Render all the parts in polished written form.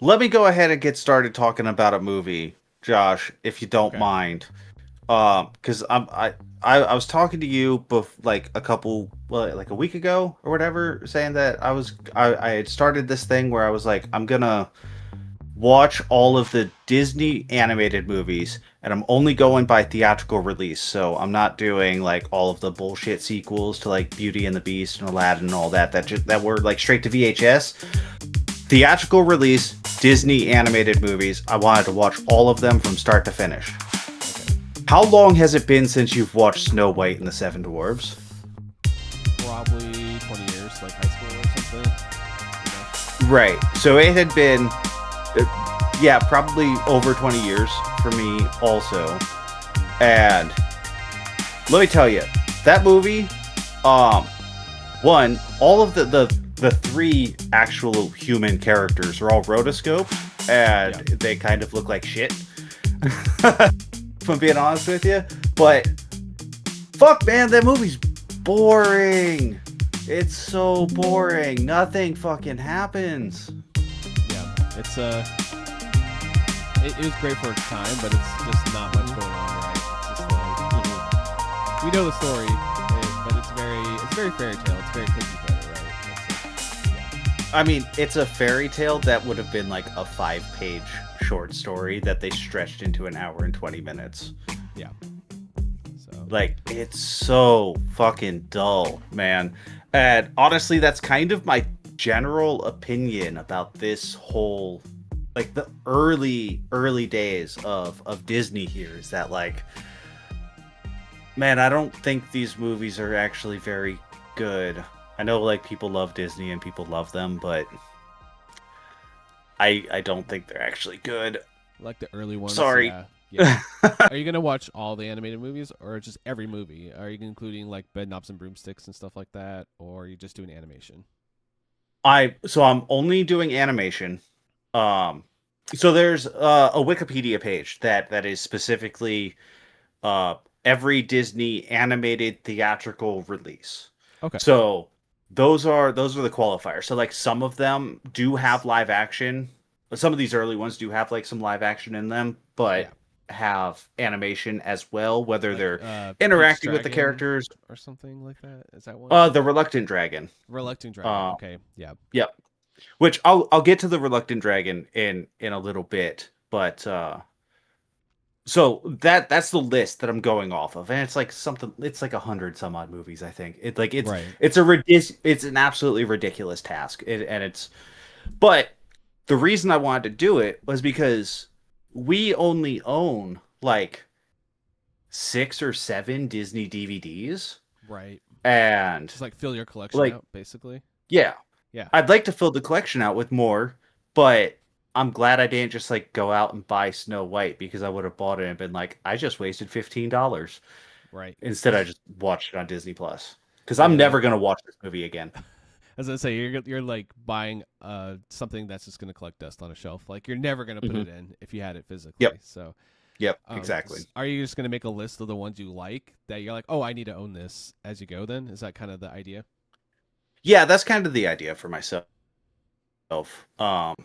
let me go ahead and get started talking about a movie, Josh, if you don't Okay. mind. Because I was talking to you like a couple like a week ago or whatever, saying that I had started this thing where I was like, I'm gonna watch all of the Disney animated movies, and I'm only going by theatrical release. So I'm not doing like all of the bullshit sequels to like Beauty and the Beast and Aladdin and all that were like straight to VHS. Theatrical release Disney animated movies. I wanted to watch all of them from start to finish. Okay. How long has it been since you've watched Snow White and the Seven Dwarfs? Probably 20 years, like high school or something. Right. So it had been, yeah, probably over 20 years for me also. And let me tell you, that movie, um, one, all of the three actual human characters are all rotoscoped, and Yeah. they kind of look like shit. If I'm being honest with you, but fuck, man, that movie's boring. It's so boring. Nothing fucking happens. Yeah. It was great for its time, but it's just not much going on, right? It's just like we know the story, but it's very fairy tale. It's very cookie cutter, right? I mean, it's a fairy tale that would have been like a 5-page short story that they stretched into an hour and 20 minutes. Yeah. So Like, it's so fucking dull, man. And honestly, that's kind of my general opinion about this whole, like, the early days of Disney here is that, like, man, I don't think these movies are actually very good. I know, like, people love Disney and people love them, but I don't think they're actually good. like the early ones, Sorry. yeah, yeah. Are you gonna watch all the animated movies or just every movie? Are you including like Bed Knobs and Broomsticks and stuff like that, or are you just doing animation? I'm only doing animation. Um, so there's a Wikipedia page that is specifically uh every Disney animated theatrical release. Okay. So those are the qualifiers. So like some of them do have live action. Some of these early ones do have like some live action in them, Yeah. but have animation as well, whether Like they're Pete's interacting with the Dragon characters. or something like that. Is that one? The Reluctant Dragon. Reluctant Dragon. Uh, Okay. Yeah. yep. Which I'll get to the Reluctant Dragon in a little bit, but so that's the list that I'm going off of, and it's like something. It's like 100 some odd movies, I think. Right. It's an absolutely ridiculous task, and it's. But the reason I wanted to do it was because we only own like 6 or 7 Disney DVDs, Right. and Just like fill your collection like out, basically. yeah, Yeah. I'd like to fill the collection out with more, but I'm glad I didn't just like go out and buy Snow White because I would have bought it and been like, I just wasted $15. Right. Instead, I just watched it on Disney Plus because I'm Yeah. never gonna watch this movie again. As I say, you're like buying something that's just gonna collect dust on a shelf. Like you're never gonna put Hmm. it in if you had it physically. Yep, So, yep, exactly. are you just gonna make a list of the ones you like that you're like, oh, I need to own this as you go? Then is that kind of the idea? Yeah, that's kind of the idea for myself. Um,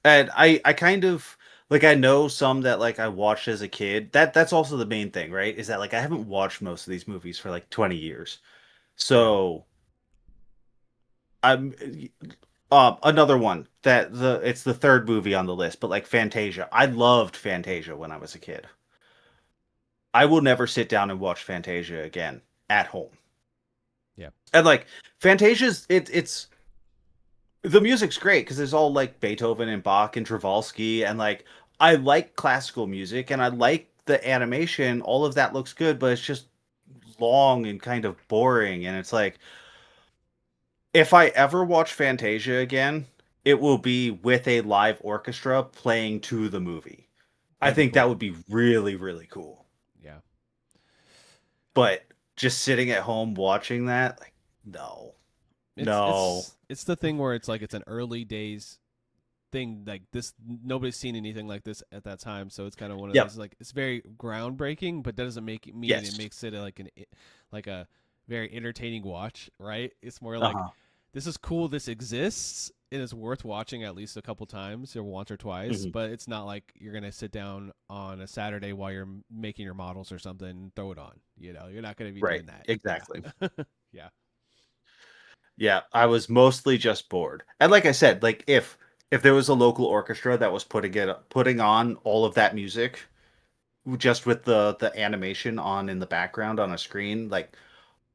and I kind of like I know some that like I watched as a kid. That's also the main thing, right? Is that like I haven't watched most of these movies for like 20 years. Yeah. So I'm another one that it's the third movie on the list, but like Fantasia. I loved Fantasia when I was a kid. I will never sit down and watch Fantasia again at home. Yeah. And like Fantasia's it's the music's great because it's all like Beethoven and Bach and Travalsky, and like I like classical music and I like the animation. All of that looks good, but it's just long and kind of boring. And it's like if I ever watch Fantasia again, it will be with a live orchestra playing to the movie. I That'd be think that cool. would be really, really cool. Yeah. But just sitting at home watching that, like, no, It's no. it's it's the thing where it's like it's an early days thing like this. Nobody's seen anything like this at that time, so it's kind of one of Yep. those like it's very groundbreaking, but that doesn't make it mean it Yes. makes it like a very entertaining watch, right? It's more Uh like huh. this is cool, this exists, it is worth watching at least a couple times or once or twice, Mhm. but it's not like you're gonna sit down on a Saturday while you're making your models or something and throw it on. You're not gonna be Right. doing that. Yeah, Exactly. yeah, Yeah, I was mostly just bored. And like I said, like if there was a local orchestra that was putting on all of that music just with the animation on in the background on a screen, like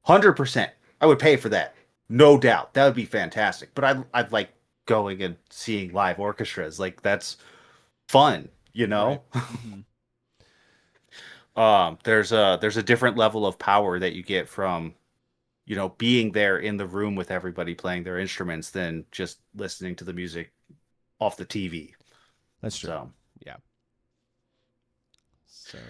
100%, I would pay for that. No doubt. That would be fantastic. But I'd like going and seeing live orchestras. Like that's fun, you right. know? Mm-hmm. There's a different level of power that you get from being there in the room with everybody playing their instruments than just listening to the music off the TV. That's true. So, Yeah. So, do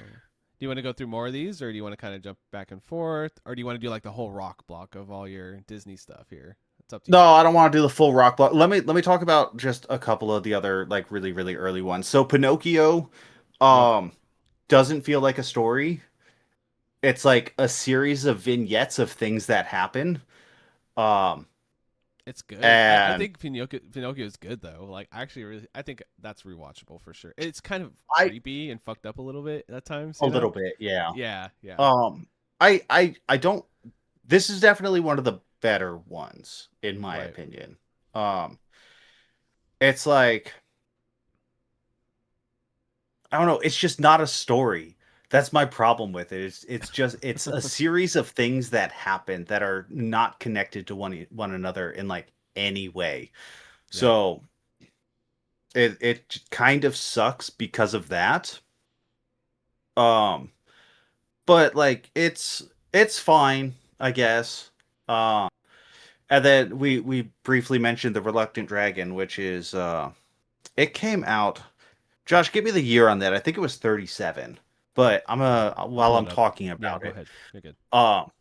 you want to go through more of these, or do you want to kind of jump back and forth, or do you want to do like the whole rock block of all your Disney stuff here? It's up to no, you. I don't want to do the full rock block. Let me talk about just a couple of the other like really really early ones. So Pinocchio Yep. um doesn't feel like a story. It's like a series of vignettes of things that happen. Um It's good. I and think Pinocchio is good though. Like actually, really, I think that's rewatchable for sure. It's kind of I creepy and fucked up a little bit at times. a little bit, yeah. Yeah, yeah, Um I don't This is definitely one of the better ones in my right. opinion. Um it's like I don't know, it's just not a story. That's my problem with it. It's a series of things that happen that are not connected to one another in like any way. Yep. So it kind of sucks because of that. Um but like it's fine, I guess. Um and then we briefly mentioned the Reluctant Dragon, which is it came out. Josh, give me the year on that. I think it was 37. But I'll while pull I'm it up. talking Yeah, about go it, ahead. You're good. um,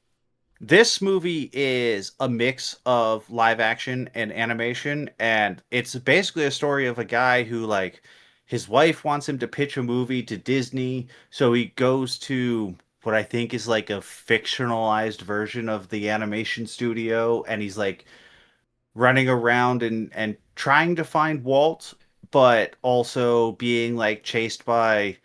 this movie is a mix of live action and animation, and it's basically a story of a guy who like his wife wants him to pitch a movie to Disney, so he goes to what I think is like a fictionalized version of the animation studio, and he's like running around and trying to find Walt, but also being like chased by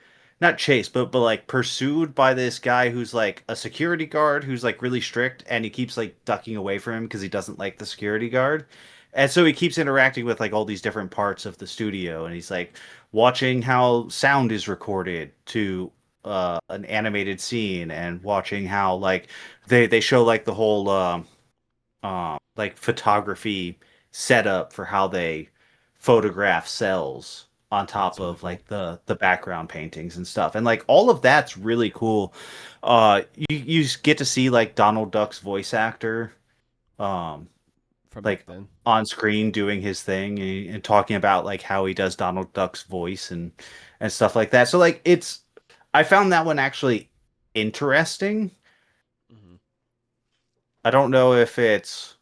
not chased, but like pursued by this guy who's like a security guard who's like really strict and he keeps like ducking away from him because he doesn't like the security guard. And so he keeps interacting with like all these different parts of the studio and he's like watching how sound is recorded to an animated scene and watching how like they show like the whole like photography setup for how they photograph cells on top That's really of cool. like the background paintings and stuff. And like all of that's really cool. You get to see like Donald Duck's voice actor um From back like then. on screen doing his thing and talking about like how he does Donald Duck's voice and stuff like that. So like it's I found that one actually interesting. Hmm. I don't know if it's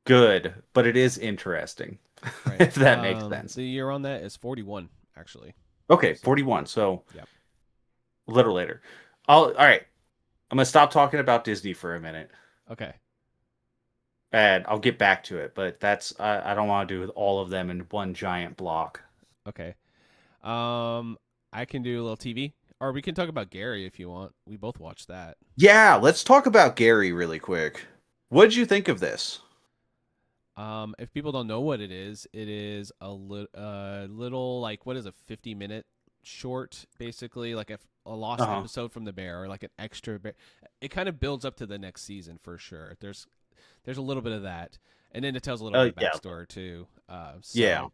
good, but it is interesting, Right. if that makes sense. The year on that is 41 actually. Okay, So 41. So yeah. a little later. All right. I'm gonna stop talking about Disney for a minute, Okay. and I'll get back to it. But I don't want to do all of them in one giant block. Okay. Um, I can do a little TV, or we can talk about Gary if you want. We both watched that. Yeah, let's talk about Gary really quick. What did you think of this? If people don't know what it is little like what is a 50-minute short, basically like a lost Uh-huh. episode from the bear, or like an extra bear. It kind of builds up to the next season for sure. There's a little bit of that, and then it tells a little bit of Yeah. backstory too. Yeah.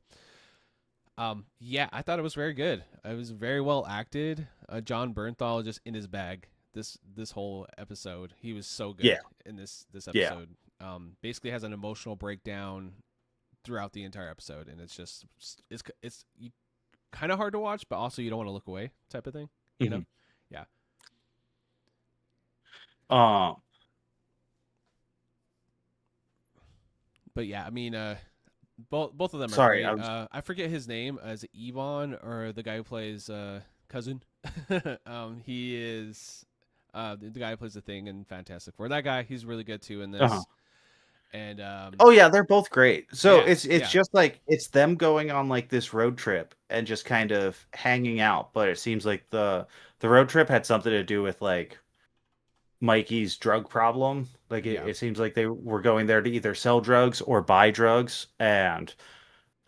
Yeah, I thought it was very good. It was very well acted. John Bernthal just in his bag. This whole episode, he was so Yeah. good in this Yeah. episode. Basically has an emotional breakdown throughout the entire episode, and it's just it's kind of hard to watch, but also you don't want to look away, type of thing. You know? Hmm. Yeah. Um, But yeah, I mean, both of them are sorry, great. I forget his name. Is it Yvonne or the guy who plays cousin? He is the guy who plays the Thing in Fantastic Four. That guy, he's really good too in uh-huh. this. And Oh yeah, they're both great. So yeah, it's yeah, just like it's them going on like this road trip and just kind of hanging out, but it seems like the road trip had something to do with like Mikey's drug problem. Like yeah, it seems like they were going there to either sell drugs or buy drugs, and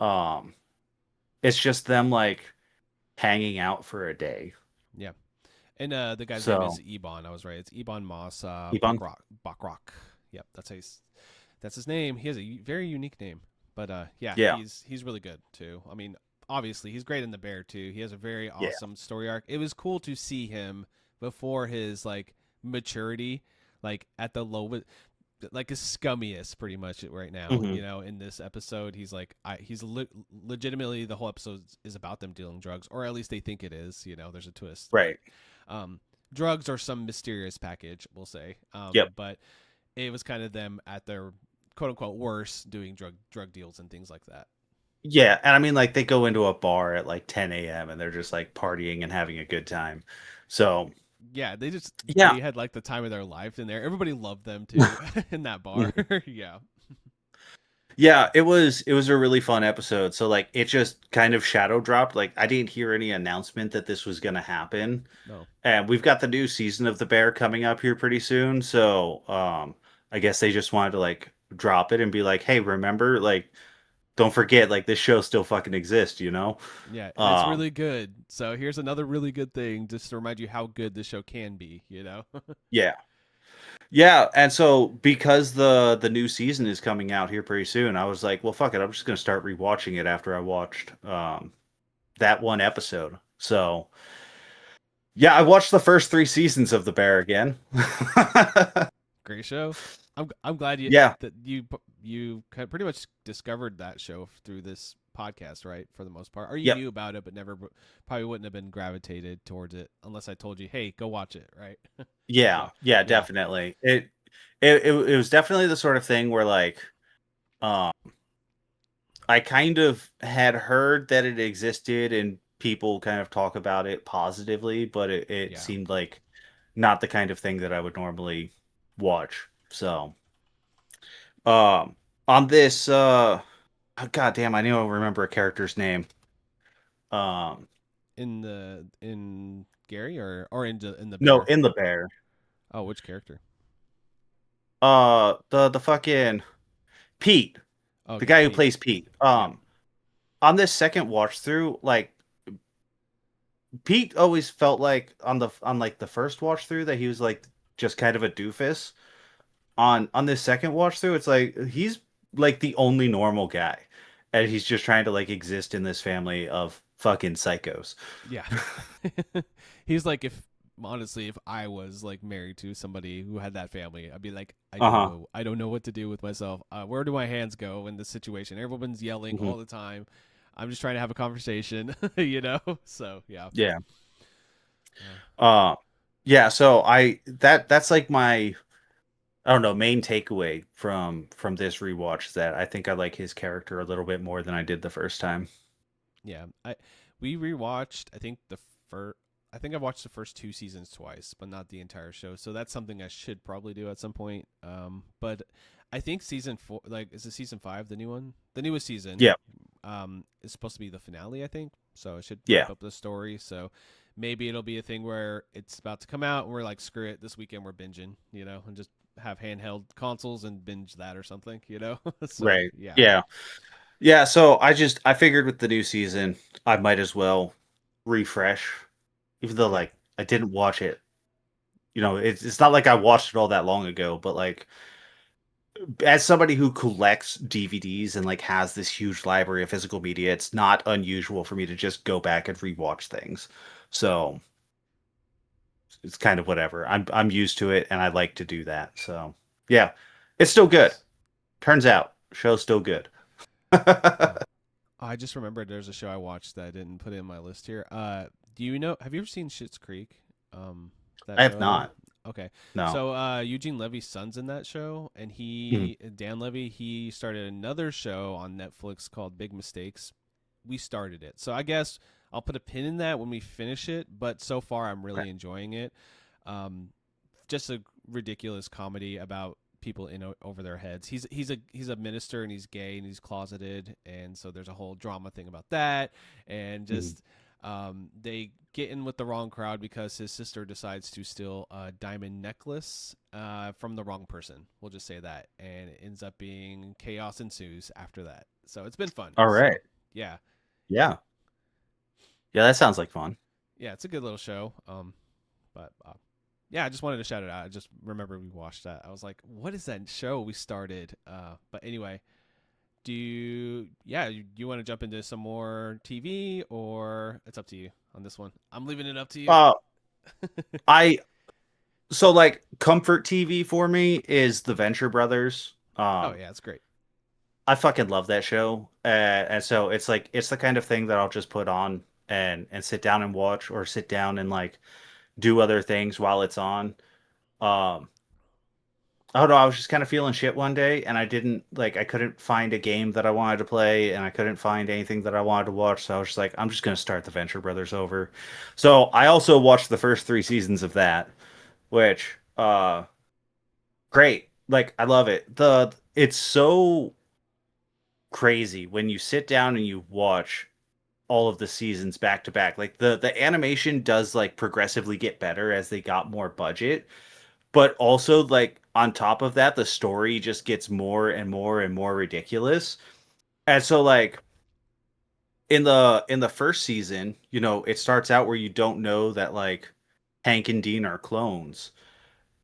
um it's just them like hanging out for a day. yeah. And the guy's name is So Ebon. I was right. It's Ebon Moss Ebon, Bakrock. Yep, that's his name. He has a very unique name, but yeah, yeah, he's really good too. I mean, obviously he's great in the Bear too. He has a very yeah, awesome story arc. It was cool to see him before his like maturity, like at the low, like his scummiest pretty much right now. hmm You know, in this episode, he's like, legitimately the whole episode is about them dealing drugs, or at least they think it is. You know, there's a twist, but right, um, drugs are some mysterious package, we'll say. yep. But it was kind of them at their quote unquote worst doing drug deals and things like that. Yeah, and I mean like they go into a bar at like 10 a.m. and they're just like partying and having a good time. So, Yeah, yeah. they had like the time of their life in there. Everybody loved them too in that bar. Yeah. Yeah, it was a really fun episode. So like it just kind of shadow dropped. Like I didn't hear any announcement that this was going to happen. No. And we've got the new season of The Bear coming up here pretty soon. So, I guess they just wanted to like drop it and be like, "Hey, remember like don't forget like this show still fucking exists, you know?" Yeah, and it's Um, really good. So here's another really good thing just to remind you how good this show can be, you know? yeah. Yeah, and so because the new season is coming out here pretty soon, I was like, well, fuck it, I'm just gonna start rewatching it after I watched that one episode. So yeah, I watched the first three seasons of The Bear again. Great show. I'm glad Yeah, that you pretty much discovered that show through this podcast, right? For the most part, or you yep, knew about it, but never probably wouldn't have been gravitated towards it unless I told you, "Hey, go watch it." Right? yeah, So yeah, yeah, definitely. It was definitely the sort of thing where like um I kind of had heard that it existed and people kind of talk about it positively, but it yeah. seemed like not the kind of thing that I would normally watch. So, um, on this, God damn, I know I remember a character's name. Um, In Gary or in the no, Bear. in the bear. Oh, which character? The fucking Pete, the Okay, guy who Pete. plays Pete. Yep. On this second watch through, like Pete always felt like on like the first watch through that he was like just kind of a doofus. On this second watch through, it's like he's like the only normal guy, and he's just trying to like exist in this family of fucking psychos. Yeah. He's like if honestly if I was like married to somebody who had that family, I'd be like Uh huh. I don't know what to do with myself. Where do my hands go in this situation? Everyone's yelling Hmm. all the time. I'm just trying to have a conversation, you know? So, yeah. Yeah. Uh, Uh, yeah. So that's like my I don't know main takeaway from this rewatch is that I think I like his character a little bit more than I did the first time. yeah. We rewatched first I think I've watched the first two seasons twice, but not the entire show. So that's something I should probably do at some point. But I think season 4, like, is it season 5, the new one? The newest season, Yeah. is supposed to be the finale, I think. So it should Yeah. wrap up the story. So maybe it'll be a thing where it's about to come out and we're like, screw it, this weekend we're binging, you know, and just have handheld consoles and binge that or something, you know? So Right. yeah. Yeah. Yeah. So I figured with the new season I might as well refresh, even though Yeah. like I didn't watch it. You know, it's not like I watched it all that long ago, but like as somebody who collects DVDs and like has this huge library of physical media, it's not unusual for me to just go back and rewatch things. So it's kind of whatever. I'm used to it and I like to do that. So yeah. It's still good. Nice. Turns out, show's still good. Oh, I I just remembered there's a show I watched that I didn't put in my list here. Do you know? Have you ever seen Schitt's Creek? That show have at all? not. Okay, No. so Eugene Levy's son's in that show, and Mhm. Dan Levy, he started another show on Netflix called Big Mistakes. We started it, so I guess I'll put a pin in that when we finish it. But so far, I'm Okay. really enjoying it. Um, just a ridiculous comedy about people in over their heads. He's a minister and he's gay and he's closeted, and so there's a whole drama thing about that, and Mhm. just they get in with the wrong crowd because his sister decides to steal a diamond necklace from the wrong person. We'll just say that, and it ends up being chaos ensues after that. So it's been fun. All right. So yeah, Yeah. Yeah, that sounds like fun. yeah, it's a good little show. But yeah, I just wanted to shout it out. I just remember we watched that. I was like, what is that show we started? But anyway, you want to jump into some more TV, or it's up to you on this one? I'm leaving it up to you. Uh, I so like comfort TV for me is The Venture Brothers. Oh yeah, it's great. I fucking love that show, and so it's like it's the kind of thing that I'll just put on and sit down and watch, or sit down and like do other things while it's on. Um, I don't know. I was just kind of feeling shit one day, and I couldn't find a game that I wanted to play, and I couldn't find anything that I wanted to watch. So I was just like, I'm just gonna start The Venture Brothers over. So I also watched the first three seasons of that, which great. Like I love it. The It's so crazy when you sit down and you watch all of the seasons back to back. Like the animation does like progressively get better as they got more budget, but also like on top of that, the story just gets more and more and more ridiculous. And so like in the first season, it starts out where you don't know that like Hank and Dean are clones,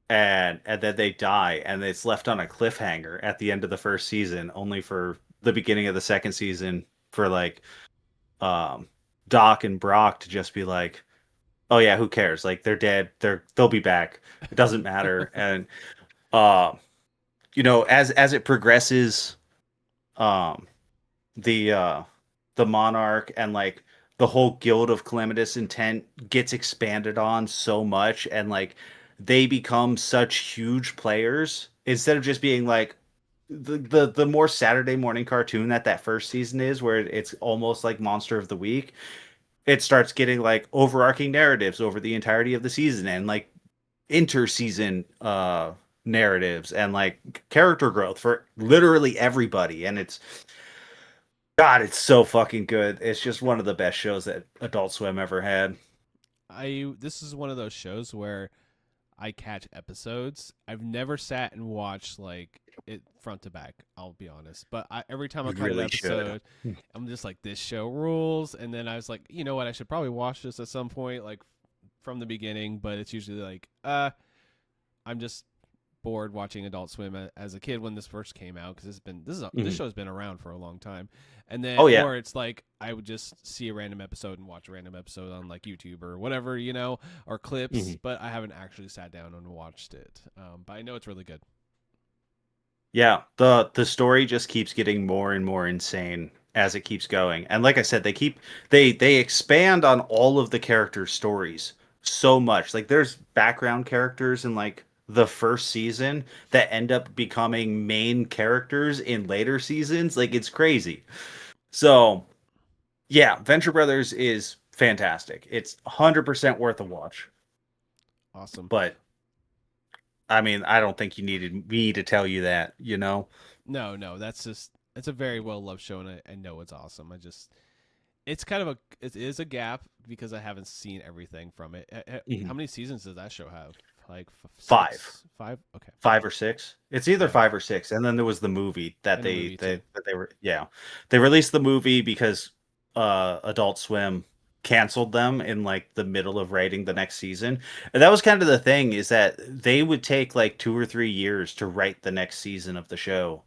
and then they die, and it's left on a cliffhanger at the end of the first season, only for the beginning of the second season for like um Doc and Brock to just be like, "Oh yeah, who cares? Like they're dead. They'll be back. It doesn't matter." And uh, as it progresses, um, the uh, the Monarch and like the whole Guild of Calamitous Intent gets expanded on so much, and like they become such huge players instead of just being like the more Saturday morning cartoon that first season is, where it's almost like Monster of the Week. It starts getting like overarching narratives over the entirety of the season, and like inter-season narratives, and like character growth for literally everybody. And it's God, it's so fucking good. It's just one of the best shows that Adult Swim ever had. I This is one of those shows where I catch episodes. I've never sat and watched like it front to back. I'll be honest, but every time I You caught an really should. episode, I'm just like, this show rules. And then I was like, you know what? I should probably watch this at some point, like from the beginning. But it's usually like, I'm just bored watching Adult Swim as a kid when this first came out, because this Mhm. show's been around for a long time, and then Oh yeah. or it's like I would just see a random episode and watch a random episode on like YouTube or whatever, or clips, Mhm. but I haven't actually sat down and watched it. But I know it's really good. Yeah, the story just keeps getting more and more insane as it keeps going. And like I said, they expand on all of the characters' stories so much. Like there's background characters in like the first season that end up becoming main characters in later seasons. Like it's crazy. So, yeah, Venture Brothers is fantastic. It's 100% worth a watch. Awesome. But I mean, I don't think you needed me to tell you that. No, no, that's just it's a very well loved show, and I know it's awesome. It's kind of it is a gap because I haven't seen everything from it. How Mhm. many seasons does that show have? Like Five. six, five? Okay, 5 or 6. It's either yeah, 5 or 6, and then there was the movie that and the movie too. they were, yeah, they released the movie because Adult Swim canceled them in like the middle of writing the next season, and that was kind of the thing, is that they would take like 2 or 3 years to write the next season of the show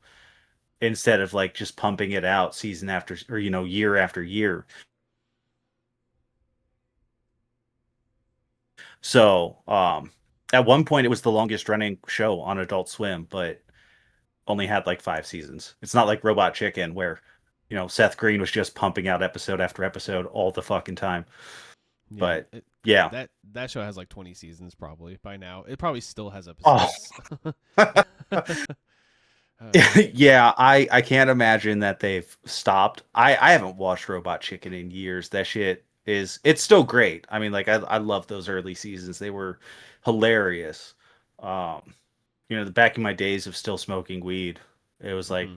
instead of like just pumping it out season after, or year after year. So at one point it was the longest running show on Adult Swim, but only had like 5 seasons. It's not like Robot Chicken where, Seth Green was just pumping out episode after episode all the fucking time. Yeah, But yeah. that show has like 20 seasons probably by now. It probably still has Oh. episodes. uh, Yeah, I can't imagine that they've stopped. I haven't watched Robot Chicken in years. That shit it's still great. I mean, like I love those early seasons. They were hilarious. Um The back in my days of still smoking weed, it was like Hmm.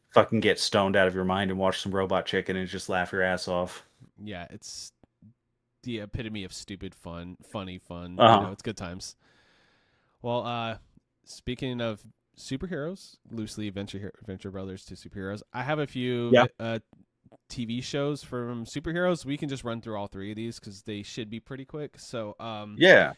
fucking get stoned out of your mind and watch some Robot Chicken and just laugh your ass off. Yeah, it's the epitome of stupid fun, funny fun. Uh huh. It's good times. Well, speaking of superheroes, loosely Venture Brothers to superheroes, I have a Yeah. few TV shows from superheroes. We can just run through all three of these because they should be pretty quick. So, Yeah.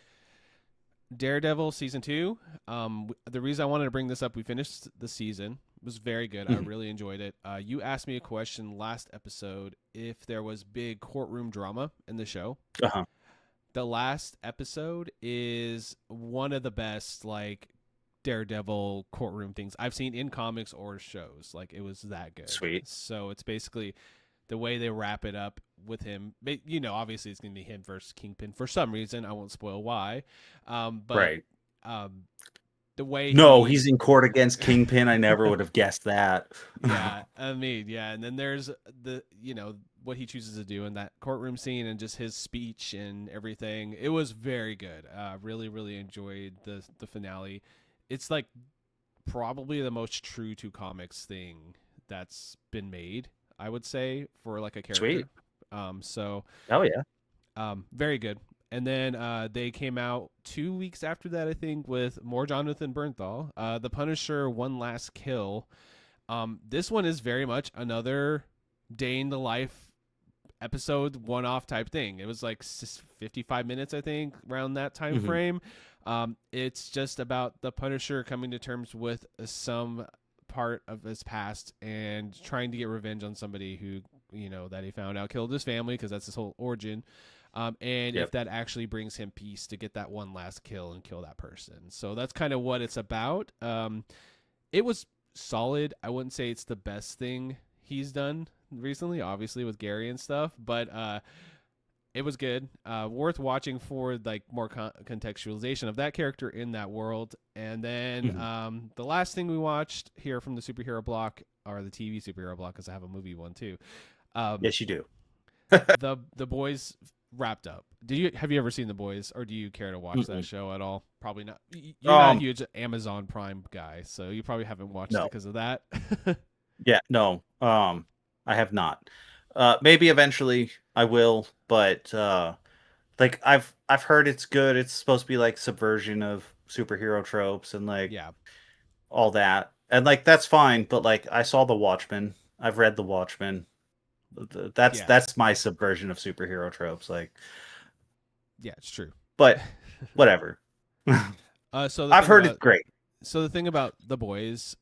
Daredevil season two. The reason I wanted to bring this up, we finished the season. It was very good. I Mhm. really enjoyed it. You asked me a question last episode if there was big courtroom drama in the show. Uh huh. The last episode is one of the best like Daredevil courtroom things I've seen in comics or shows. Like it was that good. Sweet. So it's basically the way they wrap it up with him. Obviously it's going to be him versus Kingpin for some reason. I won't spoil why. But Right. um, the way No, he, he's in court against Kingpin. I never would have guessed that. yeah, I mean, yeah, and then there's what he chooses to do in that courtroom scene and just his speech and everything. It was very good. Really, really enjoyed the finale. It's like probably the most true to comics thing that's been made, I would say, for like a Sweet. character. So Oh yeah. very good. And then they came out 2 weeks after that, I think, with more Jonathan Bernthal. The Punisher, One Last Kill. This one is very much another day in the life episode, one-off type thing. It was like 55 minutes, I think, around that time Hmm. frame. It's just about the Punisher coming to terms with some part of his past and trying to get revenge on somebody who that he found out killed his family, because that's his whole origin. And if Yep. that actually brings him peace to get that one last kill and kill that person. So that's kind of what it's about. It was solid. I wouldn't say it's the best thing he's done recently, obviously with Gary and stuff, but it was good. Worth watching for like more contextualization of that character in that world. And then Hmm. the last thing we watched here from the superhero block, or the TV superhero block, because I have a movie one too. Um, Yes, you do. the boys wrapped up. Have you ever seen the boys, or do you care to watch that Mm-mm. show at all? Probably not. You're not a Um. huge Amazon Prime guy, so you probably haven't watched it No. because of that. Yeah. No. I have not. Maybe eventually I will, but like I've heard it's good. It's supposed to be like subversion of superhero tropes and like Yeah, all that, and like that's fine. But like I saw The Watchmen. I've read The Watchmen. That's yeah, that's my subversion of superhero tropes. Like, yeah. It's true. but whatever. So the I've thing heard it's about great. the boys,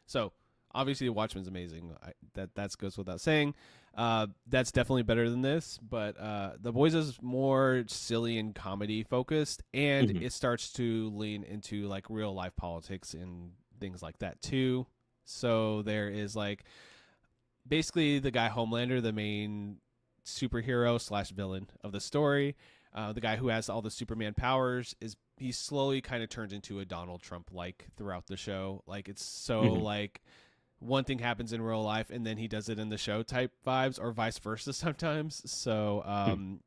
so obviously the Watchmen's amazing. That goes without saying. That's definitely better than this, but the boys is more silly and comedy focused, and Mhm. it starts to lean into like real life politics and things like that too. So there is like basically the guy Homelander, the main superhero slash villain of the story. The guy who has all the Superman powers is he slowly kind of turns into a Donald Trump like throughout the show. Like it's so Mhm. like one thing happens in real life and then he does it in the show type vibes, or vice versa sometimes. So Mhm.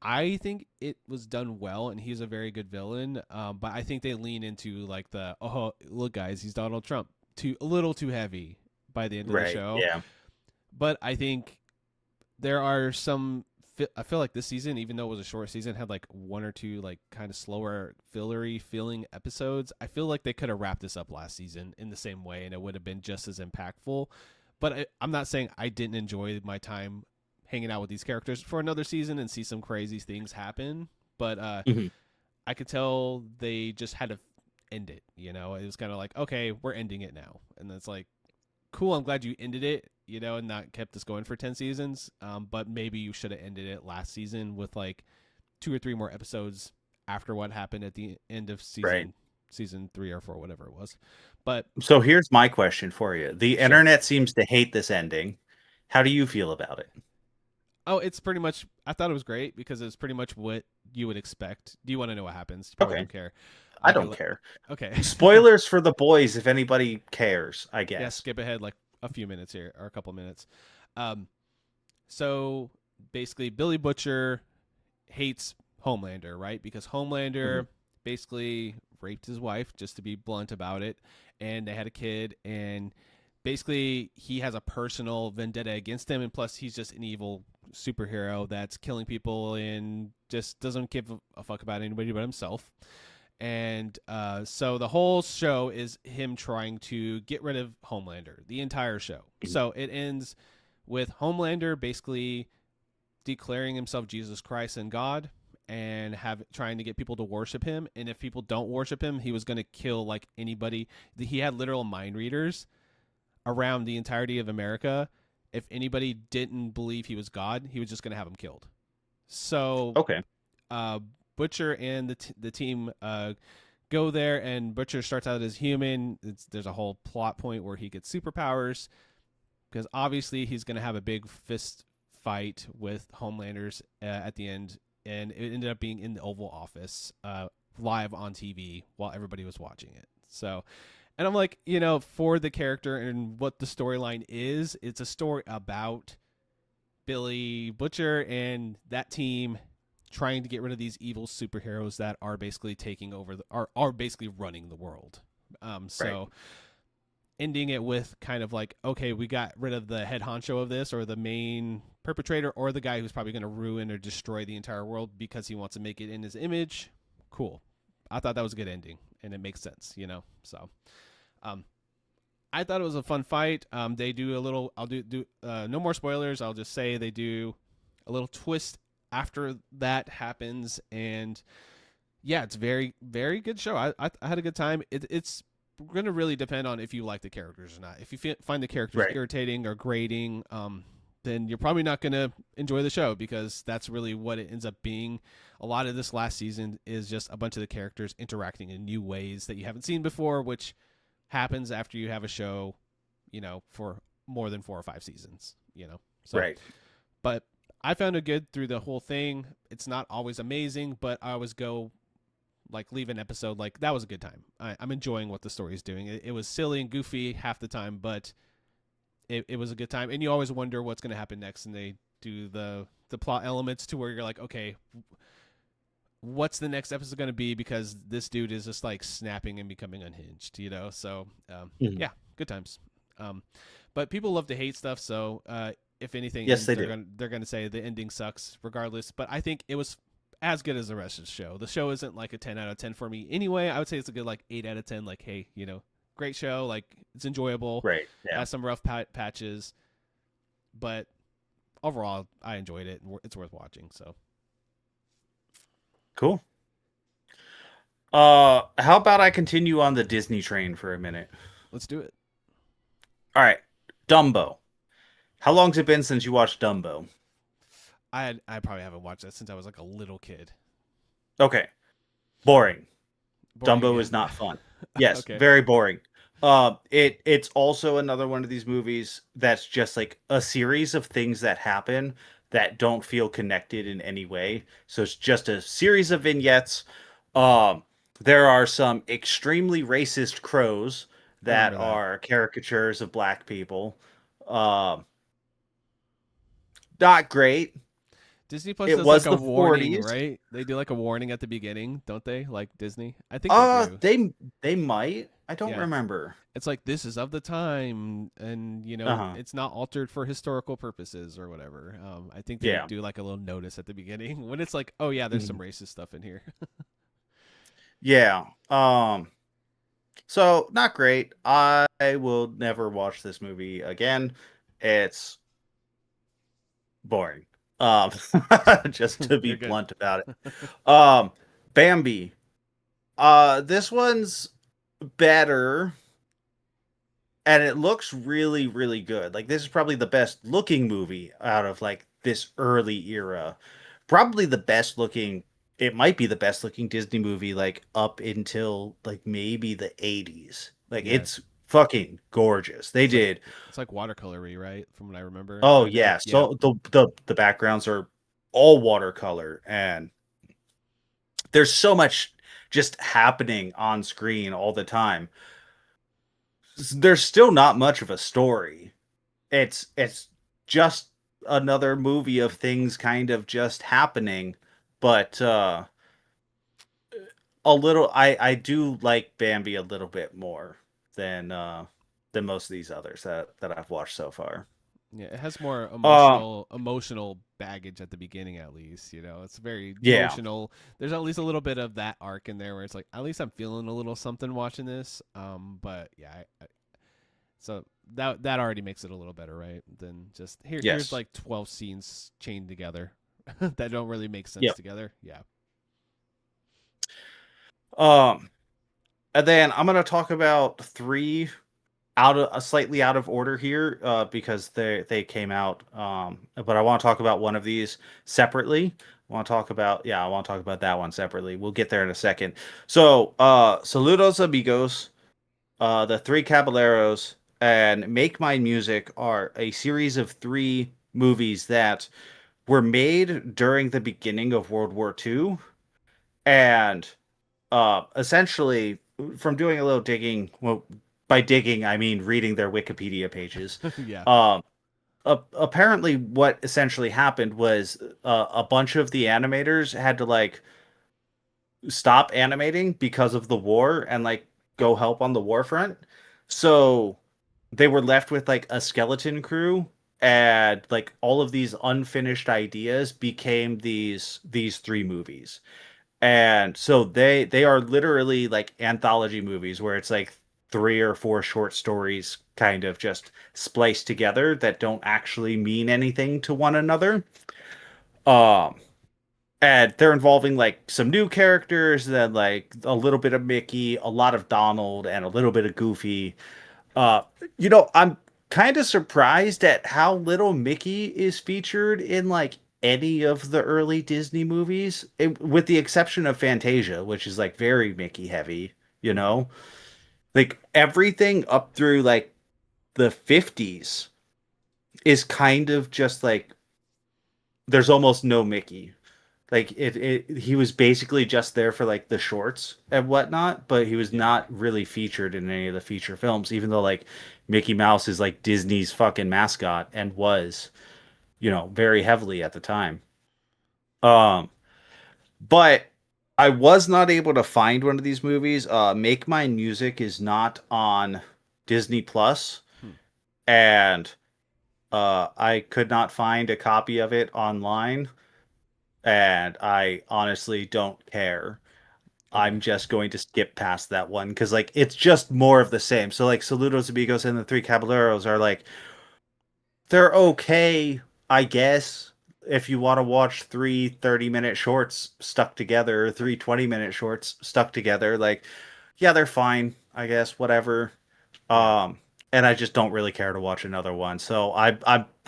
I think it was done well, and he's a very good villain. But I think they lean into like the oh look guys, he's Donald Trump too a little too heavy by the end of the Right. show. Yeah. But I think there are some. I feel like this season, even though it was a short season, had like one or two like kind of slower, fillery feeling episodes. I feel like they could have wrapped this up last season in the same way, and it would have been just as impactful. But I'm not saying I didn't enjoy my time hanging out with these characters for another season and see some crazy things happen. But Mhm. I could tell they just had to end it. It was kind of like, okay, we're ending it now, and it's like, cool. I'm glad you ended it, and not kept this going for 10 seasons. But maybe you should have ended it last season with like 2 or 3 more episodes after what happened at the end of Right. season 3 or 4, whatever it was. But So here's my question for you. The sure. internet seems to hate this ending. How do you feel about it? Oh, it's pretty much. I thought it was great because it's pretty much what you would expect. Do you want to know what happens? You probably Okay. don't care. I Okay. don't care. Okay. Spoilers for the boys if anybody cares, I Yeah. guess. Skip ahead like a few minutes here, or a couple minutes. Um. So basically, Billy Butcher hates Homelander, right? Because Hmm. Homelander basically raped his wife, just to be blunt about it, and they had a kid, and basically he has a personal vendetta against him, and plus he's just an evil superhero that's killing people and just doesn't give a fuck about anybody but himself. And so the whole show is him trying to get rid of Homelander, the entire show. So it ends with Homelander basically declaring himself Jesus Christ and God, and trying to get people to worship him. And if people don't worship him, he was going to kill like anybody. He had literal mind readers around the entirety of America. If anybody didn't believe he was God, he was just going to have them killed. So Okay. uh, Butcher and the team go there, and Butcher starts out as human. There's a whole plot point where he gets superpowers because obviously he's going to have a big fist fight with Homelanders at the end, and it ended up being in the Oval Office, live on TV while everybody was watching it. So, and I'm like, for the character and what the storyline is, it's a story about Billy Butcher and that team trying to get rid of these evil superheroes that are basically taking over are basically running the world. Right. So ending it with kind of like, okay, we got rid of the head honcho of this, or the main perpetrator, or the guy who's probably going to ruin or destroy the entire world because he wants to make it in his image. Cool. I thought that was a good ending, and it makes sense. So, um, I thought it was a fun fight. They do a little. I'll do no more spoilers. I'll just say they do a little twist after that happens, and yeah, it's very very good show. I had a good time. It's going to really depend on if you like the characters or not. If you find the characters Right. irritating or grating, then you're probably not going to enjoy the show, because that's really what it ends up being. A lot of this last season is just a bunch of the characters interacting in new ways that you haven't seen before, which happens after you have a show, for more than 4 or 5 seasons. So, Right. but I found it good through the whole thing. It's not always amazing, but I always go like leave an episode like that was a good time. I'm enjoying what the story is doing. It was silly and goofy half the time, but it was a good time. And you always wonder what's going to happen next, and they do the plot elements to where you're like, okay, what's the next episode going to be, because this dude is just like snapping and becoming unhinged. So Mhm. yeah, good times. But people love to hate stuff, so if Yes, anything, they they're do. gonna say the ending sucks regardless. But I think it was as good as the rest of the show. The show isn't like a 10 out of 10 for me anyway. I would say it's a good like 8 out of 10. Like, hey, great show. Like, it's enjoyable. Right. Yeah. Has some rough patches, but overall, I enjoyed it, and it's worth watching. So Cool. How about I continue on the Disney train for a minute? let's do it. All right. Dumbo. How long's it been since you watched Dumbo? I probably haven't watched that since I was like a little kid. Okay. Boring. Boring Dumbo is again. not fun. Yes, Okay. very boring. It's also another one of these movies that's just like a series of things that happen that don't feel connected in any way. So it's just a series of vignettes. Um, there are some extremely racist crows I that remember that. are caricatures of black people. Um, not great. Disney Plus It does like was a the warning, 40s. right? They do like a warning at the beginning, don't they? Like Disney. I think they do. They might. I don't Yeah. remember. It's like, this is of the time, and Uh-huh. it's not altered for historical purposes or whatever. I think they Yeah. do like a little notice at the beginning when it's like, oh yeah, there's some Mhm. racist stuff in here. Yeah. So not great. I will never watch this movie again. It's boring. Um, just to be You're good. blunt about it. Um, Bambi. This one's better, and it looks really, really good. Like, this is probably the best looking movie out of like this early era. Probably the best looking. It might be the best looking Disney movie like up until like maybe the 80s. Like, Yeah, it's fucking gorgeous. They it's like did. it's like watercolory, right? From what I remember, Oh kind of. yeah. Yeah. So the backgrounds are all watercolor, and there's so much just happening on screen all the time. There's still not much of a story. It's just another movie of things kind of just happening, but a little. I do like Bambi a little bit more than than most of these others that I've watched so far. Yeah, it has more Uh, emotional baggage at the beginning, at least. You know, it's very yeah, emotional. There's at least a little bit of that arc in there where it's like, at least I'm feeling a little something watching this. But yeah, so that already makes it a little better, right? Than just here's yes, like 12 scenes chained together that don't really make sense yep. together. Yeah. Um, and then I'm gonna talk about three out of slightly out of order here because they came out. But I want to talk about one of these separately. I want to talk about that one separately. We'll get there in a second. So, Saludos Amigos, The Three Caballeros, and Make My Music are a series of three movies that were made during the beginning of World War II, and essentially from doing a little digging, well, by digging I mean reading their Wikipedia pages. Yeah. um Apparently what essentially happened was a bunch of the animators had to like stop animating because of the war and like go help on the war front, so they were left with like a skeleton crew, and like all of these unfinished ideas became these three movies. And so they are literally like anthology movies where it's like three or four short stories kind of just spliced together that don't actually mean anything to one another. Um and they're involving like some new characters, then like a little bit of Mickey, a lot of Donald, and a little bit of Goofy. Uh I'm kind of surprised at how little Mickey is featured in like any of the early Disney movies, with the exception of Fantasia, which is like very Mickey heavy, you Mm-hmm. know? Like everything up through like the 50s is kind of just like there's almost no Mickey. Like he was basically just there for like the shorts and whatnot, but he was Yeah. not really featured in any of the feature films, even though like Mickey Mouse is like Disney's fucking mascot and was, very heavily at the time. Um, but I was not able to find one of these movies. Make My Music is not on Disney Plus, Hmm. and I could not find a copy of it online, and I honestly don't care. Okay. I'm just going to skip past that one because like it's just more of the same. So like Saludos Amigos and the Three Caballeros are like they're okay, I guess, if you want to watch three 30-minute shorts stuck together, or three 20-minute shorts stuck together. Like, yeah, they're fine, I guess, whatever. Yeah. Um, and I just don't really care to watch another one. So I'm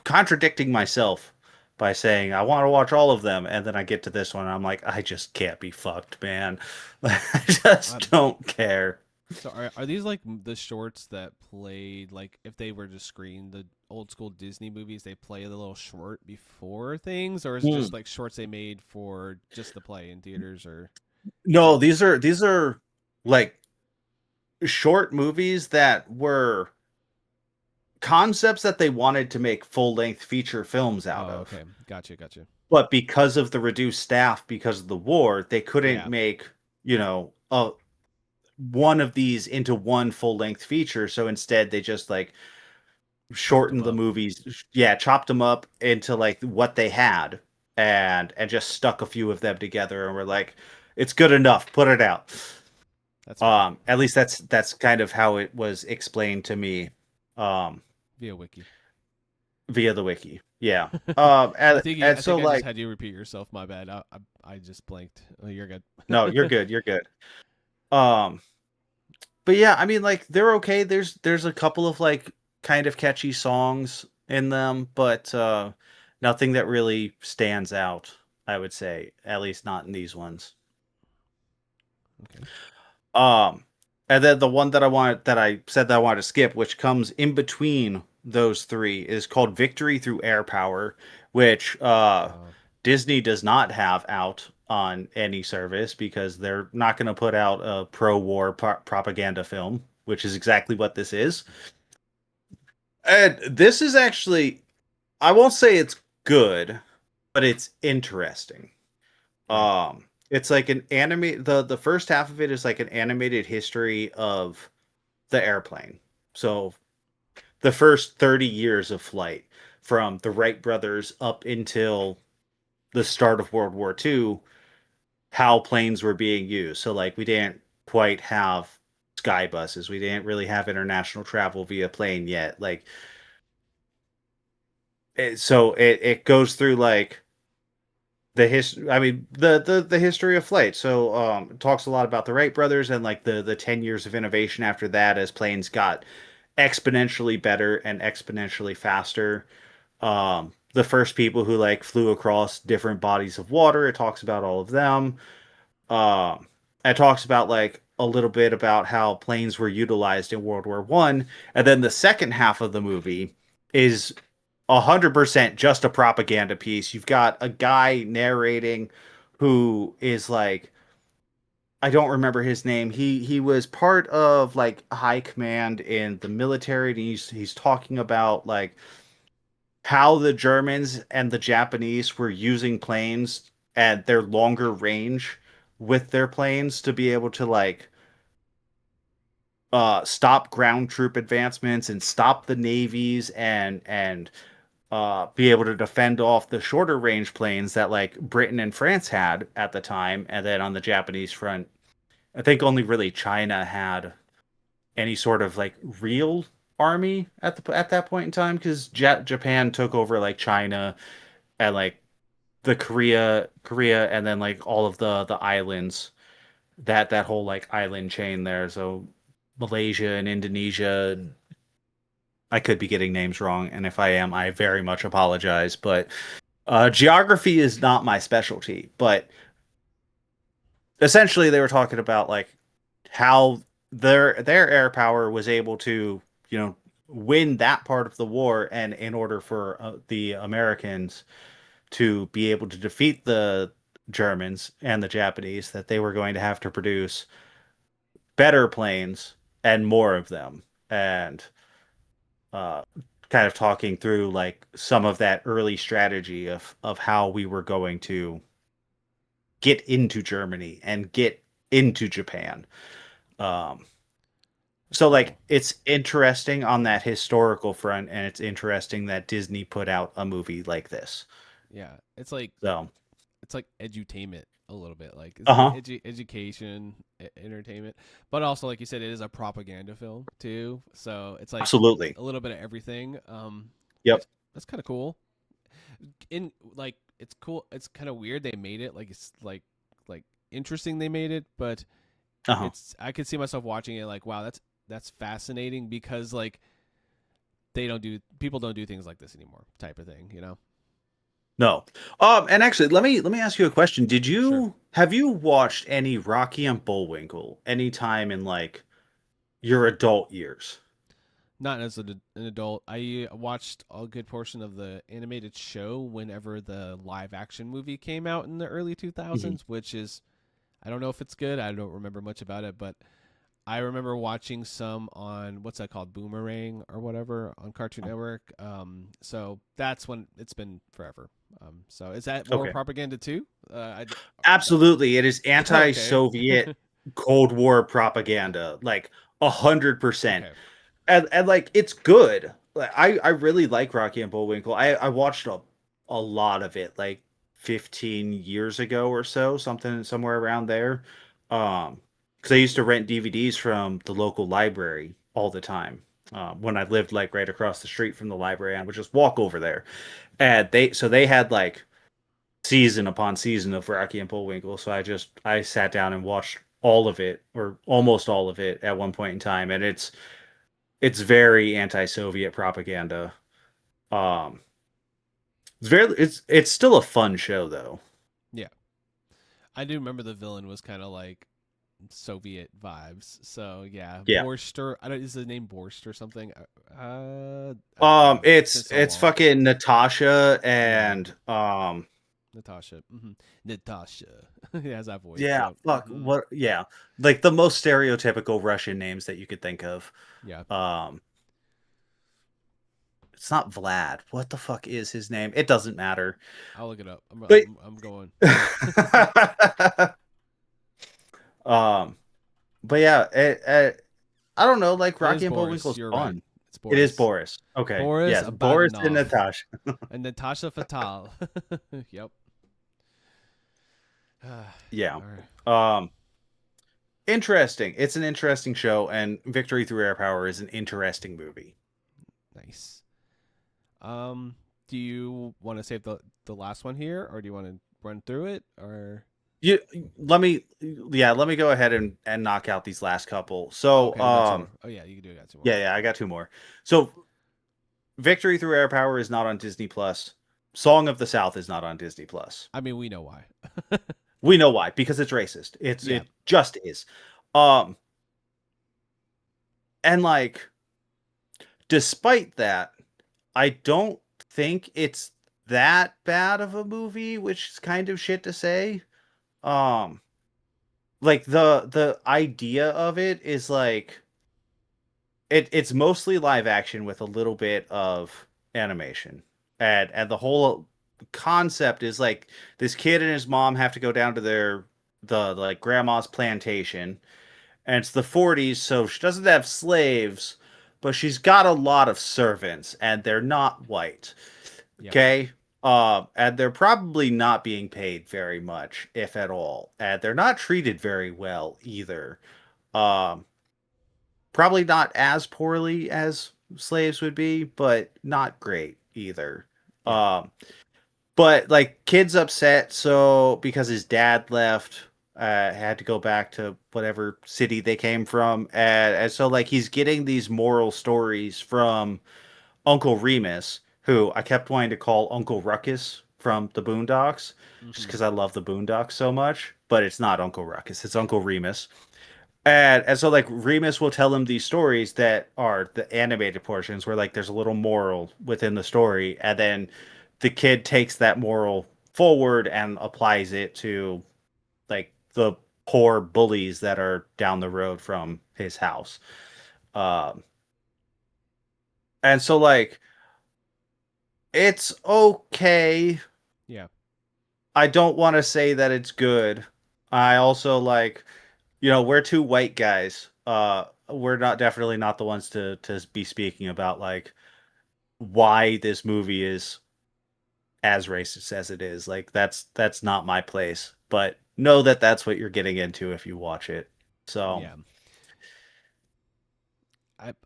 contradicting myself by saying I want to watch all of them, and then I get to this one, and I'm like, I just can't be fucked, man. I just Um, don't care. so are these like the shorts that played like if they were to screen the old school Disney movies, they play the little short before things, or is it just Hmm. like shorts they made for just the play in theaters, or No, like these are like short movies that were concepts that they wanted to make full-length feature films out oh of. okay, gotcha. But because of the reduced staff, because of the war, they couldn't Yeah, make, one of these into one full-length feature. So instead, they just like chopped them shortened the up. movies, yeah, chopped them up into like what they had, and just stuck a few of them together, and were like, it's good enough, put it out. That's fair. At least that's kind of how it was explained to me. Um, Via wiki. via the wiki. Yeah. I think And I so think I just like, had you repeat yourself. My bad. I just blanked. Oh, you're good. no, you're good. You're good. Um, but yeah, I mean, like they're okay. There's a couple of like kind of catchy songs in them, but nothing that really stands out. I would say, at least not in these ones. Okay. Um, and then the one that I said that I wanted to skip, which comes in between those three, is called Victory Through Air Power, which Uh, Disney does not have out on any service because they're not going to put out a pro-war propaganda film, which is exactly what this is. And this is actually, I won't say it's good, but it's interesting. right. It's like an anime. The first half of it is like an animated history of the airplane. So the first 30 years of flight from the Wright brothers up until the start of World War II, how planes were being used. So like we didn't quite have sky buses. We didn't really have international travel via plane yet. Like it goes through like the history. I mean the history of flight. So it talks a lot about the Wright brothers and like the 10 years of innovation after that as planes got exponentially better and exponentially faster. The first people who like flew across different bodies of water. It talks about all of them. It talks about like a little bit about how planes were utilized in World War One, and then the second half of the movie is 100% just a propaganda piece. You've got a guy narrating who is like, I don't remember his name. He was part of like high command in the military, and he's talking about like how the Germans and the Japanese were using planes at their longer range with their planes to be able to like stop ground troop advancements and stop the navies and be able to defend off the shorter range planes that like Britain and France had at the time. And then on the Japanese front, I think only really China had any sort of like real army at that point in time because Japan took over like China and like the Korea and then like all of the islands, that whole like island chain there. So Malaysia and Indonesia. I could be getting names wrong, and if I am, I very much apologize. But geography is not my specialty. But essentially, they were talking about like how their air power was able to, you know, win that part of the war, and in order for the Americans to be able to defeat the Germans and the Japanese, that they were going to have to produce better planes and more of them. And uh, kind of talking through like some of that early strategy of how we were going to get into Germany and get into Japan. Um, That's so cool. like it's interesting on that historical front, and it's interesting that Disney put out a movie like this. Yeah, So, it's like edutainment a little bit. Like it's like uh-huh, education, entertainment, but also like you said, it is a propaganda film too. So it's like absolutely. a little bit of everything. Yep. That's kind of cool. In like it's cool. It's kind of weird they made it. Like it's like interesting they made it, but Uh-huh. it's I could see myself watching it like wow that's fascinating because like they don't do people don't do things like this anymore type of thing. You know. No. And actually, let me ask you a question. Did Sure. you have you watched any Rocky and Bullwinkle anytime in like your adult years? Not as an adult. I watched a good portion of the animated show whenever the live action movie came out in the early Mhm. 2000s, which is I don't know if it's good. I don't remember much about it, but I remember watching some on what's that called, Boomerang or whatever on Cartoon Network. So that's when it's been forever. So is that more Okay. propaganda too? Absolutely. It is Okay, anti-Soviet Cold War propaganda, like 100%. okay, And like it's good. Like I really like Rocky and Bullwinkle. I watched a lot of it like 15 years ago or so, something somewhere around there. Because I used to rent DVDs from the local library all the time. When I lived like right across the street from the library, I would just walk over there. And they had like season upon season of Rocky and Bullwinkle. So I sat down and watched all of it or almost all of it at one point in time, and it's very anti-Soviet propaganda. Um, it's still a fun show though. yeah. I do remember the villain was kind of like Soviet vibes. So yeah, Yeah. Borscht or I don't is the name Borscht or something. I don't know. It's been so It's long. fucking Natasha Yeah, and Natasha. Natasha. He has that voice. yeah, Yep. fuck what yeah, like the most stereotypical Russian names that you could think of. Yeah, Um, it's not Vlad. What the fuck is his name? It doesn't matter. I'll look it up. But I'm going. Um, but yeah, I don't know. Like It is Rocky and Boris. Bullwinkle's You're right. fun. It's It is Boris. Boris. Okay, Boris yes, Boris and Badenov Natasha. and Natasha Fatal. Yep. Yeah. All right. Um, Interesting. It's an interesting show, and Victory Through Air Power is an interesting movie. Nice. Um, do you want to save the last one here, or do you want to run through it, or? You let me yeah, let me go ahead and knock out these last couple. So, Okay, you got two more. Oh yeah, you do got two more. yeah, I got two more. So, Victory Through Air Power is not on Disney Plus. Song of the South is not on Disney Plus. I mean, we know why. We know why, because it's racist. Yeah. It just is. Um and like despite that, I don't think it's that bad of a movie, which is kind of shit to say. Um like the idea of it is like it's mostly live action with a little bit of animation. And the whole concept is like this kid and his mom have to go down to the like grandma's plantation, and it's the 40s, so she doesn't have slaves, but she's got a lot of servants, and they're not white. Yep. Okay? And they're probably not being paid very much, if at all. And they're not treated very well either. Um, Probably not as poorly as slaves would be, but not great either. Yeah. Um, but like kid's upset, so because his dad left, had to go back to whatever city they came from, and so like he's getting these moral stories from Uncle Remus, who I kept wanting to call Uncle Ruckus from the Boondocks, just Mm-hmm. because I love the Boondocks so much. But it's not Uncle Ruckus; it's Uncle Remus. And so like Remus will tell him these stories that are the animated portions where like there's a little moral within the story, and then the kid takes that moral forward and applies it to like the poor bullies that are down the road from his house. Um, and so like it's okay. Yeah. I don't want to say that it's good. I also like, we're two white guys. We're not definitely not the ones to be speaking about like why this movie is as racist as it is. Like that's not my place. But know that that's what you're getting into if you watch it. So, Yeah.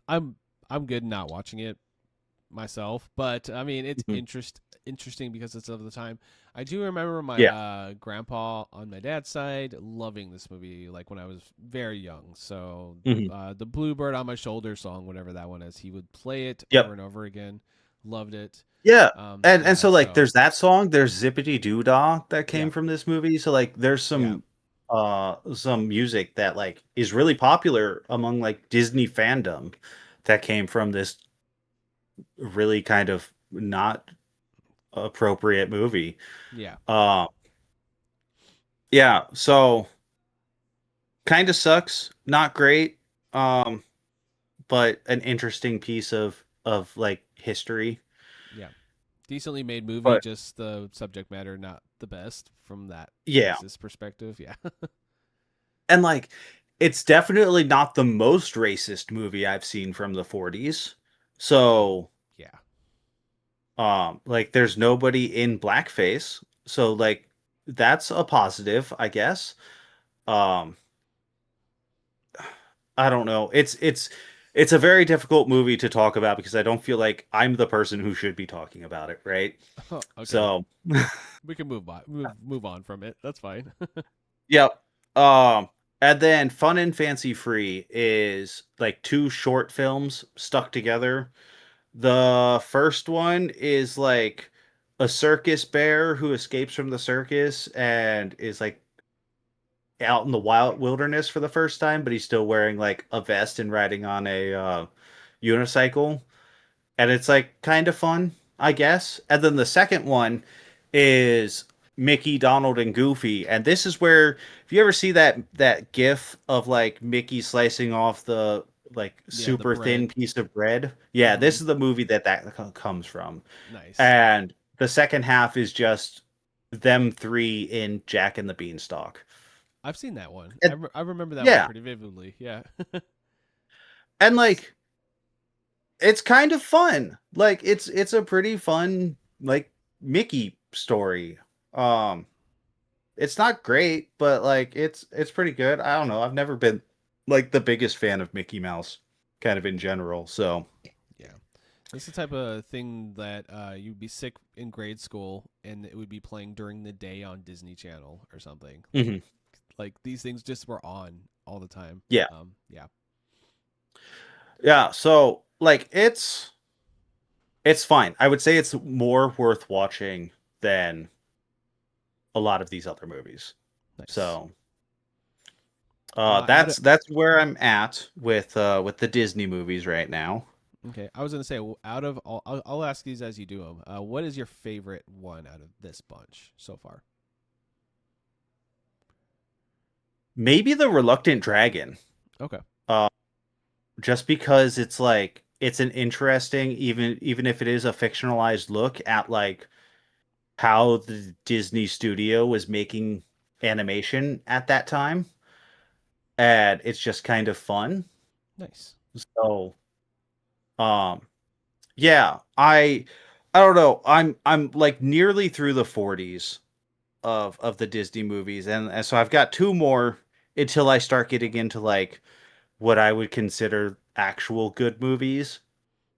I'm good not watching it myself, but I mean it's mhm. interesting because it's of the time. I do remember my Yeah. grandpa on my dad's side loving this movie like when I was very young. So Mhm. the Bluebird on My Shoulder song, whatever that one is, he would play it over Yep. and over again. Loved it. Yeah. And Yeah, so like so there's that song, there's Zippity Doo Dah that came yeah, from this movie. So like there's yeah, some music that like is really popular among like Disney fandom that came from this really kind of not appropriate movie. yeah, Uh yeah, so kind of sucks, not great. Um but an interesting piece of like history. yeah. Decently made movie, But just the subject matter not the best from that yeah, racist perspective. Yeah. and like it's definitely not the most racist movie I've seen from the 40s. Oh, So, yeah. like there's nobody in blackface. So like that's a positive, I guess. Um I don't know. It's a very difficult movie to talk about because I don't feel like I'm the person who should be talking about it, right? Okay. So, We can move on from it. That's fine. yep. Um, and then Fun and Fancy Free is like two short films stuck together. The first one is like a circus bear who escapes from the circus and is like out in the wild wilderness for the first time, but he's still wearing like a vest and riding on a unicycle. And it's like kind of fun, I guess. And then the second one is Mickey, Donald, and Goofy, and this is where if you ever see that GIF of like Mickey slicing off the like Yeah, the super thin bread. piece of bread, yeah, Mm-hmm. this is the movie that comes from, Nice. and the second half is just them three in Jack and the Beanstalk. I've seen that one. And I remember that one yeah, pretty vividly. Yeah. and like it's kind of fun. Like it's a pretty fun like Mickey story. Um it's not great, but like it's pretty good. I don't know. I've never been like the biggest fan of Mickey Mouse kind of in general. So, Yeah. That's the type of thing that you'd be sick in grade school and it would be playing during the day on Disney Channel or something. mhm. Like these things just were on all the time. Yeah. Yeah. Yeah, so like it's fine. I would say it's more worth watching than a lot of these other movies. Nice. So, Out of that's where I'm at with the Disney movies right now. Okay, I was gonna say out of all, I'll ask these as you do them. What is your favorite one out of this bunch so far? Maybe The Reluctant Dragon. Okay, Uh just because it's like it's an interesting even if it is a fictionalized look at like how the Disney studio was making animation at that time, and it's just kind of fun. nice. So, um, yeah, I don't know. I'm like nearly through the 40s of the Disney movies, and so I've got two more until I start getting into like what I would consider actual good movies.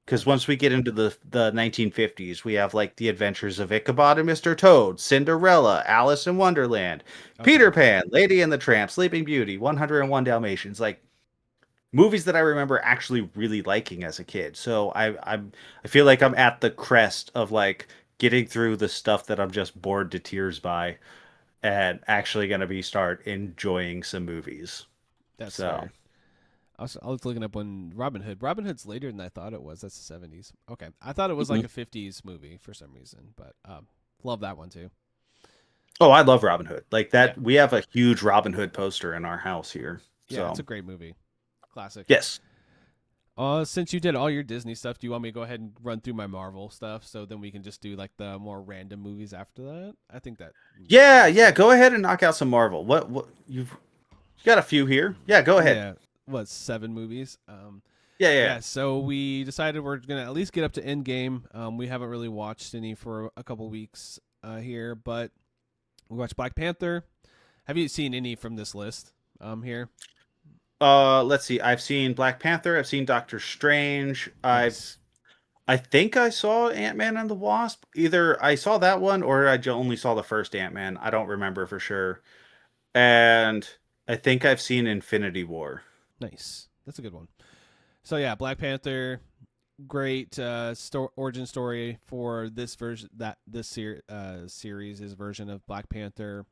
Because Nice. once we get into the 1950s, we have like The Adventures of Ichabod and Mr. Toad, Cinderella, Alice in Wonderland, Okay, Peter Pan, Lady and the Tramp, Sleeping Beauty, 101 Dalmatians, like movies that I remember actually really liking as a kid. So I feel like I'm at the crest of like getting through the stuff that I'm just bored to tears by and actually going to be start enjoying some movies. that's So, fair. I was looking up when Robin Hood. Robin Hood's later than I thought it was. That's the 70s. Okay, I thought it was like mhm. a 50s movie for some reason, but love that one too. Oh, I love Robin Hood. Like Yeah, that, we have a huge Robin Hood poster in our house here. yeah, it's So, a great movie, classic. yes. Since you did all your Disney stuff, do you want me to go ahead and run through my Marvel stuff so then we can just do like the more random movies after that? I think that Yeah, makes yeah. sense. Go ahead and knock out some Marvel. What you've got a few here. Yeah, go ahead. Yeah, what 7 movies? Yeah, yeah. Yeah. So we decided we're gonna at least get up to Endgame. We haven't really watched any for a couple weeks here, but we watched Black Panther. Have you seen any from this list? Here. Let's see. I've seen Black Panther. I've seen Doctor Strange. Nice. I think I saw Ant-Man and the Wasp. Either I saw that one or only saw the first Ant-Man. I don't remember for sure. And I think I've seen Infinity War. Nice. That's a good one. So yeah, Black Panther. Great origin story for this version that series is version of Black Panther.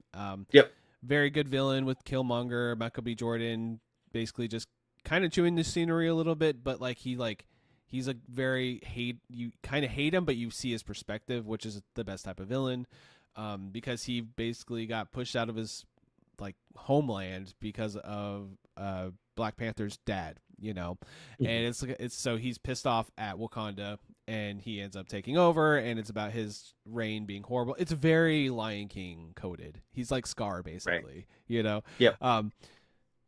Yep. Very good villain with Killmonger, Michael B. Jordan, basically just kind of chewing the scenery a little bit, but he's a very hate you kind of hate him, but you see his perspective, which is the best type of villain, because he basically got pushed out of his like homeland because of Black Panther's dad, and Mhm. it's so he's pissed off at Wakanda and he ends up taking over and it's about his reign being horrible. It's very Lion King coded. He's like Scar Right. basically, Yep.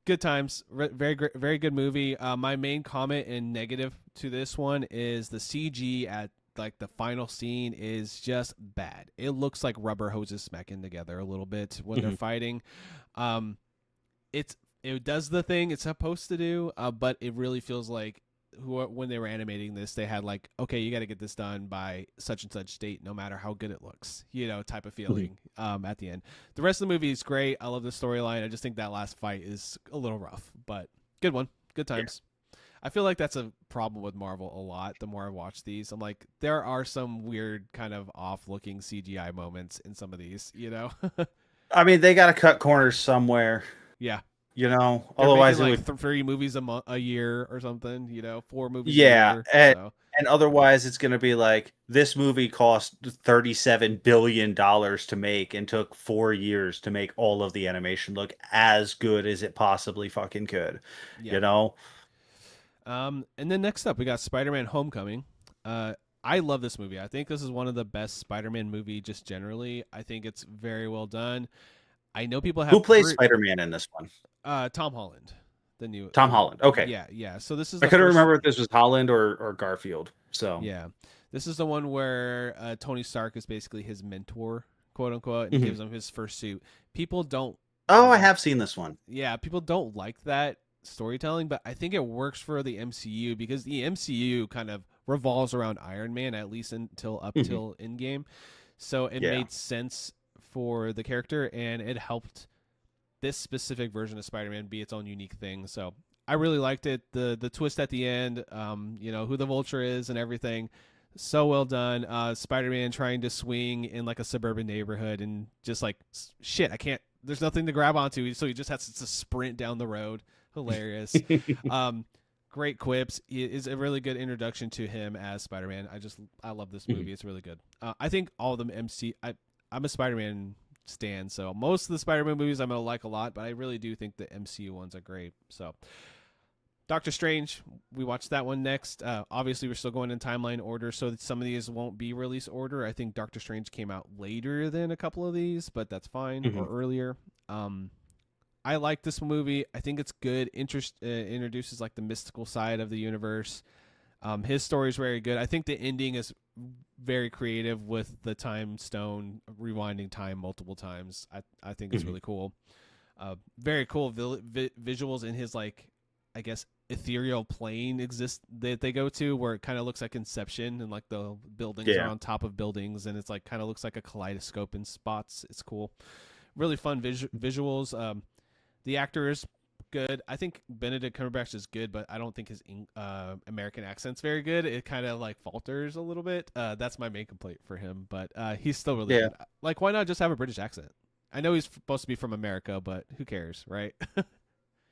good times, very good movie. My main comment and negative to this one is the CG at like the final scene is just bad. It looks like rubber hoses smacking together a little bit when they're Mhm. fighting. Um, it does the thing it's supposed to do, but it really feels like when they were animating this, they had like, okay, you got to get this done by such and such date, no matter how good it looks, type of Mhm. feeling. At the end, the rest of the movie is great. I love the storyline. I just think that last fight is a little rough, but good one, good Yeah. times. I feel like that's a problem with Marvel a lot. The more I watch these, I'm like, there are some weird kind of off-looking CGI moments in some of these. I mean, they got to cut corners somewhere, Yeah, they're making Otherwise it like would. 3 movies a year or something. 4 movies a Yeah, year. and So otherwise it's going to be like this movie cost $37 billion to make and took 4 years to make all of the animation look as good as it possibly fucking could. yeah. You know? And then next up we got Spider-Man: Homecoming. I love this movie. I think this is one of the best Spider-Man movie just generally. I think it's very well done. I know people Who have plays Spider-Man in this one? Tom Holland, Tom Holland. Okay. yeah. So this is I the couldn't first. remember if this was Holland or Garfield. So, Yeah, this is the one where Tony Stark is basically his mentor, quote unquote, and mhm. gives him his first suit. People don't, Oh, I have seen this one. yeah, people don't like that storytelling, but I think it works for the MCU because the MCU kind of revolves around Iron Man at least until up Mhm. till Endgame. So it Yeah. made sense for the character, and it helped this specific version of Spider-Man be its own unique thing. So I really liked it. The twist at the end, who the Vulture is and everything, so well done. Spider-Man trying to swing in like a suburban neighborhood and just like shit, I can't. There's nothing to grab onto, so he just has to sprint down the road. Hilarious. Um, Great quips. It is a really good introduction to him as Spider-Man. I love this Mhm. movie. It's really good. I think all of them I'm a Spider-Man stan, so most of the Spider-Man movies I'm gonna like a lot, but I really do think the MCU ones are great. So Doctor Strange, we watched that one next. Obviously, we're still going in timeline order, so that some of these won't be release order. I think Doctor Strange came out later than a couple of these, but that's fine, or Mhm. earlier. Um, I like this movie. I think it's good. Introduces like the mystical side of the universe. His story is very good. I think the ending is very creative with the time stone rewinding time multiple times. I think it's Mhm. really cool. Very cool visuals in his like, I guess ethereal plane exist that they go to where it kind of looks like Inception and like the buildings are Yeah. on top of buildings and it's like kind of looks like a kaleidoscope in spots. It's cool. Really fun visuals. The actor is good. I think Benedict Cumberbatch is good, but I don't think his American accent's very good. It kind of like falters a little bit. That's my main complaint for him, but he's still really Yeah. good. Like, why not just have a British accent? I know he's supposed to be from America, but who cares, right?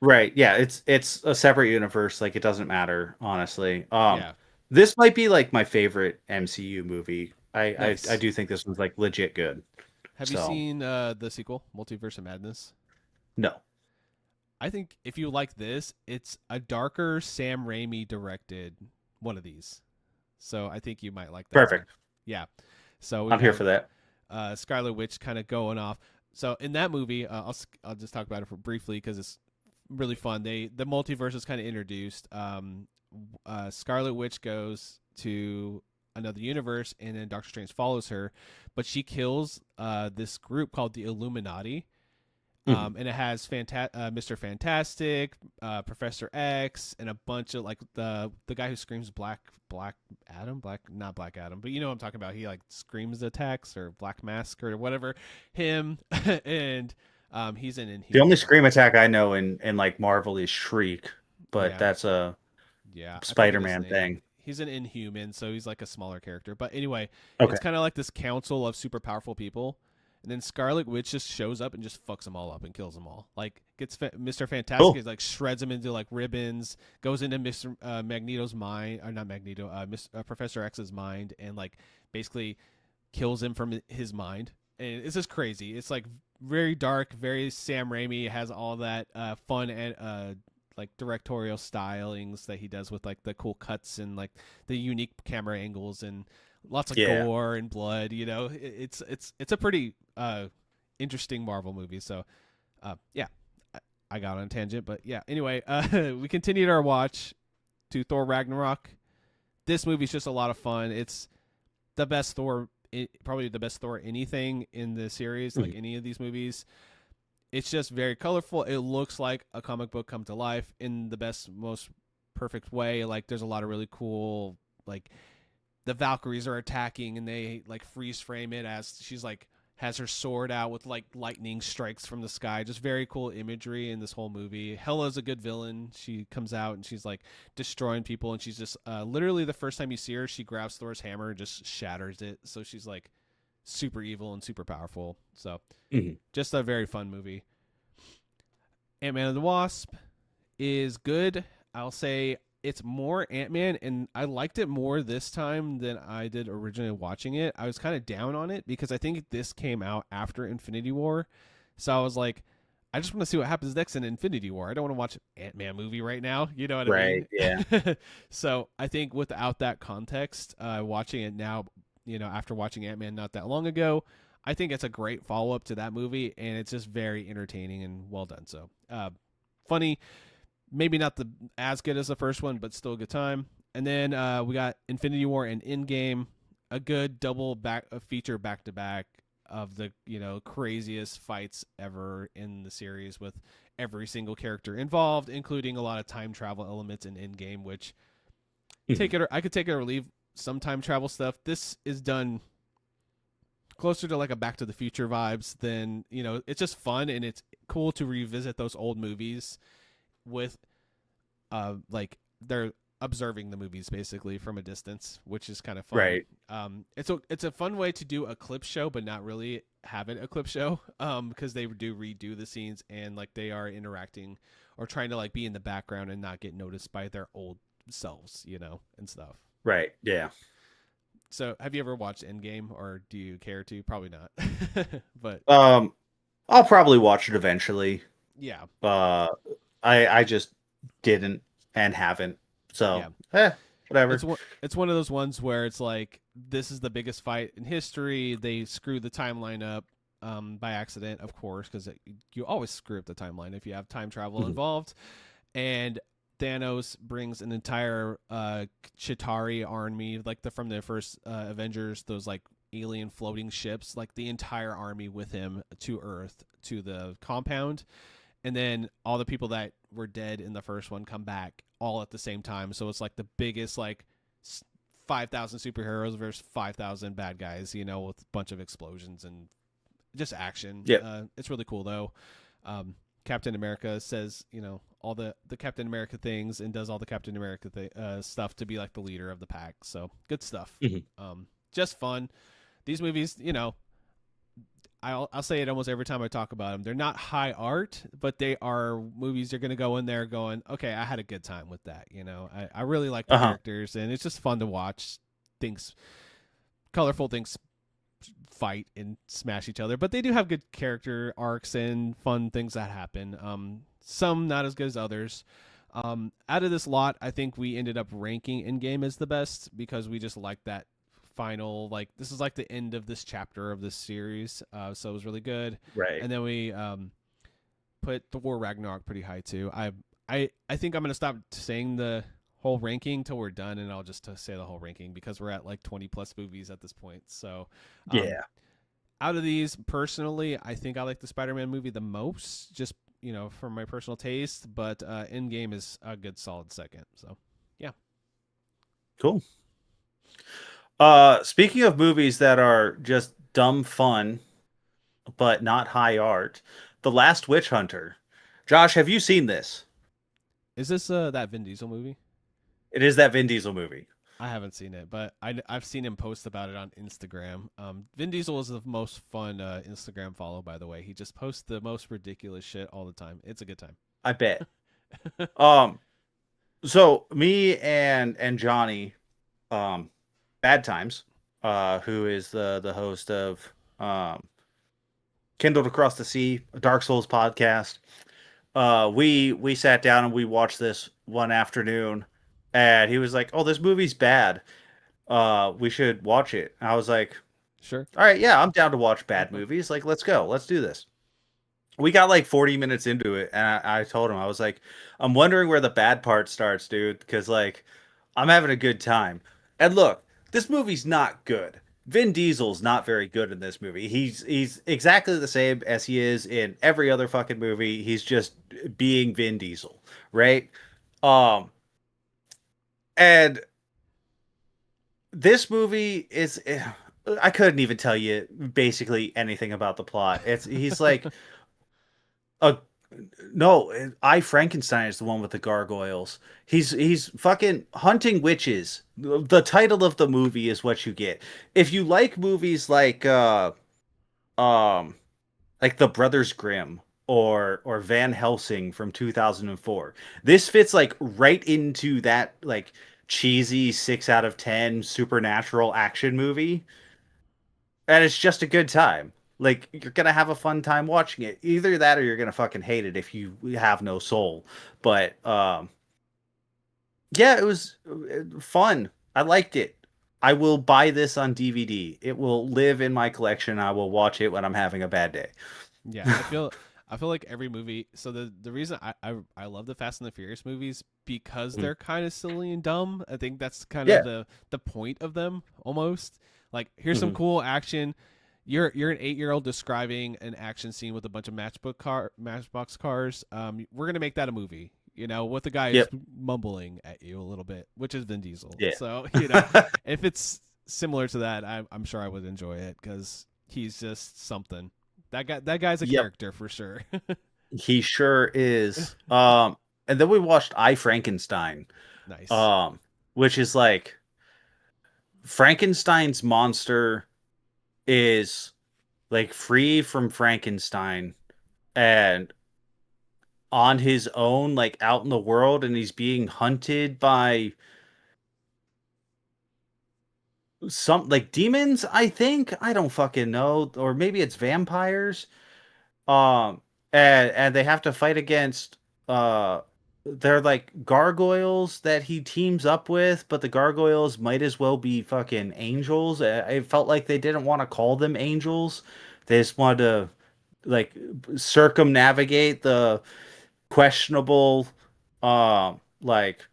Right. Yeah, it's a separate universe, like, it doesn't matter, honestly. Yeah. This might be, like, my favorite MCU movie. I Nice. do think this one's, like, legit good. Have you So, seen the sequel, Multiverse of Madness? no. I think if you like this, it's a darker Sam Raimi directed one of these. So I think you might like that one. Perfect. Yeah. So we I'm here have for that. Scarlet Witch kind of going off. So in that movie, I'll just talk about it briefly because it's really fun. The multiverse is kind of introduced. Scarlet Witch goes to another universe, and then Doctor Strange follows her, but she kills this group called the Illuminati. Mhm. And it has Mr. Fantastic, Professor X, and a bunch of like the guy who screams Black Adam, Black not Black Adam, but you know what I'm talking about. He like screams attacks or Black Mask or whatever. Him and he's an The only Inhuman. scream attack I know in, like, Marvel is Shriek, but Yeah, that's a yeah, I forget his Spider-Man name. thing. He's an Inhuman, so he's like a smaller character. But anyway, Okay. it's kind of like this council of super powerful people, and then Scarlet Witch just shows up and just fucks them all up and kills them all. Like gets Mr. Fantastic, Cool. is like shreds them into like ribbons, goes into Mr. Magneto's mind, or not Magneto, Professor X's mind, and like basically kills him from his mind. And it's just crazy. It's like very dark, very Sam Raimi. It has all that fun and like directorial stylings that he does with like the cool cuts and like the unique camera angles and lots of Yeah. gore and blood. You know, it's a pretty interesting Marvel movie. So yeah, I got on a tangent, but yeah. Anyway, we continued our watch to Thor Ragnarok. This movie's just a lot of fun. It's the best Thor, probably the best Thor anything in the series, like Mhm. any of these movies. It's just very colorful. It looks like a comic book come to life in the best, most perfect way. Like there's a lot of really cool, like the Valkyries are attacking and they like freeze frame it as she's like has her sword out with like lightning strikes from the sky. Just very cool imagery in this whole movie. Hela's a good villain. She comes out and she's like destroying people and she's just literally the first time you see her, she grabs Thor's hammer and just shatters it. So she's like super evil and super powerful. So Mhm. just a very fun movie. Ant-Man and the Wasp is good. I'll say it's more Ant-Man, and I liked it more this time than I did originally watching it. I was kind of down on it because I think this came out after Infinity War. So I was like, I just want to see what happens next in Infinity War. I don't want to watch an Ant-Man movie right now. You know what I Right. mean? Yeah. So I think without that context, watching it now, you know, after watching Ant-Man not that long ago, I think it's a great follow up to that movie, and it's just very entertaining and well done. So, funny, maybe not the as good as the first one, but still a good time. And then we got Infinity War and Endgame, a good double back a feature back to back of the craziest fights ever in the series with every single character involved, including a lot of time travel elements in Endgame, which Mhm. take it or I could take it or leave some time travel stuff. This is done closer to like a Back to the Future vibes than it's just fun and it's cool to revisit those old movies with like they're observing the movies basically from a distance, which is kind of fun. Right. It's a fun way to do a clip show, but not really have it a clip show, because they do redo the scenes and like they are interacting or trying to like be in the background and not get noticed by their old selves, and stuff. Right. Yeah. So, have you ever watched Endgame, or do you care to? Probably not, but Um, I'll probably watch it eventually. yeah, Uh, I just didn't and haven't. So, yeah. whatever. It's one of those ones where it's like this is the biggest fight in history. They screw the timeline up by accident, of course, because you always screw up the timeline if you have time travel Mhm. involved. And Thanos brings an entire Chitauri army, like from the first Avengers, those like alien floating ships, like the entire army with him to Earth to the compound, and then all the people that were dead in the first one come back all at the same time. So it's like the biggest like 5,000 superheroes versus 5,000 bad guys, with a bunch of explosions and just action. Yep. It's really cool though. Captain America says, all the Captain America things and does all the Captain America stuff to be like the leader of the pack. So good stuff. Mhm. Just fun. These movies, I'll say it almost every time I talk about them. They're not high art, but they are movies you're going to go in there going, okay, I had a good time with that. I really like the Uh-huh. characters, and it's just fun to watch things, colorful things fight and smash each other. But they do have good character arcs and fun things that happen. Some not as good as others. Out of this lot, I think we ended up ranking Endgame as the best because we just like that final, like this is like the end of this chapter of this series, so it was really good. Right. And then we put Thor Ragnarok pretty high too. I think I'm gonna stop saying the whole ranking till we're done, and I'll just say the whole ranking because we're at like 20 plus movies at this point. So um, Yeah. out of these, personally, I think I like the Spider-Man movie the most, just from my personal taste. But Endgame is a good solid second. So yeah. Cool. Speaking of movies that are just dumb fun but not high art, The Last Witch Hunter. Josh, have you seen this? Is this that Vin Diesel movie? It is that Vin Diesel movie. I haven't seen it, but I've seen him post about it on Instagram. Vin Diesel is the most fun Instagram follow, by the way. He just posts the most ridiculous shit all the time. It's a good time. I bet. Um, so me and Johnny, um, Bad Times, who is the host of Kindled Across the Sea, a Dark Souls podcast. We sat down and we watched this one afternoon, and he was like, "Oh, this movie's bad. We should watch it." And I was like, Sure. "All right, yeah, I'm down to watch bad movies. Like, let's go, let's do this." We got like 40 minutes into it, and I told him, I was like, "I'm wondering where the bad part starts, dude, because like I'm having a good time." And look, this movie's not good. Vin Diesel's not very good in this movie. He's exactly the same as he is in every other fucking movie. He's just being Vin Diesel, right? Um, and this movie is I couldn't even tell you basically anything about the plot. It's he's like a no, I Frankenstein is the one with the gargoyles. He's fucking hunting witches. The title of the movie is what you get. If you like movies um like The Brothers Grimm or Van Helsing from 2004, this fits like right into that like cheesy 6 out of 10 supernatural action movie, and it's just a good time. Like you're gonna have a fun time watching it. Either that or you're gonna fucking hate it if you have no soul. But yeah, it was fun. I liked it. I will buy this on DVD. It will live in my collection. I will watch it when I'm having a bad day. Yeah, I feel like every movie. So the reason I love the Fast and the Furious movies because Mm. they're kind of silly and dumb. I think that's kind of Yeah. the point of them almost. Like here's some Hmm. cool action. You're an 8-year-old describing an action scene with a bunch of matchbox cars. We're gonna make that a movie. You know, with the guy who's Yep. mumbling at you a little bit, which is Vin Diesel. Yeah. So if it's similar to that, I'm sure I would enjoy it because he's just something. That guy's a Yep. character for sure. He sure is. And then we watched I Frankenstein, Nice. um, which is like Frankenstein's monster is like free from Frankenstein and on his own, like out in the world, and he's being hunted by some like demons, I think. I don't fucking know. Or maybe it's vampires. Um and they have to fight against uh they're like gargoyles that he teams up with, but the gargoyles might as well be fucking angels. I felt like they didn't want to call them angels. They just wanted to like circumnavigate the questionable like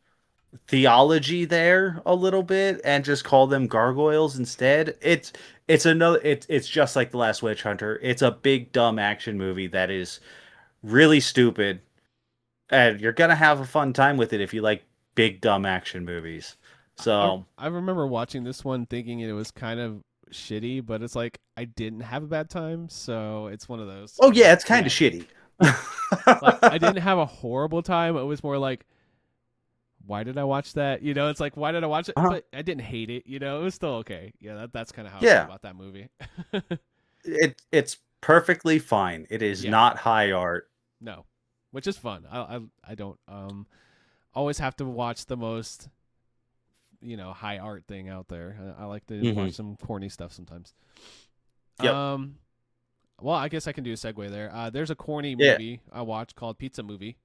theology there a little bit and just call them gargoyles instead. It's just like The Last Witch Hunter. It's a big dumb action movie that is really stupid, and you're gonna have a fun time with it if you like big dumb action movies. So, I remember watching this one thinking it was kind of shitty, but it's like I didn't have a bad time, so it's one of those. oh yeah, it's kind Yeah, of shitty. like I didn't have a horrible time. It was more like, why did I watch that? It's like why did I watch it? Uh-huh. But I didn't hate it. It was still okay. Yeah, that's kind of how I feel Yeah, about that movie. it's perfectly fine. It is Yeah, not high art. no, which is fun. I don't always have to watch the most high art thing out there. I like to watch Hmm. some corny stuff sometimes. Yep. Um, well, I guess I can do a segue there. There's a corny Yeah. movie I watched called Pizza Movie.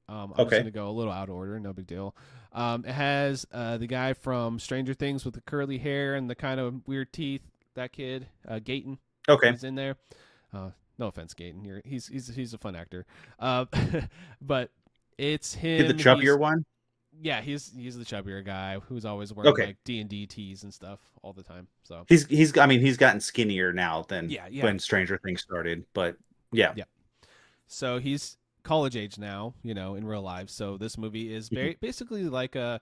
I'm just Okay. gonna go a little out of order, no big deal. It has the guy from Stranger Things with the curly hair and the kind of weird teeth. That kid, Gayton, Okay. he's in there. No offense, Gayton. He's a fun actor. But it's Get the him. chubbier He's one. Yeah, he's the chubbier guy who's always wearing Okay. like D&D tees and stuff all the time. So He's I mean he's gotten skinnier now than yeah, when Stranger Things started, but yeah. yeah. So he's college age now, in real life. So this movie is Mhm. basically like a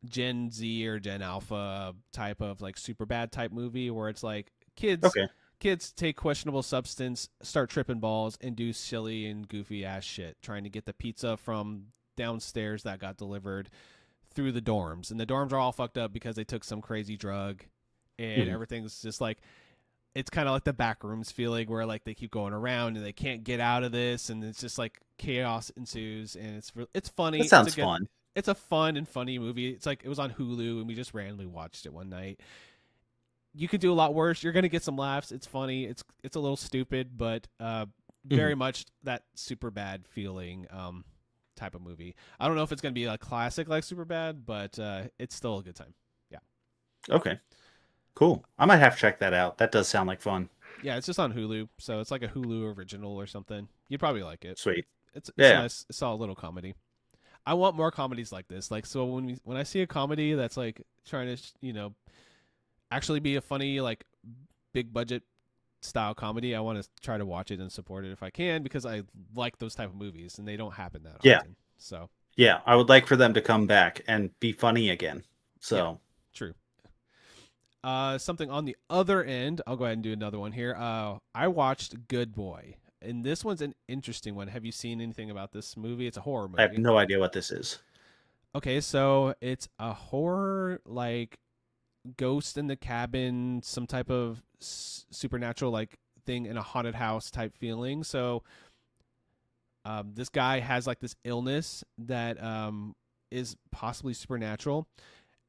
Gen Z or Gen Alpha type of like super bad type movie where it's like Okay. kids take questionable substance, start tripping balls, and do silly and goofy ass shit, trying to get the pizza from downstairs that got delivered through the dorms. And the dorms are all fucked up because they took some crazy drug and Mhm. everything's just like it's kind of like the backrooms feeling where like they keep going around and they can't get out of this and it's just like chaos ensues and it's That funny. sounds fun. It's a fun and funny movie. It's like it was on Hulu and we just randomly watched it one night. You could do a lot worse. You're gonna get some laughs. It's funny. It's a little stupid, but Mhm. very much that super bad feeling type of movie. I don't know if it's gonna be a classic like super bad, but it's still a good time. Yeah, Okay. Cool. I might have to check that out. That does sound like fun. yeah. It's just on Hulu, so it's like a Hulu original or something. You'd probably like it. Sweet. It's Yeah. nice. It's all a little comedy. I want more comedies like this. Like so when I see a comedy that's like trying to actually be a funny like big budget style comedy, I want to try to watch it and support it if I can because I like those type of movies and they don't happen that Yeah. often. So Yeah. I would like for them to come back and be funny again. yeah, So, true. Something on the other end, I'll go ahead and do another one here. I watched Good Boy, and this one's an interesting one. Have you seen anything about this movie? It's a horror I have movie. no idea what this is. Okay, so it's a horror like ghost in the cabin, some type of supernatural like thing in a haunted house type feeling. So this guy has like this illness that is possibly supernatural,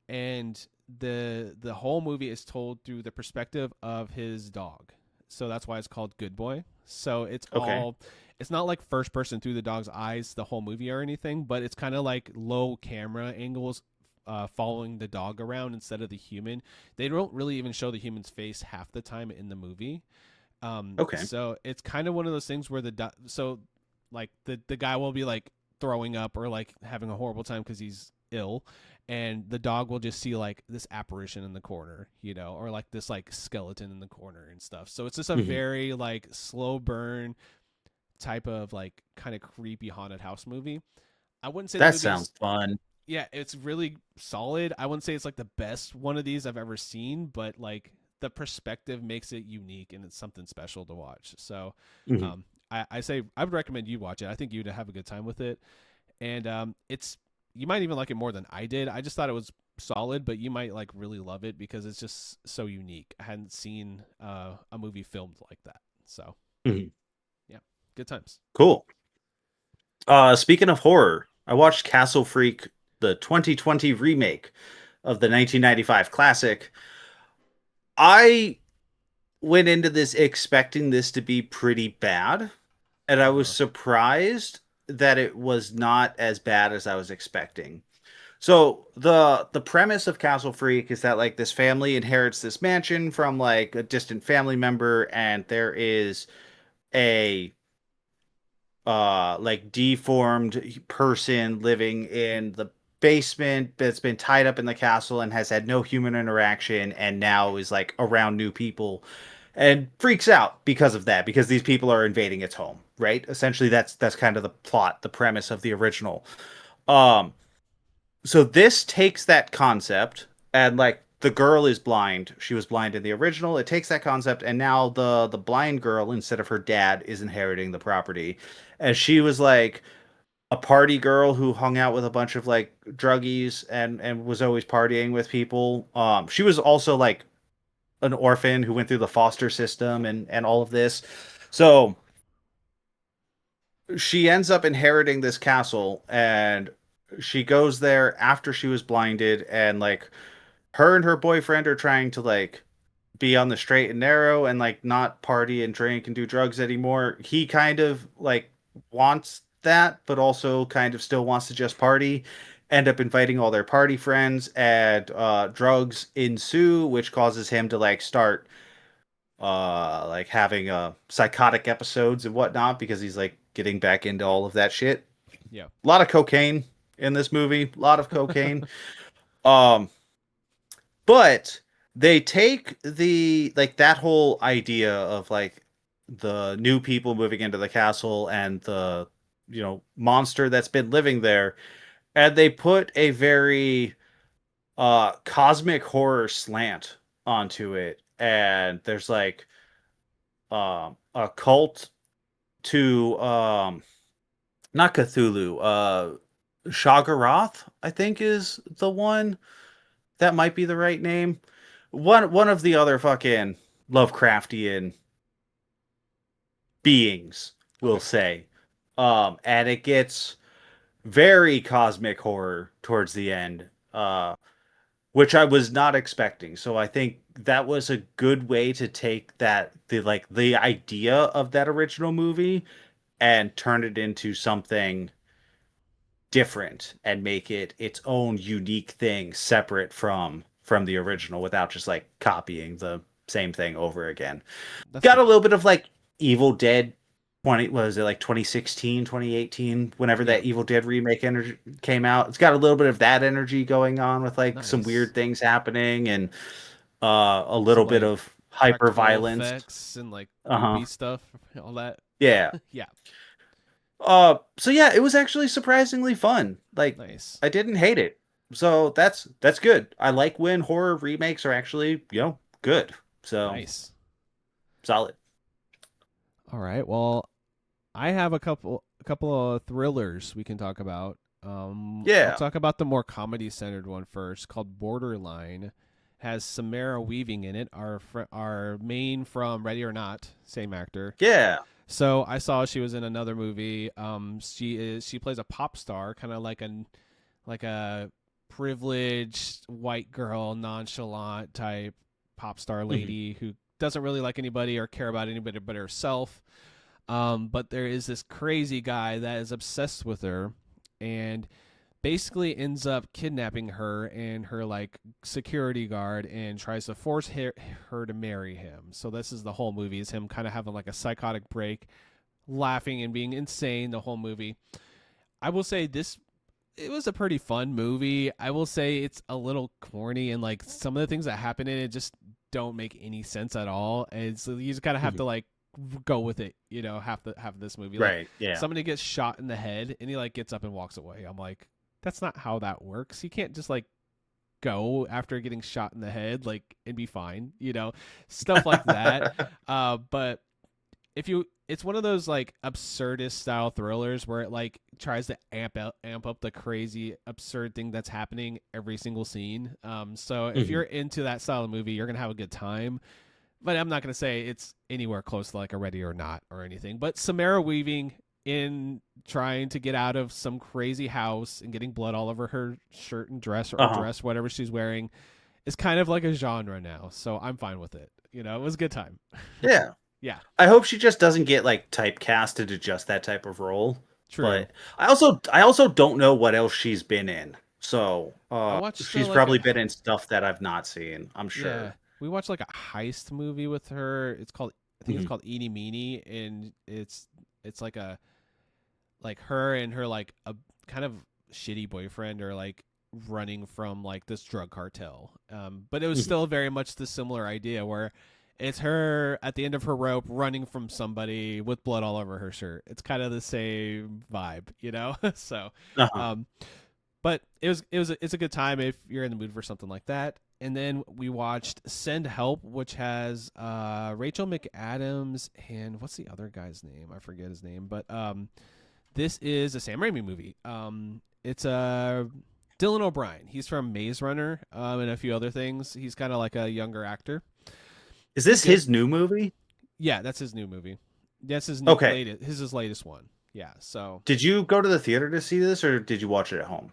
and the whole movie is told through the perspective of his dog. So that's why it's called Good Boy. So Okay. it's not like first person through the dog's eyes the whole movie or anything, but it's kind of like low camera angles following the dog around instead of the human. They don't really even show the human's face half the time in the movie. Okay. So it's kind of one of those things where like the guy will be like throwing up or like having a horrible time because he's ill, and the dog will just see like this apparition in the corner, or like this like skeleton in the corner and stuff. So it's just a Hmm. very like slow burn type of like kind of creepy haunted house movie. I wouldn't say the That movie's sounds fun. yeah, it's really solid. I wouldn't say it's like the best one of these I've ever seen, but like the perspective makes it unique and it's something special to watch. So, Hmm. I say I would recommend you watch it. I think you'd have a good time with it, and it's you might even like it more than I did. I just thought it was solid, but you might like really love it because it's just so unique. I hadn't seen a movie filmed like that. So Hmm. yeah, good times. Cool. Speaking of horror, I watched Castle Freak, the 2020 remake of the 1995 classic. I went into this expecting this to be pretty bad, and I Uh was huh. surprised that it was not as bad as I was expecting. So the premise of Castle Freak is that like this family inherits this mansion from like a distant family member, and there is a like deformed person living in the basement that's been tied up in the castle and has had no human interaction and now is like around new people and freaks out because of that because these people are invading its home, right? Essentially that's kind of the plot, the premise of the original. um so this takes that concept and like the girl is blind. She was blind in the original. It takes that concept and now the blind girl instead of her dad is inheriting the property. And she was like a party girl who hung out with a bunch of like druggies and was always partying with people. She was also like an orphan who went through the foster system and all of this. So she ends up inheriting this castle and she goes there after she was blinded and like her and her boyfriend are trying to like be on the straight and narrow and like not party and drink and do drugs anymore. He kind of like wants that, but also kind of still wants to just party. End up inviting all their party friends, and drugs ensue, which causes him to like start like having psychotic episodes and whatnot because he's like getting back into all of that shit. Yeah. A lot of cocaine in this movie, a lot of cocaine. Um, but they take the like that whole idea of like the new people moving into the castle and the monster that's been living there, and they put a very cosmic horror slant onto it. And there's like a cult to not Cthulhu, Shoggoth, I think is the one. That might be the right name. One of the other fucking Lovecraftian beings, we'll Okay. say. And it gets very cosmic horror towards the end, which I was not expecting. So I think that was a good way to take the idea of that original movie and turn it into something different and make it its own unique thing separate from the original without just like copying the same thing over again. That's Got good. a little bit of like Evil Dead 20 was it like 2016, 2018 whenever Yeah. that Evil Dead remake energy came out. It's got a little bit of that energy going on with like some Nice. weird things happening and a little Some bit like of hyper practical violence. effects and like Uh-huh. goopy stuff, all that. Yeah. Yeah. So yeah, it was actually surprisingly fun. Like Nice. I didn't hate it. So that's good. I like when horror remakes are actually, good. So Nice. solid. All right. Well, I have a couple of thrillers we can talk about. I'll Yeah. talk about the more comedy centered one first, called Borderline. Has Samara Weaving in it, our main from Ready or Not, same actor. Yeah. So I saw she was in another movie. She plays a pop star, kind of like a privileged white girl, nonchalant type pop star Hmm. lady who doesn't really like anybody or care about anybody but herself. But there is this crazy guy that is obsessed with her, and basically ends up kidnapping her and her like security guard and tries to force her to marry him. So this is the whole movie, is him kind of having like a psychotic break, laughing and being insane the whole movie. I will say this, it was a pretty fun movie. I will say it's a little corny, and like some of the things that happen in it just don't make any sense at all. And so you just kind of have Mhm. to like go with it, have this movie. Like Right. Yeah. somebody gets shot in the head and he like gets up and walks away. I'm like, that's not how that works. You can't just like go after getting shot in the head like and be fine, stuff like that. But if you it's one of those like absurdist style thrillers where it like tries to amp up the crazy absurd thing that's happening every single scene. So if Mhm. you're into that style of movie, you're gonna have a good time. But I'm not gonna say it's anywhere close to like a Ready or Not or anything. But Samara Weaving in trying to get out of some crazy house and getting blood all over her shirt and dress, or Uh-huh. dress, whatever she's wearing, is kind of like a genre now. So I'm fine with it. It was a good time. Yeah. Yeah, I hope she just doesn't get like typecasted to just that type of role. true. But I also don't know what else she's been in. So I watched she's like probably a been in stuff that I've not seen, I'm Yeah, sure. we watched like a heist movie with her. I think it's Mhm. called Eeny Meeny, and it's like a like her and her like a kind of shitty boyfriend are like running from like this drug cartel. But it was Mhm. still very much the similar idea where it's her at the end of her rope running from somebody with blood all over her shirt. It's kind of the same vibe. So, Uh-huh. um, but it's a good time if you're in the mood for something like that. And then we watched Send Help, which has Rachel McAdams and what's the other guy's name? I forget his name, but this is a Sam Raimi movie. It's Dylan O'Brien. He's from Maze Runner and a few other things. He's kind of like a younger actor. Is He's this good. his new movie? Yeah, that's his new movie. That's his new Okay. latest. His latest one. Yeah. So Did you go to the theater to see this or did you watch it at home?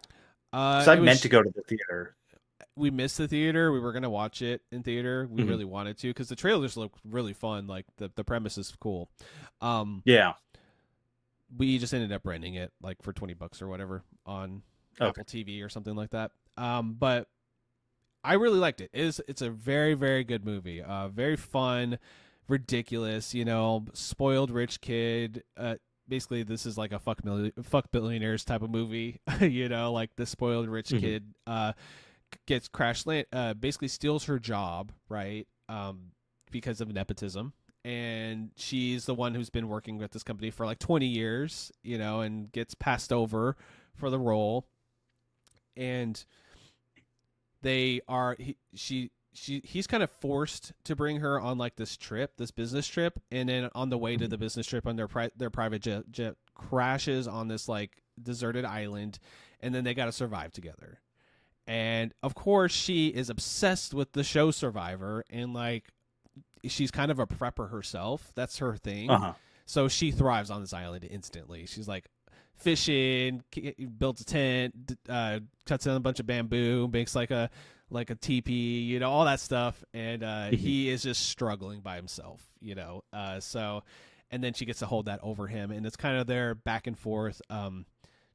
Because I it meant was to go to the theater. we missed the theater. We were gonna watch it in theater. We Mhm. really wanted to because the trailers look really fun. Like the premise is cool. Um, Yeah. we just ended up renting it like for $20 or whatever on Okay. Apple TV or something like that. But I really liked it. It's a very very good movie. Very fun, ridiculous. Spoiled rich kid. Basically, this is like a fuck billionaires type of movie. Like the spoiled rich Mhm. kid. Gets basically steals her job, right? Because of nepotism. And she's the one who's been working with this company for like 20 years, and gets passed over for the role. And they are he's kind of forced to bring her on like this business trip, and then on the way to Mhm. the business trip on their private jet crashes on this like deserted island, and then they got to survive together. And of course, she is obsessed with the show Survivor, and like she's kind of a prepper herself. That's her thing. Uh-huh. So she thrives on this island instantly. She's like fishing, builds a tent, cuts down a bunch of bamboo, makes like a teepee, all that stuff. And Mhm. he is just struggling by himself. So, and then she gets to hold that over him, and it's kind of their back and forth.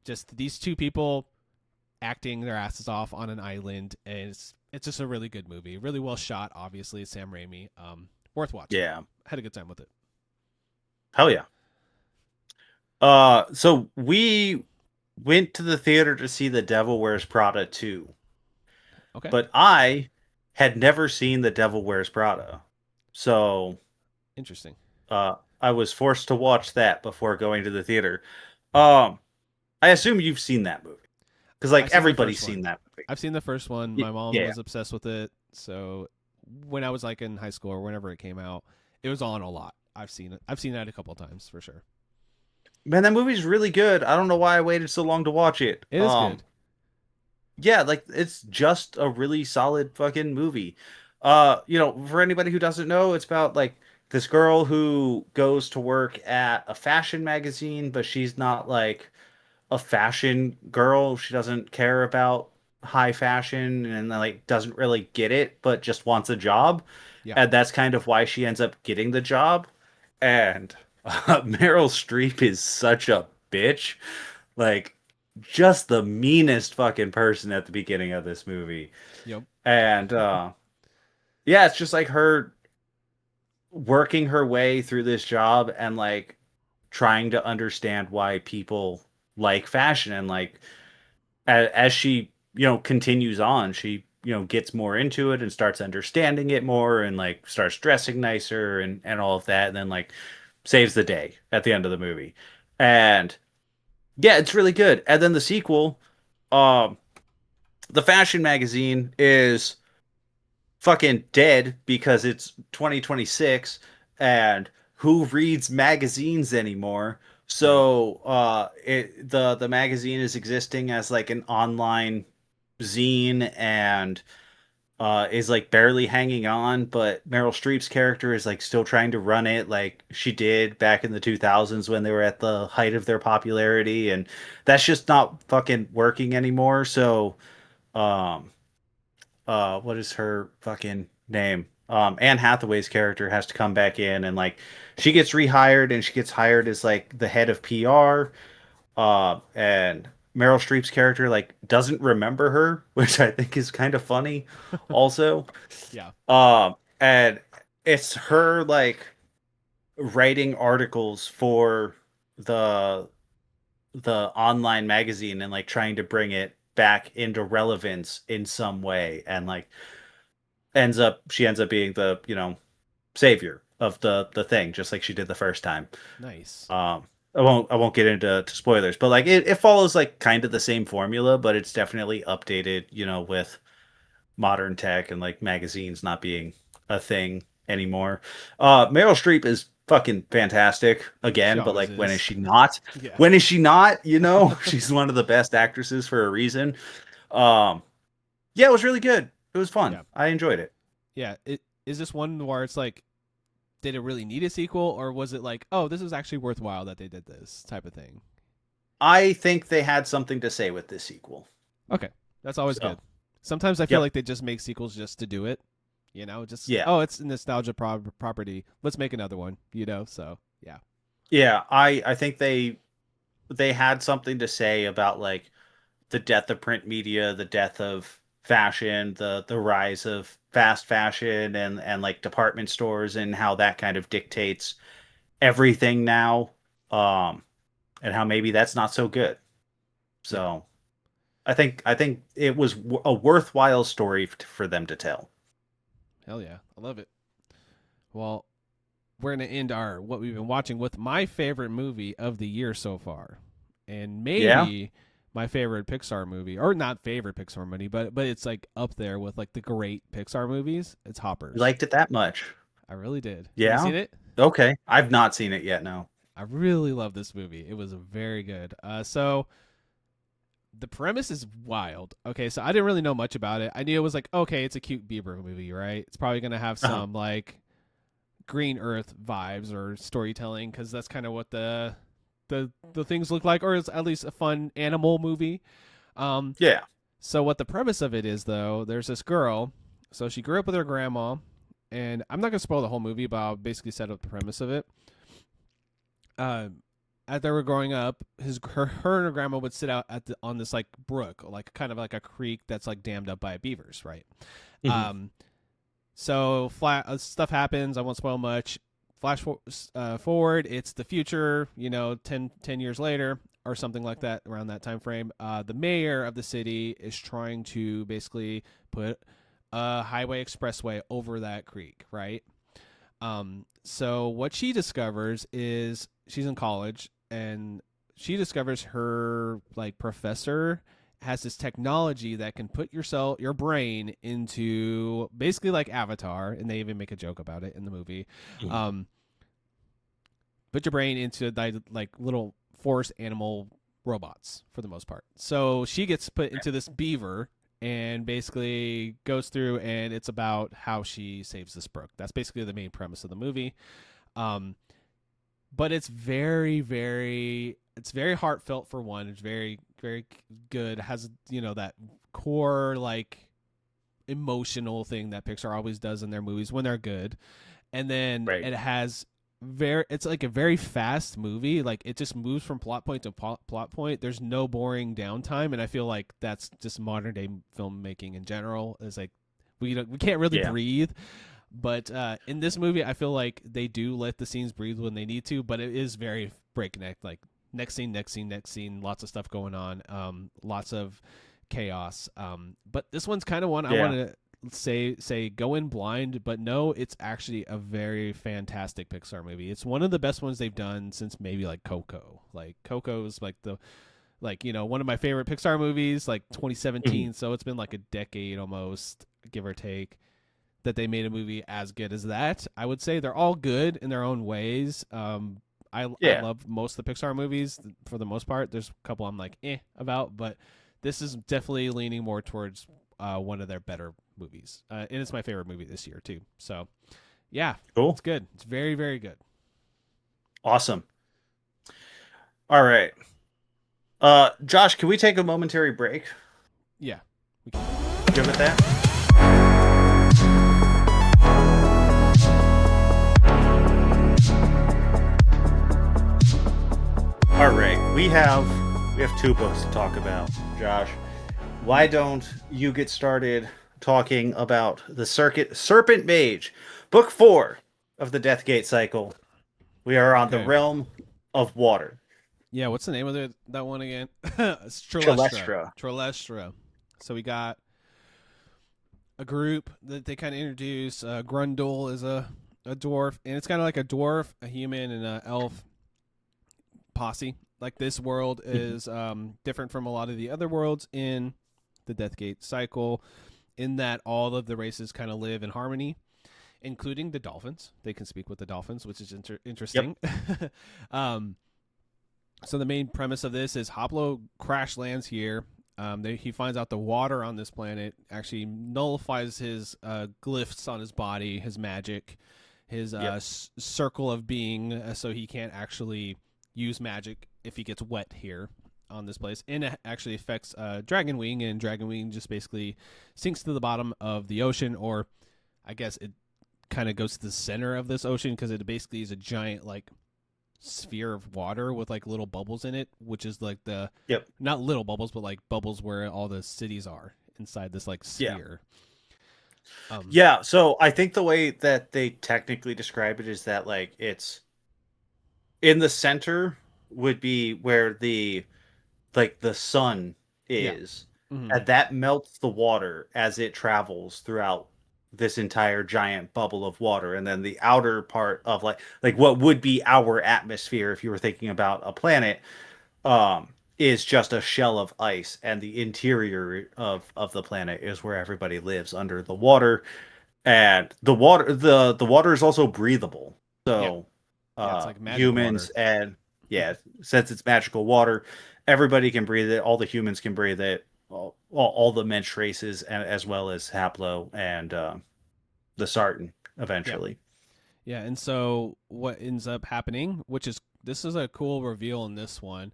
Just these two people acting their asses off on an island. And it's just a really good movie, really well shot. Obviously, it's Sam Raimi. Worth watching. Yeah. Had a good time with it. Hell yeah. So we went to the theater to see The Devil Wears Prada 2, Okay, but I had never seen The Devil Wears Prada. So, interesting. I was forced to watch that before going to the theater. Um, I assume you've seen that movie because like I've seen the everybody's first seen one. that movie. I've seen the first one. My mom Yeah. was obsessed with it. So when I was like in high school or whenever it came out, it was on a lot. I've seen it. I've seen that a couple of times for sure. Man, that movie's really good. I don't know why I waited so long to watch it. It is good. Yeah, like it's just a really solid fucking movie. For anybody who doesn't know, it's about like this girl who goes to work at a fashion magazine, but she's not like a fashion girl. She doesn't care about high fashion and like doesn't really get it, but just wants a job. Yeah. And that's kind of why she ends up getting the job. And Meryl Streep is such a bitch. Like just the meanest fucking person at the beginning of this movie. Yep. And yeah, it's just like her working her way through this job and like trying to understand why people like fashion, and like as she, continues on, she, gets more into it and starts understanding it more and like starts dressing nicer and all of that, and then like saves the day at the end of the movie. And yeah, it's really good. And then the sequel, um the fashion magazine is fucking dead because it's 2026, and who reads magazines anymore? Right. So the magazine is existing as like an online zine, and is like barely hanging on, but Meryl Streep's character is like still trying to run it like she did back in the 2000s when they were at the height of their popularity, and that's just not fucking working anymore. So um what is her fucking name? Anne Hathaway's character has to come back in, and like she gets rehired, and she gets hired as like the head of PR. And Meryl Streep's character like doesn't remember her, which I think is kind of funny also. Yeah. And it's her like writing articles for the the online magazine and like trying to bring it back into relevance in some way, and like she ends up being the, savior of the thing, just like she did the first time. Nice. um I won't get into spoilers, but like it follows like kind of the same formula, but it's definitely updated, with modern tech and like magazines not being a thing anymore. Meryl Streep is fucking fantastic She again, but always like when is is. she not? Yeah. When is she not? She's one of the best actresses for a reason. um yeah, it was really good. It was fun. Yeah. I enjoyed it. Yeah. It is this one where it's like, did it really need a sequel, or was it like, oh, this is actually worthwhile that they did this type of thing? I think they had something to say with this sequel. Okay, that's always So, good. Sometimes I feel yep. like they just make sequels just to do it. Just Yeah. oh, it's a nostalgia property. Let's make another one. So yeah, Yeah, I think they had something to say about like the death of print media, the death of fashion, the rise of fast fashion and like department stores, and how that kind of dictates everything now. Um and how maybe that's not so good. yeah, So, I think it was a worthwhile story for them to tell. hell yeah, I love it. Well, we're gonna end our what we've been watching with my favorite movie of the year so far, and Yeah? maybe my favorite Pixar movie, or not favorite Pixar movie, but it's like up there with like the great Pixar movies. It's You Hoppers. liked it that much? I really did. Have you Yeah? seen it? Okay. I've not seen it yet, no. I really love this movie. It was very good. So the premise is wild. Okay, so I didn't really know much about it. I knew it was like, okay, it's a cute Bieber movie, right? It's probably gonna have Uh-huh. some like Green Earth vibes or storytelling because that's kind of what the things look like, or it's at least a fun animal movie. Um, Yeah. so what the premise of it is, though, there's this girl. So she grew up with her grandma, and I'm not gonna spoil the whole movie, but I'll basically set up the premise of it. Uh, as they were growing up, her and her grandma would sit out on this like brook, like kind of like a creek that's like dammed up by beavers, right? Mhm. Um, so stuff happens. I won't spoil much. Forward, it's the future. 10 years later or something like that, around that time frame. The mayor of the city is trying to basically put a highway expressway over that creek, right? So what she discovers is she's in college, and she discovers her like professor has this technology that can put your brain into basically like Avatar, and they even make a joke about it in the movie. Mhm. Um, put your brain into like little forest animal robots for the most part. So she gets put into this beaver and basically goes through, and it's about how she saves this brook. That's basically the main premise of the movie. Um, but it's very heartfelt for one. It's very good. It has that core like emotional thing that Pixar always does in their movies when they're good, and then Right. it has it's like a very fast movie. Like it just moves from plot point to plot point. There's no boring downtime, and I feel like that's just modern day filmmaking in general. Is like we can't really Yeah. breathe. But in this movie, I feel like they do let the scenes breathe when they need to, but it is very breakneck. Like next scene, next scene, next scene, lots of stuff going on, lots of chaos. But this one's kind of one I want Yeah. to say go in blind, but no, it's actually a very fantastic Pixar movie. It's one of the best ones they've done since maybe like Coco. Like Coco's like the one of my favorite Pixar movies, like Mhm. 2017. So it's been like a decade almost, give or take, that they made a movie as good as that. I would say they're all good in their own ways. I Yeah. love most of the Pixar movies for the most part. There's a couple I'm like about, but this is definitely leaning more towards one of their better movies, and it's my favorite movie this year too. So yeah, it's Cool. good. It's very very good. Awesome. All right. Josh, can we take a momentary break? Yeah, we can. You good with that? All right. We have two books to talk about, Josh. Why Mm, don't you get started talking about the Circuit Serpent Mage, book 4 of the Deathgate cycle. We are on the okay. realm of water. Yeah, what's the name of that one again? It's Trolestra. Chalestra. Trolestra. So we got a group that they kind of introduce. Grundle is a dwarf, and it's kind of like a dwarf, a human, and an elf posse. Like this world Mhm. is different from a lot of the other worlds in the Deathgate cycle, in that all of the races kind of live in harmony, including the dolphins. They can speak with the dolphins, which is Yep. interesting. um, so the main premise of this is Hoplo crash lands here. He finds out the water on this planet actually nullifies his glyphs on his body, his magic, his Yep. circle of being, so he can't actually use magic if he gets wet here on this place. And it actually affects Dragonwing, and Dragonwing just basically sinks to the bottom of the ocean, or I guess it kind of goes to the center of this ocean because it basically is a giant like sphere of water with like little bubbles in it, which is like the Yep. not little bubbles, but like bubbles where all the cities are inside this like Yeah. sphere. Um, Yeah. So I think the way that they technically describe it is that like it's in the center would be where the sun yeah. is, Mm-hmm. and that melts the water as it travels throughout this entire giant bubble of water. And then the outer part of like what would be our atmosphere if you were thinking about a planet, is just a shell of ice, and the interior of the planet is where everybody lives under the water. And the water is also breathable. Yeah. So Yeah. It's like magical humans water. and yeah, since it's magical water, everybody can breathe it. All the humans can breathe it. All the mensch races, and as well as Haplo and the Sartan Yeah. eventually. Yeah. And so what ends up happening, which is this is a cool reveal in this one.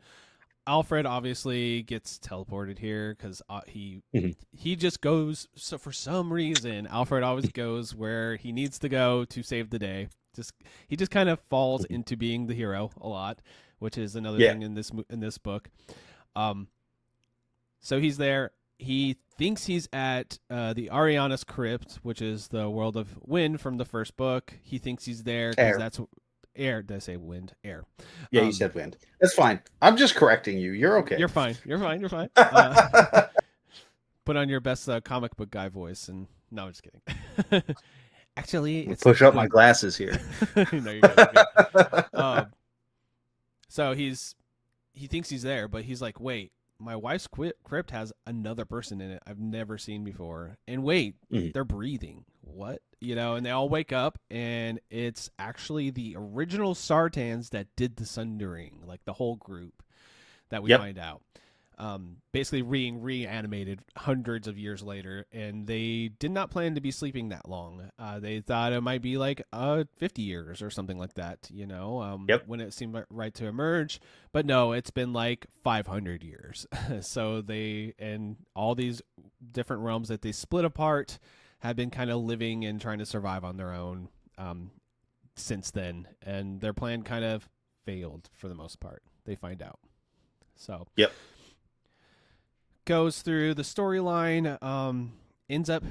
Alfred obviously gets teleported here because Mhm. he just goes. So for some reason, Alfred always goes where he needs to go to save the day. Just he just kind of falls into being the hero a lot, which is another Yeah. thing in this book. Um, so he's there. He thinks he's at the Ariana's crypt, which is the world of wind from the first book. He thinks he's there because Air. that's air. Did I say wind? Air. Yeah, you Um, said wind. That's fine. I'm just correcting you. You're okay. you're fine. You're fine. You're fine. Put on your best comic book guy voice, and no, I'm just kidding. Actually, it's Push up my wind. glasses here. No, you're good. You're good. Um, so he thinks he's there, but he's like, wait, my wife's crypt has another person in it I've never seen before. And wait, Mhm. they're breathing. What? And they all wake up, and it's actually the original Sartans that did the Sundering, like the whole group that we Yep. find out. Basically being reanimated hundreds of years later, and they did not plan to be sleeping that long. They thought it might be like 50 years or something like that, Yep. when it seemed right to emerge. But no, it's been like 500 years. So they, and all these different realms that they split apart, have been kind of living and trying to survive on their own. since then, and their plan kind of failed for the most part. They find out. So Yep. goes through the storyline. Ends up,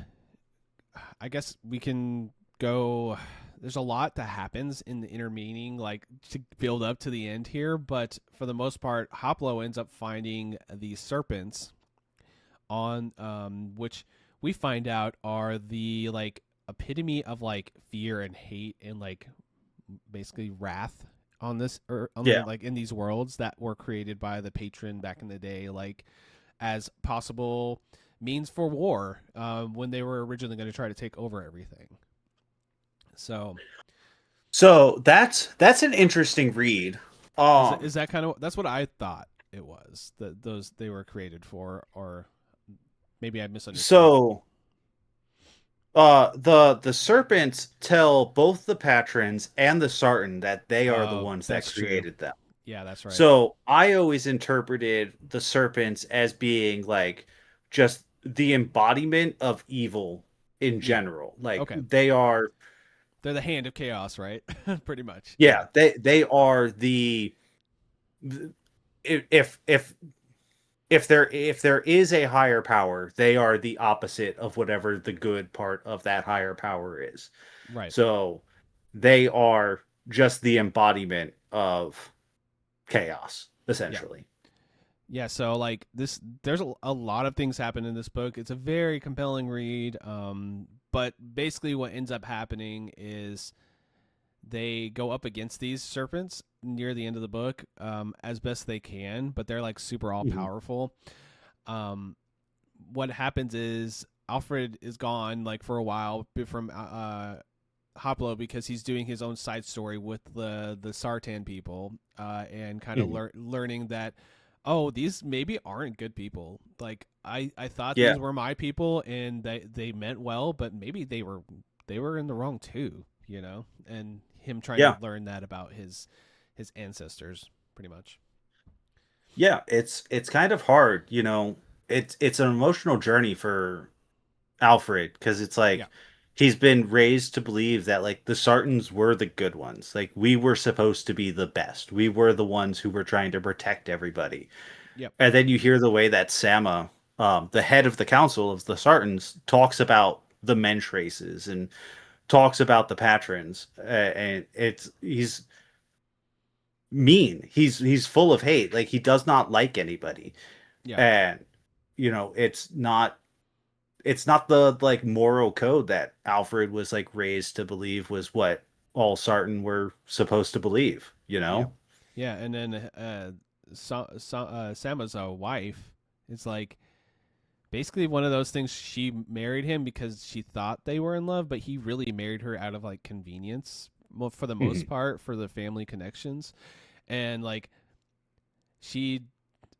I guess we can go. There's a lot that happens in the intermeaning, like to build up to the end here. But for the most part, Hoplo ends up finding these serpents on, which we find out are the like epitome of like fear and hate and like basically wrath on this or on the Yeah. like in these worlds that were created by the patron back in the day, like as possible means for war when they were originally going to try to take over everything. So So that's an interesting read. is Um, that kind of that's what I thought it was that those they were created for, or maybe I misunderstood. so the serpents tell both the patrons and the Sartan that they are the ones that That's true. created them. Yeah, that's right. So I always interpreted the serpents as being like just the embodiment of evil in Yeah. general. Like Okay. they are, They're the hand of chaos, right? Pretty much. Yeah. yeah, they are the if if there is a higher power, they are the opposite of whatever the good part of that higher power is. Right. So they are just the embodiment of chaos, Yeah. essentially. Yeah, so like this there's a lot of things happen in this book. It's a very compelling read. But basically what ends up happening is they go up against these serpents near the end of the book as best they can, but they're like super all Mhm. powerful. Um, what happens is Alfred is gone like for a while from Hoplo because he's doing his own side story with the Sartan people and kind of Mhm. learning that oh these maybe aren't good people. Like I thought Yeah, these were my people and they meant well, but maybe they were in the wrong too, you know. And him trying to yeah, learn that about his ancestors, pretty much. yeah. It's kind of hard, you know. It's an emotional journey for Alfred because it's Yeah. like he's been raised to believe that like the Sartans were the good ones. Like we were supposed to be the best. We were the ones who were trying to protect everybody. Yep. And then you hear the way that Sama, the head of the council of the Sartans, talks about the mensch races and talks about the patrons, and it's he's mean. He's full of hate. Like he does not like anybody, Yeah. and you know it's not the like moral code that Alfred was like raised to believe was what all Sartan were supposed to believe. You Yeah. know? Yeah. And then Sama's wife is like basically one of those things. She married him because she thought they were in love, but he really married her out of like convenience, well, for the most Mhm. part, for the family connections. And like she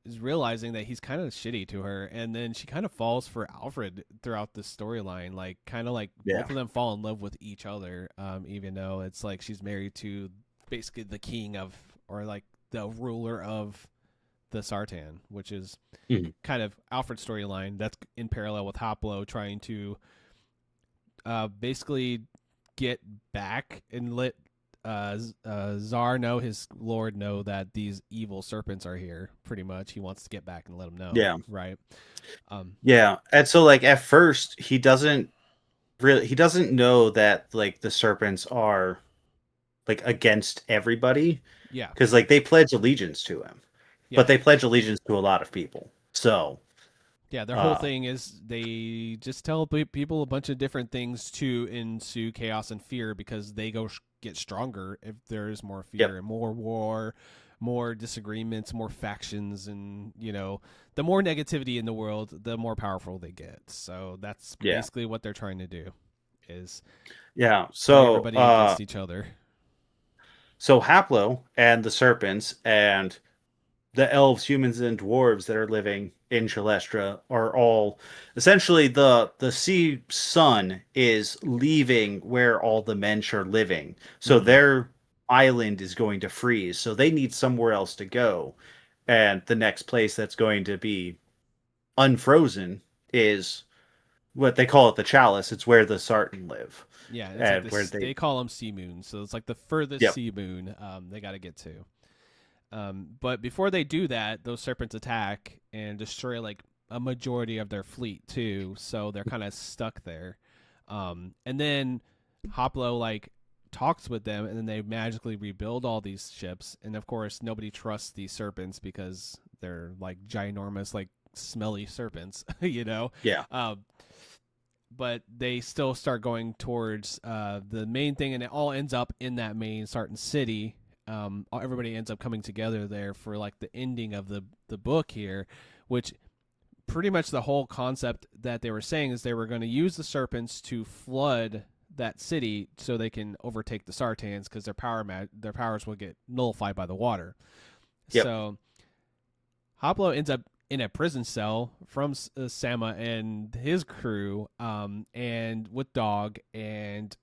is realizing that he's kind of shitty to her, and then she kind of falls for Alfred throughout the storyline, like kind of like Yeah, both of them fall in love with each other, even though it's like she's married to basically the king of, or like the ruler of the Sartan, which is Mhm. kind of Alfred's storyline that's in parallel with Hoplo trying to basically get back and let Czar know, his lord know that these evil serpents are here. Pretty much, he wants to get back and let him know, yeah, right? Um, yeah. And so like at first he doesn't know that like the serpents are like against everybody yeah, because like they pledge allegiance to him, yeah, but they pledge allegiance to a lot of people. So, yeah. Their whole uh, thing is they just tell people a bunch of different things to ensue chaos and fear because they get stronger if there is more fear yep, and more war, more disagreements, more factions, and you know, the more negativity in the world, the more powerful they get. So that's yeah, basically what they're trying to do is yeah. turn everybody against each other. So Haplo and the serpents and the elves, humans, and dwarves that are living in Celestra are all essentially the sea sun is leaving where all the mensch are living. So Mm-hmm. their island is going to freeze. So they need somewhere else to go. And the next place that's going to be unfrozen is what they call it, the chalice. It's where the Sartan live, Yeah, it's like and where this. they. They call them sea moons, so it's like the furthest Yep. sea moon they got to get to. But before they do that, those serpents attack and destroy like a majority of their fleet too. So they're kind of stuck there. And then Hoplo like talks with them, and then they magically rebuild all these ships. And of course, nobody trusts these serpents because they're like ginormous, like smelly serpents, you know. Yeah. But they still start going towards the main thing, and it all ends up in that main Sartan city. Everybody ends up coming together there for like the ending of the book here, which pretty much the whole concept that they were saying is they were going to use the serpents to flood that city so they can overtake the Sartans because their powers will get nullified by the water. Yep. So Hoplo ends up in a prison cell from Sama and his crew, and with Dog. And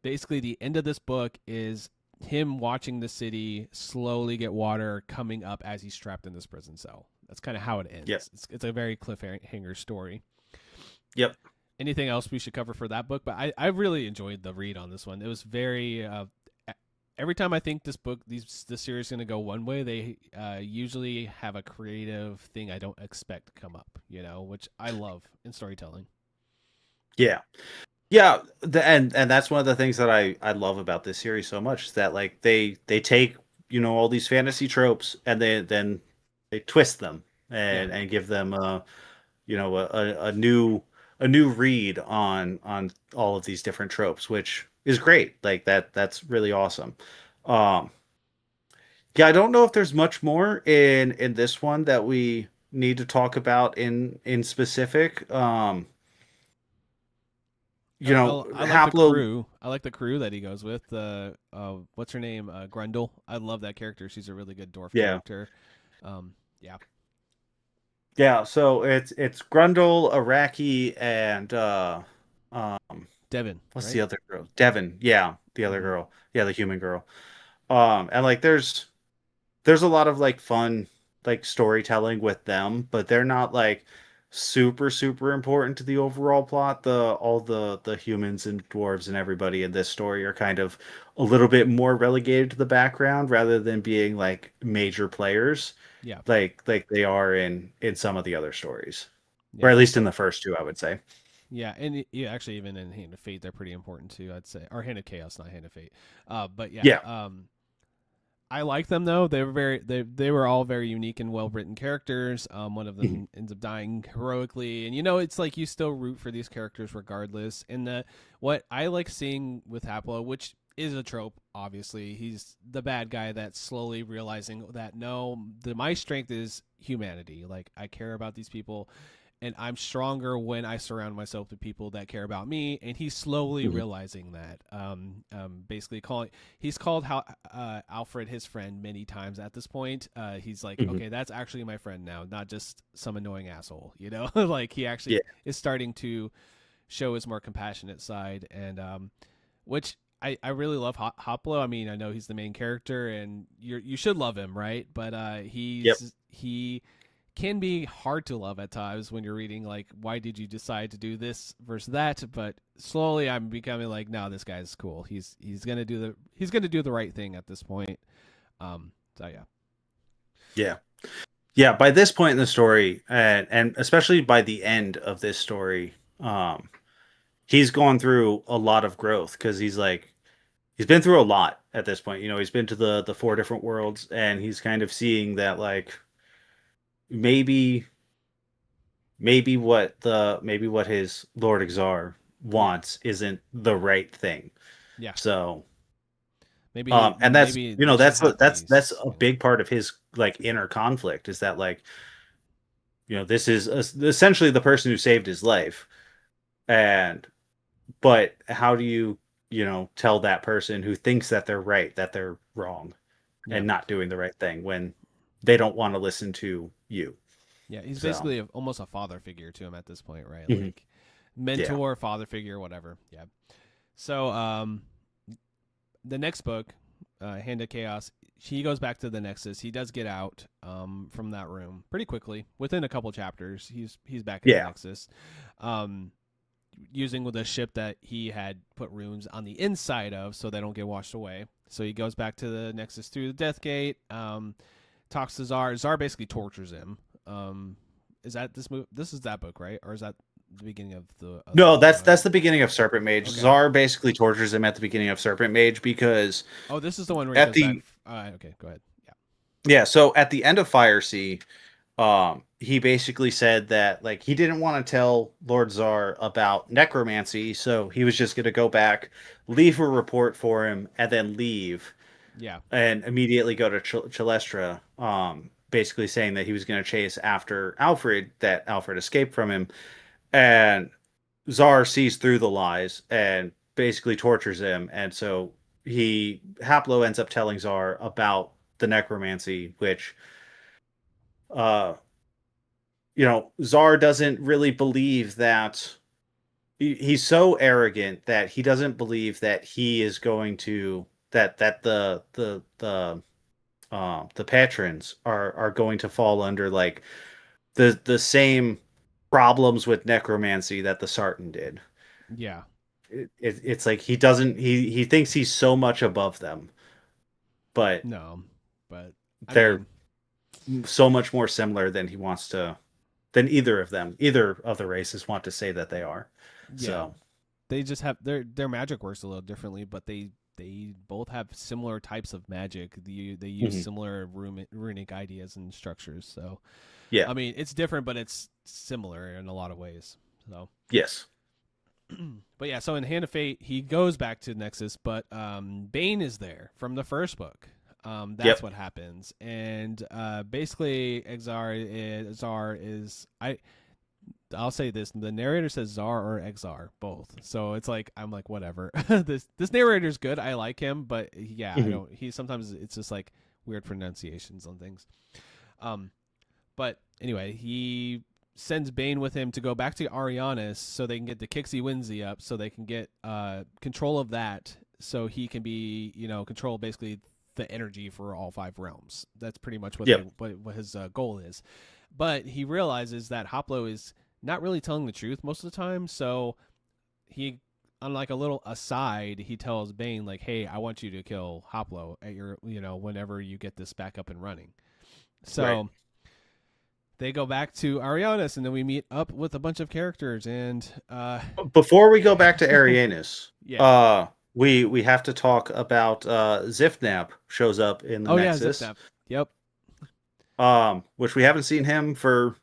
basically, the end of this book is him watching the city slowly get water coming up as he's trapped in this prison cell. That's kind of how it ends. Yep. It's a very cliffhanger story. Yep. Anything else we should cover for that book? But I really enjoyed the read on this one. It was very every time I think this series is going to go one way, they usually have a creative thing I don't expect to come up, you know, which I love in storytelling. Yeah. Yeah, and that's one of the things that I love about this series so much is that like they take all these fantasy tropes and they twist them Yeah. and give them a new read on all of these different tropes, which is great. Like that's really awesome. Um, yeah, I don't know if there's much more in this one that we need to talk about in specific. I like the Haplo. crew. I like the crew that he goes with. What's her name? Grundle. I love that character. She's a really good dwarf Yeah. character. Yeah. Yeah, so it's Grundle, Iraqi, and um Devin, what's right? the other girl? Devin. Yeah, the other Mm-hmm. girl. Yeah, the human girl. And like there's a lot of like fun like storytelling with them, but they're not like super important to the overall plot. The humans and dwarves and everybody in this story are kind of a little bit more relegated to the background rather than being like major players Yeah. like they are in some of the other stories. Or Yeah. at least in Especially. the first two, I would say. Yeah, and yeah, actually, even in Hand of Fate, they're pretty important too. I'd say, or Hand of Chaos, not Hand of Fate. But yeah, Yeah. I like them though. They were all very unique and well written characters. One of Mhm. them ends up dying heroically, and you know it's like you still root for these characters regardless. And what I like seeing with Haplo, which is a trope, obviously, he's the bad guy that's slowly realizing that no, my strength is humanity. Like I care about these people, and I'm stronger when I surround myself with people that care about me. And he's slowly Mhm. realizing that. Basically calling he's called Alfred his friend many times at this point. He's like, Mhm. okay, that's actually my friend now, not just some annoying asshole. You know, like he Yeah. actually is starting to show his more compassionate side, and which. I really love Hoplo. I mean, I know he's the main character, and you should love him, right? But Yep. he can be hard to love at times when you're reading like why did you decide to do this versus that, but slowly I'm becoming like no, this guy's cool. He's gonna do the right thing at this point. So yeah. Yeah. Yeah, by this point in the story, and especially by the end of this story, he's gone through a lot of growth because he's been through a lot at this point. He's been to the four different worlds, and he's kind of seeing that like maybe maybe what his Lord Exar Yeah. wants isn't the right thing. Yeah. So, and that's Maybe they should have that's peace, a you know. big part of his like inner conflict is that like this is essentially the person who saved his life, and but how do you tell that person who thinks that they're right that they're wrong Yeah. and not doing the right thing when they don't want to listen to you. Yeah, he's So, basically almost a father figure to him at this point, right? mhm. Like Yeah. mentor, father figure, whatever. Yeah. So the next book, Hand of Chaos, he goes back to the Nexus. He does get out from that room pretty quickly. Within a couple chapters, he's back in the Yeah. Nexus. Um, using with a ship that he had put runes on the inside of so they don't get washed away. So he goes back to the Nexus through the Death Gate, talks to Zar. Zar basically tortures him. Is that this movie? This is that book, right? Or is that the beginning of the No, other? that's the beginning of Serpent Mage. Okay. Zar basically tortures him at the beginning of Serpent Mage because Oh, this is the one where he at goes back. the Okay, go ahead. Yeah. so at the end of Fire Sea, he basically said that like he didn't want to tell Lord Zar about necromancy, so he was just going to go back, leave a report for him, and then leave Yeah. and immediately go to Chalestra, basically saying that he was going to chase after Alfred, that Alfred escaped from him, and Zar sees through the lies and basically tortures him, and so Haplo ends up telling Zar about the necromancy, which uh Zar doesn't really believe that he's so arrogant that he doesn't believe that he is going to that the patrons are going to fall under like the same problems with necromancy that the Sartan did. Yeah. It's like he doesn't he thinks he's so much above them, but No, but I they're mean, so much more similar than he wants to than either of the races want to say that they are. yeah, So they just have their magic works a little differently, but they both have similar types of magic. They use mhm. similar runic ideas and structures. So Yeah, I mean, it's different, but it's similar in a lot of ways. So, yes, but yeah, so in Hand of Fate, he goes back to Nexus, but Bane is there from the first book. That's yep, what happens, and basically, Exar is I. I'll say this: the narrator says Czar or Exar, both. So it's like I'm like whatever. This narrator's good. I like him, but yeah, I hmm don't. He sometimes it's just like weird pronunciations on things. Um, but anyway, he sends Bane with him to go back to Arianis so they can get the Kixie Winsy up, so they can get control of that, so he can be control basically the energy for all five realms. That's pretty much what yep, what his goal is. But he realizes that Hoplo is not really telling the truth most of the time, so he on like a little aside, he tells Bane like, "Hey, I want you to kill Hoplo at your whenever you get this back up and running." right. So they go back to Arianis, and then we meet up with a bunch of characters. And Before we go back to Arianus, yeah, we have to talk about Zifnab shows up in the oh yeah, Nexus, Zipnap. Yep, which we haven't seen him for.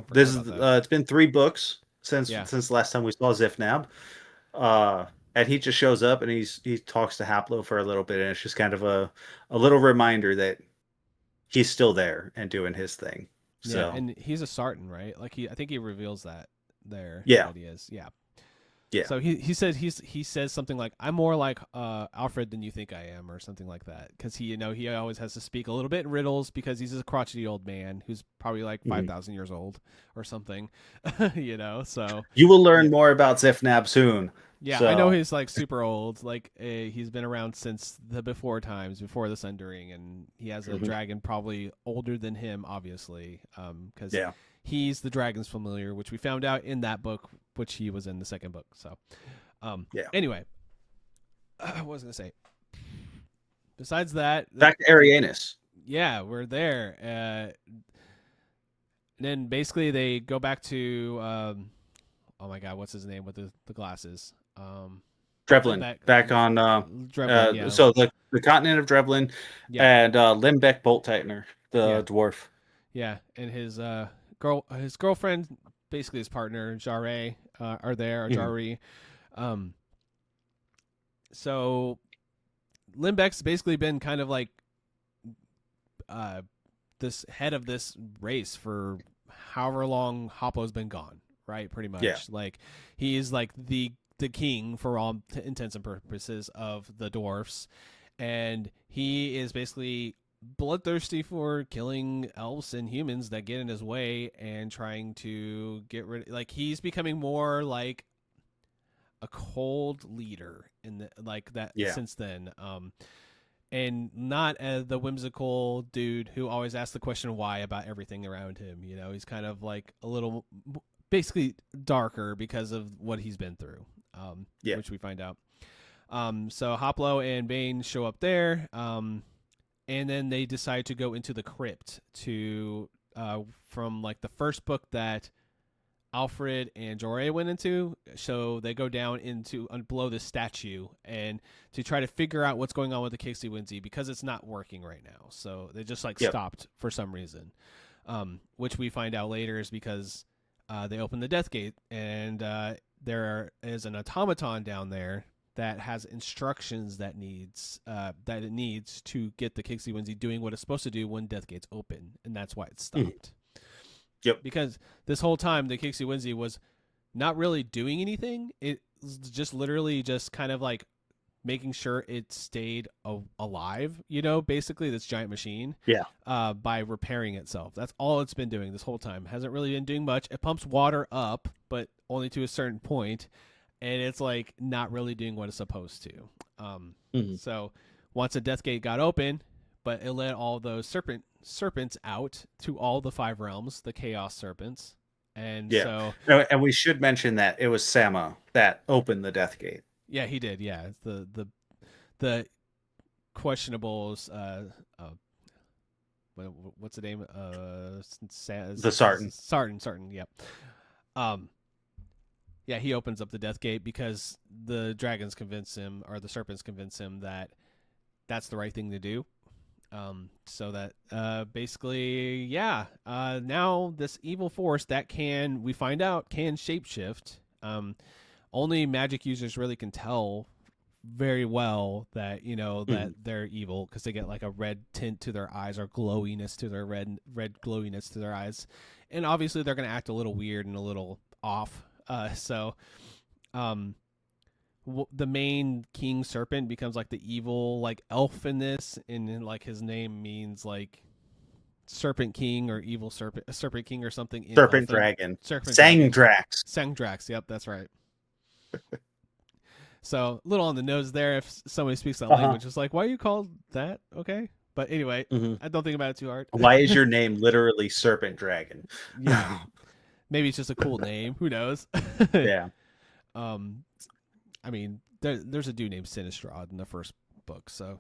forgot This about is that. it's been 3 books Yeah, since the last time we saw Zifnab. Uh, and he just shows up and he talks to Haplo for a little bit, and it's just kind of a little reminder that he's still there and doing his thing. yeah, So and he's a Sartan, right? Like I think he reveals that there yeah, that he is. Yeah. yeah, So he says something like, "I'm more like Alfred than you think I am," or something like that, because he always has to speak a little bit in riddles because he's a crotchety old man who's probably like mhm. 5,000 years old or something, So You will yeah, learn more about Zifnab soon. yeah, I know So he's like super old, like he's been around since the before times, before the Sundering, and he has a mhm. dragon probably older than him, obviously, because Yeah, he's the dragon's familiar, which we found out in that book, which he was in the second book. So, yeah. anyway, what was I gonna say? Besides that, Back to Arianus. yeah, we're there. And then basically they go back to oh my god, what's his name with the glasses? Drevlin Limbeck, back on Drevlin, yeah, so the continent of Drevlin yeah, and Limbeck Bolt Tightener, yeah, the dwarf. yeah, and his girlfriend, basically his partner, Jarre, are there, or Mhm. Jarre. Um, so Limbeck's basically been kind of like uh, this head of this race for however long Hoppo's been gone, right? Pretty Yeah. much, like he is like the king for all intents and purposes of the dwarfs, and he is basically bloodthirsty for killing elves and humans that get in his way and trying to get rid. Like he's becoming more like a cold leader in the like that Yeah. since then. And not as the whimsical dude who always asks the question why about everything around him. He's kind of like a little. basically darker because of what he's been through, Yeah. which we find out. So Hoplo and Bane show up there, and then they decide to go into the crypt to from like the first book that Alfred and Jorah went into. So they go down into below the statue and to try to figure out what's going on with the Kixie Winsey because it's not working right now. So they just like Yep. stopped for some reason, which we find out later is because they open the Death Gate and there is an automaton down there that has instructions that it needs to get the Kixie Winsey doing what it's supposed to do when Death Gate's open, and that's why it Mhm. stopped. Yep. Because this whole time the Kixie Winsey was not really doing anything. It was just literally just kind of like making sure it stayed alive, basically this giant machine, Yeah. by repairing itself. That's all it's been doing this whole time. Hasn't really been doing much. It pumps water up, but only to a certain point, and it's like not really doing what it's supposed to. Hmm. So once the Death Gate got open, but it let all those serpents out to all the five realms, the Chaos Serpents, and Yeah. so No, and we should mention that it was Sama that opened the Death Gate. yeah, he did. Yeah, it's the questionables. What's the name? The Sartan. Sartan. Yep. Um, yeah, he opens up the Death Gate because the dragons convince him, or the serpents convince him that that's the right thing to do. So that basically, yeah, now this evil force that we find out, can shapeshift. Only magic users really can tell very well that Mhm. that they're evil because they get like a red tint to their eyes or glowiness to their red glowiness to their eyes, and obviously they're going to act a little weird and a little off. So um the main king serpent becomes like the evil like elf in this, and then like his name means like serpent king or evil serpent, a serpent king or something in Serpent elfin. Dragon. Serpent dragon. Sangdrax. Sangdrax, yep, that's right. So a little on the nose there if somebody speaks that Uh-huh. language. It's like, why are you called that? Okay. But anyway, Hmm. I don't think about it too hard. Why is your name literally Serpent Dragon? Yeah. Maybe it's just a cool name. Who knows? Yeah. um I mean, there's a dude named Sinistrad in the first book, so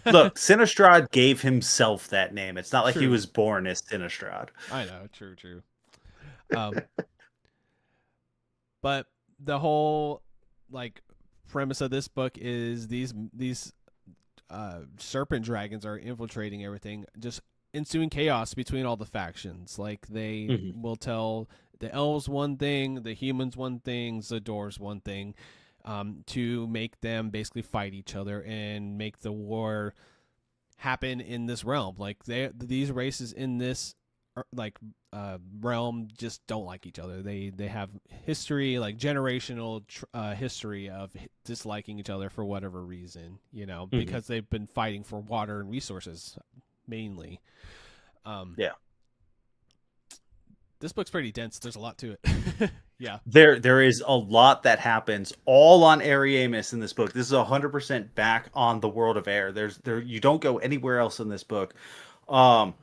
Look, Sinistrad gave himself that name. It's not like he True. was born as Sinistrad. I know, true. Um but the whole like premise of this book is these serpent dragons are infiltrating everything, just ensuing chaos between all the factions. Like they Hmm. will tell the elves one thing, the humans one thing, the dwarves one thing, to make them basically fight each other and make the war happen in this realm. Like these races in this like realm just don't like each other. They have history, like generational history of disliking each other for whatever reason, Hmm. because they've been fighting for water and resources mainly. Um, Yeah. this book's pretty dense. There's a lot to it. Yeah. There is a lot that happens all on Ariamis in this book. This is 100% back on the world of air. You don't go anywhere else in this book. Um,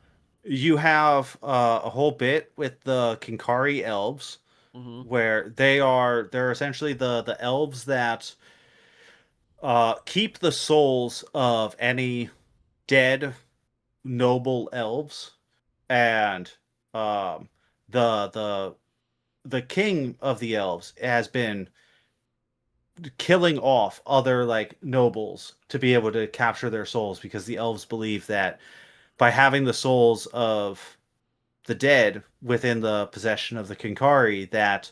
you have a whole bit with the Kinkari elves, Mm-hmm. where they're essentially the elves that keep the souls of any dead noble elves, and um, the the the king of the elves has been killing off other like nobles to be able to capture their souls, because the elves believe that by having the souls of the dead within the possession of the Kinkari, that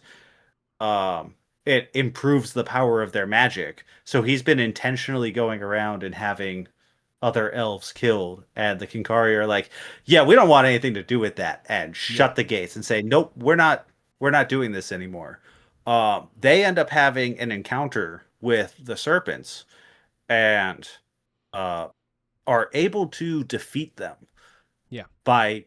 it improves the power of their magic. So he's been intentionally going around and having other elves killed, and the Kinkari are like, yeah, we don't want anything to do with that, and Yep. shut the gates and say, nope, we're not doing this anymore. They end up having an encounter with the serpents, and uh, are able to defeat them Yeah. by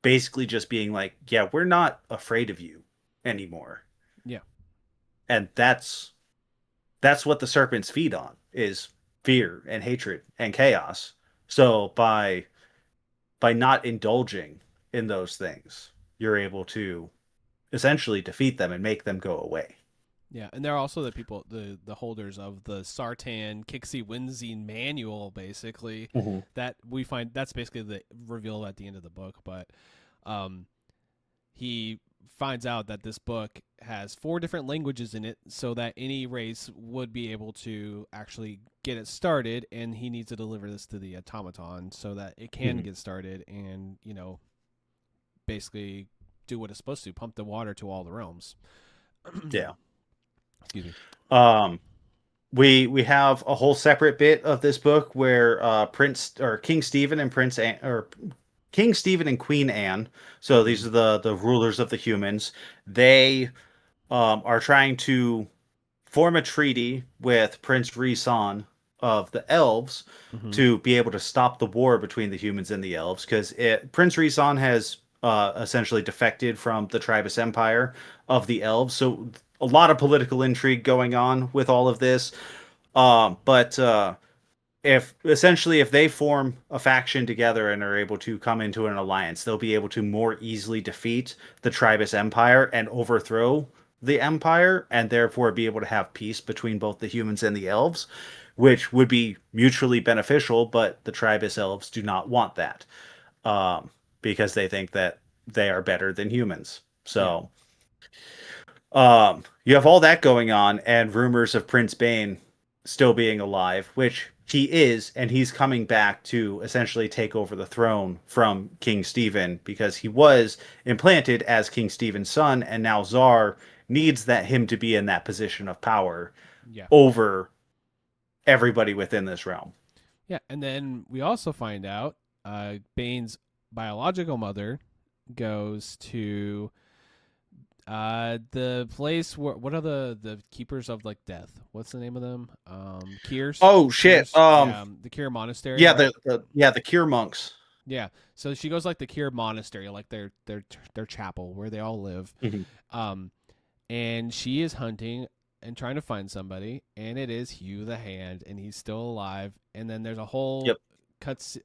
basically just being like, yeah, we're not afraid of you anymore. Yeah. And that's what the serpents feed on, is fear and hatred and chaos. So by not indulging in those things, you're able to essentially defeat them and make them go away. Yeah, and they're also the people, the holders of the Sartan Kixie Whinsey manual, basically. Mhm. That we find that's basically the reveal at the end of the book. But um, he finds out that this book has 4 different languages in it, so that any race would be able to actually get it started. And he needs to deliver this to the automaton so that it can Mhm. get started, and basically do what it's supposed to, pump the water to all the realms. Yeah. Excuse me. Um, we have a whole separate bit of this book where Prince or King Stephen and Prince Anne, or King Stephen and Queen Anne. So Mm-hmm. these are the rulers of the humans. They are trying to form a treaty with Prince Rhysson of the elves Mm-hmm. to be able to stop the war between the humans and the elves, because Prince Rhysson has essentially defected from the Tribus Empire of the elves. So a lot of political intrigue going on with all of this. But if essentially if they form a faction together and are able to come into an alliance, they'll be able to more easily defeat the Tribus Empire and overthrow the Empire, and therefore be able to have peace between both the humans and the elves, which would be mutually beneficial. But the Tribus elves do not want that, um, because they think that they are better than humans. Yeah. So you have all that going on, and rumors of Prince Bane still being alive, which he is, and he's coming back to essentially take over the throne from King Stephen, because he was implanted as King Stephen's son, and now Czar needs that him to be in that position of power Yeah. over everybody within this realm. Yeah. And then we also find out Bane's biological mother goes to the place where, what are the keepers of like death? What's the name of them? Kiers. Oh shit. Kiers. Yeah, the Kier monastery, Yeah, right? the cure monks. Yeah. So she goes like the Kier monastery, like their chapel where they all live. Mhm. Um and she is hunting and trying to find somebody, and it is Hugh the Hand, and he's still alive. And then there's a whole Yep. cut.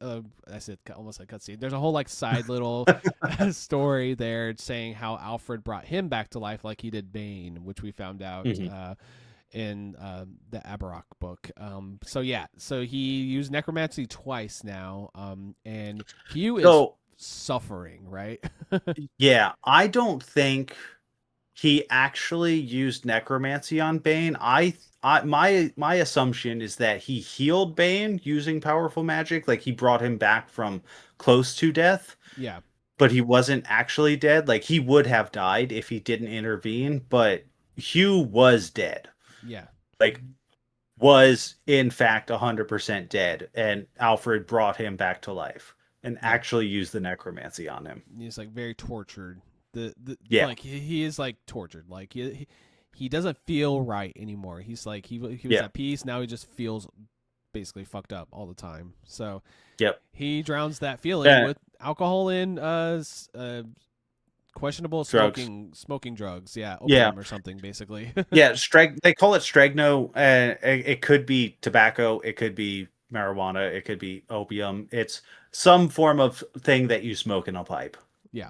I said almost like cutscene. There's a whole like side little story there saying how Alfred brought him back to life, like he did Bane, which we found out Mhm. in the Aberrock book. So yeah, so he used necromancy twice now, and Hugh is So suffering, right? yeah, I don't think he actually used necromancy on Bane. My assumption is that he healed Bane using powerful magic, like he brought him back from close to death, Yeah, but he wasn't actually dead. Like he would have died if he didn't intervene, but Hugh was dead. yeah, Like was in fact 100% dead, and Alfred brought him back to life and yeah. actually used the necromancy on him. He's like very tortured. The Yeah. like he is like tortured. Like he doesn't feel right anymore. He's like he was Yeah. at peace. Now he just feels basically fucked up all the time. So Yep. he drowns that feeling Yeah. with alcohol and questionable Drugs. smoking drugs. Yeah, Yeah. opium or something basically. Yeah, they call it stregno, and it could be tobacco, it could be marijuana, it could be opium. It's some form of thing that you smoke in a pipe. Yeah.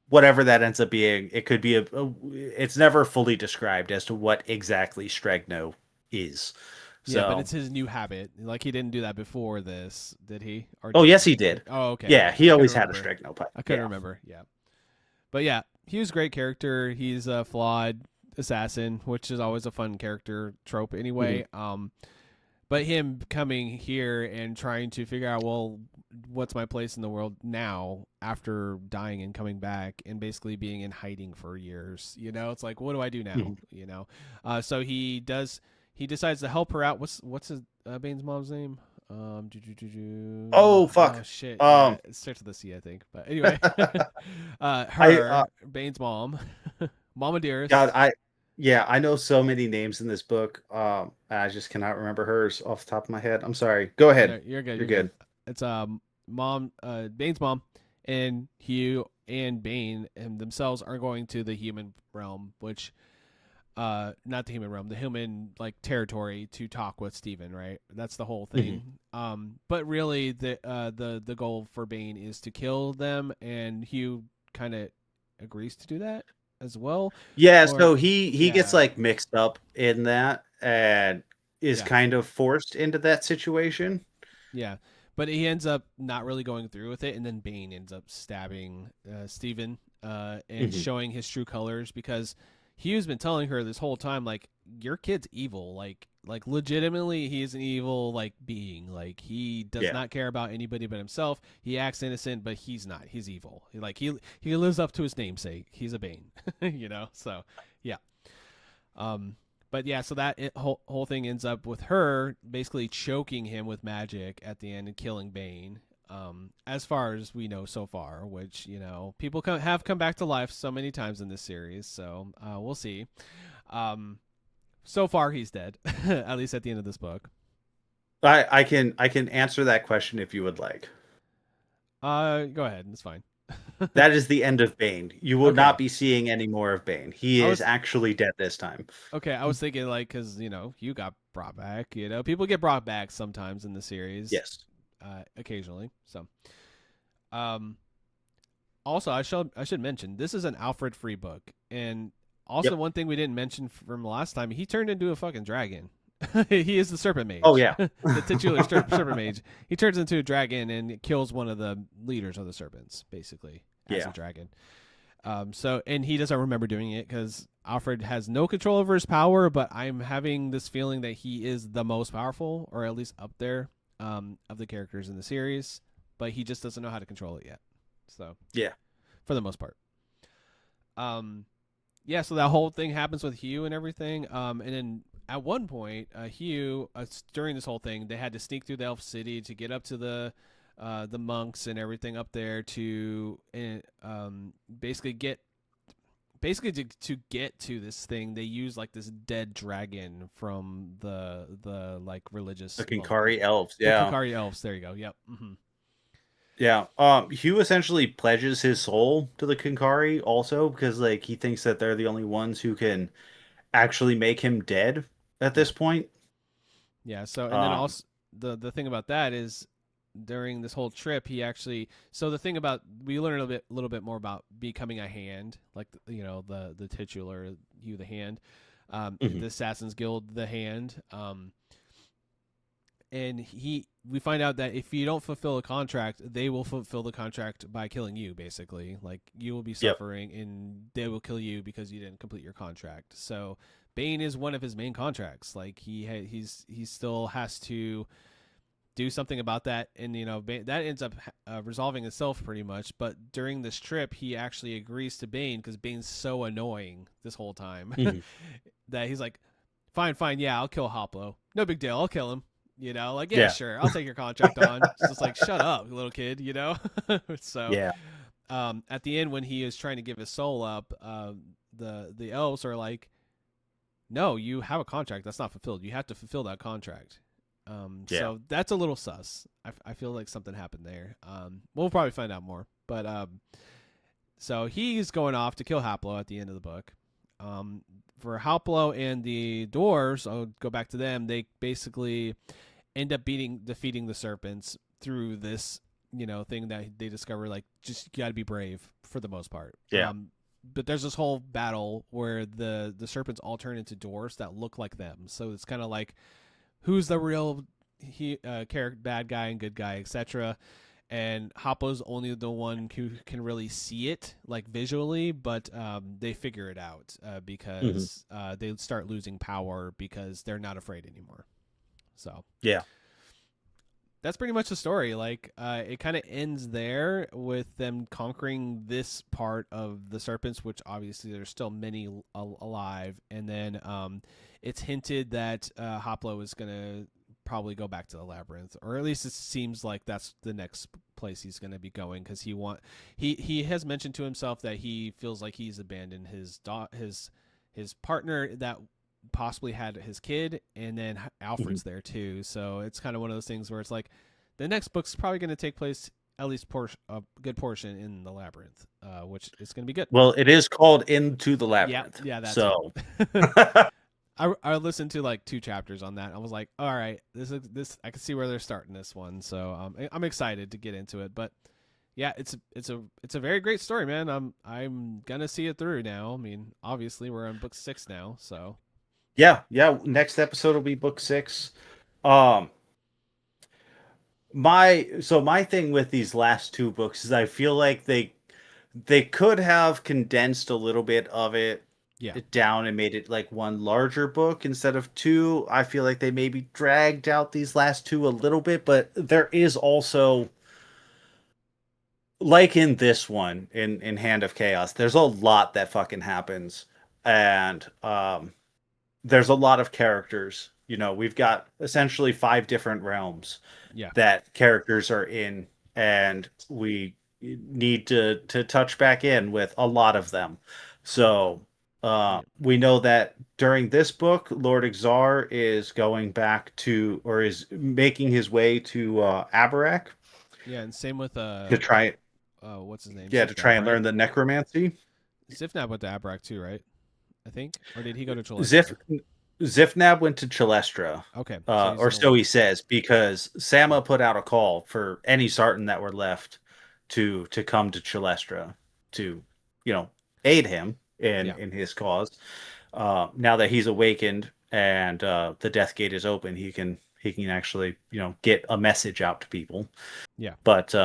Whatever that ends up being, it could be it's never fully described as to what exactly stregno is. Yeah, but So, it's his new habit. Like he didn't do that before this, did he? Or oh did yes, he? he did. Oh, okay. Yeah, he I couldn't always had a remember. stregno pipe. I couldn't Yeah. remember. Yeah. But yeah, he was a great character. He's a flawed assassin, which is always a fun character trope Mhm. anyway. But him coming here and trying to figure out, well, what's my place in the world now after dying and coming back and basically being in hiding for years. It's like, what do I do now? Mhm. So he decides to help her out. What's his Bane's mom's name? Oh Oh fuck. shit! Yeah, Um, it starts with a C, I think. But anyway, I Bane's mom, Mama God, Dearest. yeah, I know so many names in this book. I just cannot remember hers off the top of my head. I'm sorry. Go No, ahead. you're good. You're You're good. good. It's mom, Bane's mom, and Hugh and Bane and themselves are going to the human realm, which not the human realm, the human like territory to talk with Steven, right? That's the whole Mhm. thing. But really the goal for Bane is to kill them, and Hugh kind of agrees to do that. as well, Yeah, or so he gets yeah, like mixed up in that and is yeah, kind of forced into that situation. yeah. But he ends up not really going through with it, and then Bane ends up stabbing Steven, and Hmm. showing his true colors because Hugh's been telling her this whole time, like, your kid's evil, like legitimately, he is an evil like being. Like he does Yeah. not care about anybody but himself. He acts innocent, but he's not. He's evil. He lives up to his namesake. He's a Bane, you know. So yeah. Um, but yeah, so whole thing ends up with her basically choking him with magic at the end and killing Bane. As far as we know so far, which you know people have come back to life so many times in this series, so we'll see. Um, so far he's dead, at least at the end of this book. I can answer that question if you would like. Go ahead, it's fine. That is the end of Bane. You will not Okay, be seeing any more of Bane. He I is was actually dead this time. okay. I was thinking like because you know you got brought back. You know people get brought back sometimes in the series, Yes. occasionally. So um, also I should mention this is an Alfred free book, and also Yep. one thing we didn't mention from last time, he turned into a fucking dragon. He is the serpent Oh mage, yeah. the titular serpent mage. He turns into a dragon and kills one of the leaders of the serpents, basically as a Yeah. dragon. So and he doesn't remember doing it because Alfred has no control over his power, but I'm having this feeling that he is the most powerful, or at least up there, of the characters in the series. But he just doesn't know how to control it yet. So Yeah. for the most part. Um, yeah, so that whole thing happens with Hugh and everything. And then at one point, Hugh, during this whole thing, they had to sneak through the elf city to get up to the monks and everything up there to basically to get to this thing. They use like this dead dragon from the like The religious monk, Kinkari elves. the Yeah. Kukari elves. There you go. Yep. Hmm. Yeah. Hugh essentially pledges his soul to the Kinkari also because like he thinks that they're the only ones who can actually make him dead at Yeah. this point. Yeah. So and then Um, also the thing about that is during this whole trip he actually so the thing about we learned a little bit more about becoming a hand like you know the titular you the hand mhm. the Assassins Guild the hand and we find out that if you don't fulfill a contract they will fulfill the contract by killing you basically like you will be Yep. suffering and they will kill you because you didn't complete your contract. So Bane is one of his main contracts. Like he still has to do something about that, and you know that ends up resolving itself pretty much. But during this trip, he actually agrees to Bane because Bane's so annoying this whole time Mhm. that he's like, "Fine, fine, yeah, I'll kill Hoplo. No big deal. I'll kill him." You know, like yeah, Yeah. sure, I'll take your contract on. It's just like shut up, little kid. You know. So Yeah. at the end when he is trying to give his soul up, the elves are like, "No, you have a contract that's not fulfilled. You have to fulfill that contract." Yeah. So that's a little sus. I feel like something happened there. We'll probably find out more. But so he's going off to kill Haplo at the end of the book. Um, for Haplo and the dwarves, I'll go back to them. They basically end up defeating the serpents through this, you know, thing that they discover. Like, just got to be brave for the most part. Yeah. But there's this whole battle where the serpents all turn into dwarfs that look like them. So it's kind of like who's the real character, bad guy and good guy, etc. And Hoppo's only the one who can really see it, like visually, but they figure it out Hmm. because they start losing power because they're not afraid anymore. So Yeah. that's pretty much the story. Like it kind of ends there with them conquering this part of the serpents, which obviously there's still many alive, and then it's hinted that Hoplo is gonna probably go back to the labyrinth, or at least it seems like that's the next place he's gonna be going because he has mentioned to himself that he feels like he's abandoned his partner that possibly had his kid, and then Mhm. Alfred's there too. So it's kind of one of those things where it's like the next book's probably going to take place at least a good portion in the labyrinth, which is going to be good. Well, it is called Into the Yeah, Labyrinth. yeah, that too. So, I listened to like 2 chapters on that. I was like, all right, this I can see where they're starting this one. So I'm excited to get into it. But Yeah, it's a very great story, man. I'm gonna see it through now. I mean, obviously we're on book 6 now, so Yeah, yeah. Next episode will be book 6. Um, my thing with these last two books is I feel like they could have condensed a little bit of yeah, it down and made it like one larger book instead of two. I feel like they maybe dragged out these last two a little bit, but there is also, like in this one, in Hand of Chaos, there's a lot that fucking happens. And there's a lot of characters. You know, we've got essentially 5 different realms yeah, that characters are in, and we need to touch back in with a lot of them. So yeah, we know that during this book, Lord Exar is going back to, or is making his way to Abarak yeah. And same with to try, what's his name, yeah, to try Sifnab, and right? learn the necromancy. Sifnab went to Abrak too, right? I think, or did he go to Zif Chalestra? Zifnab went to Chalestra, Okay, so he's or in the so he water. says, because Sama put out a call for any Sartan that were left to come to Chalestra to, you know, aid him Yeah, in his cause. Now that he's awakened and the Death Gate is open, he can actually, you know, get a message out to people. yeah, But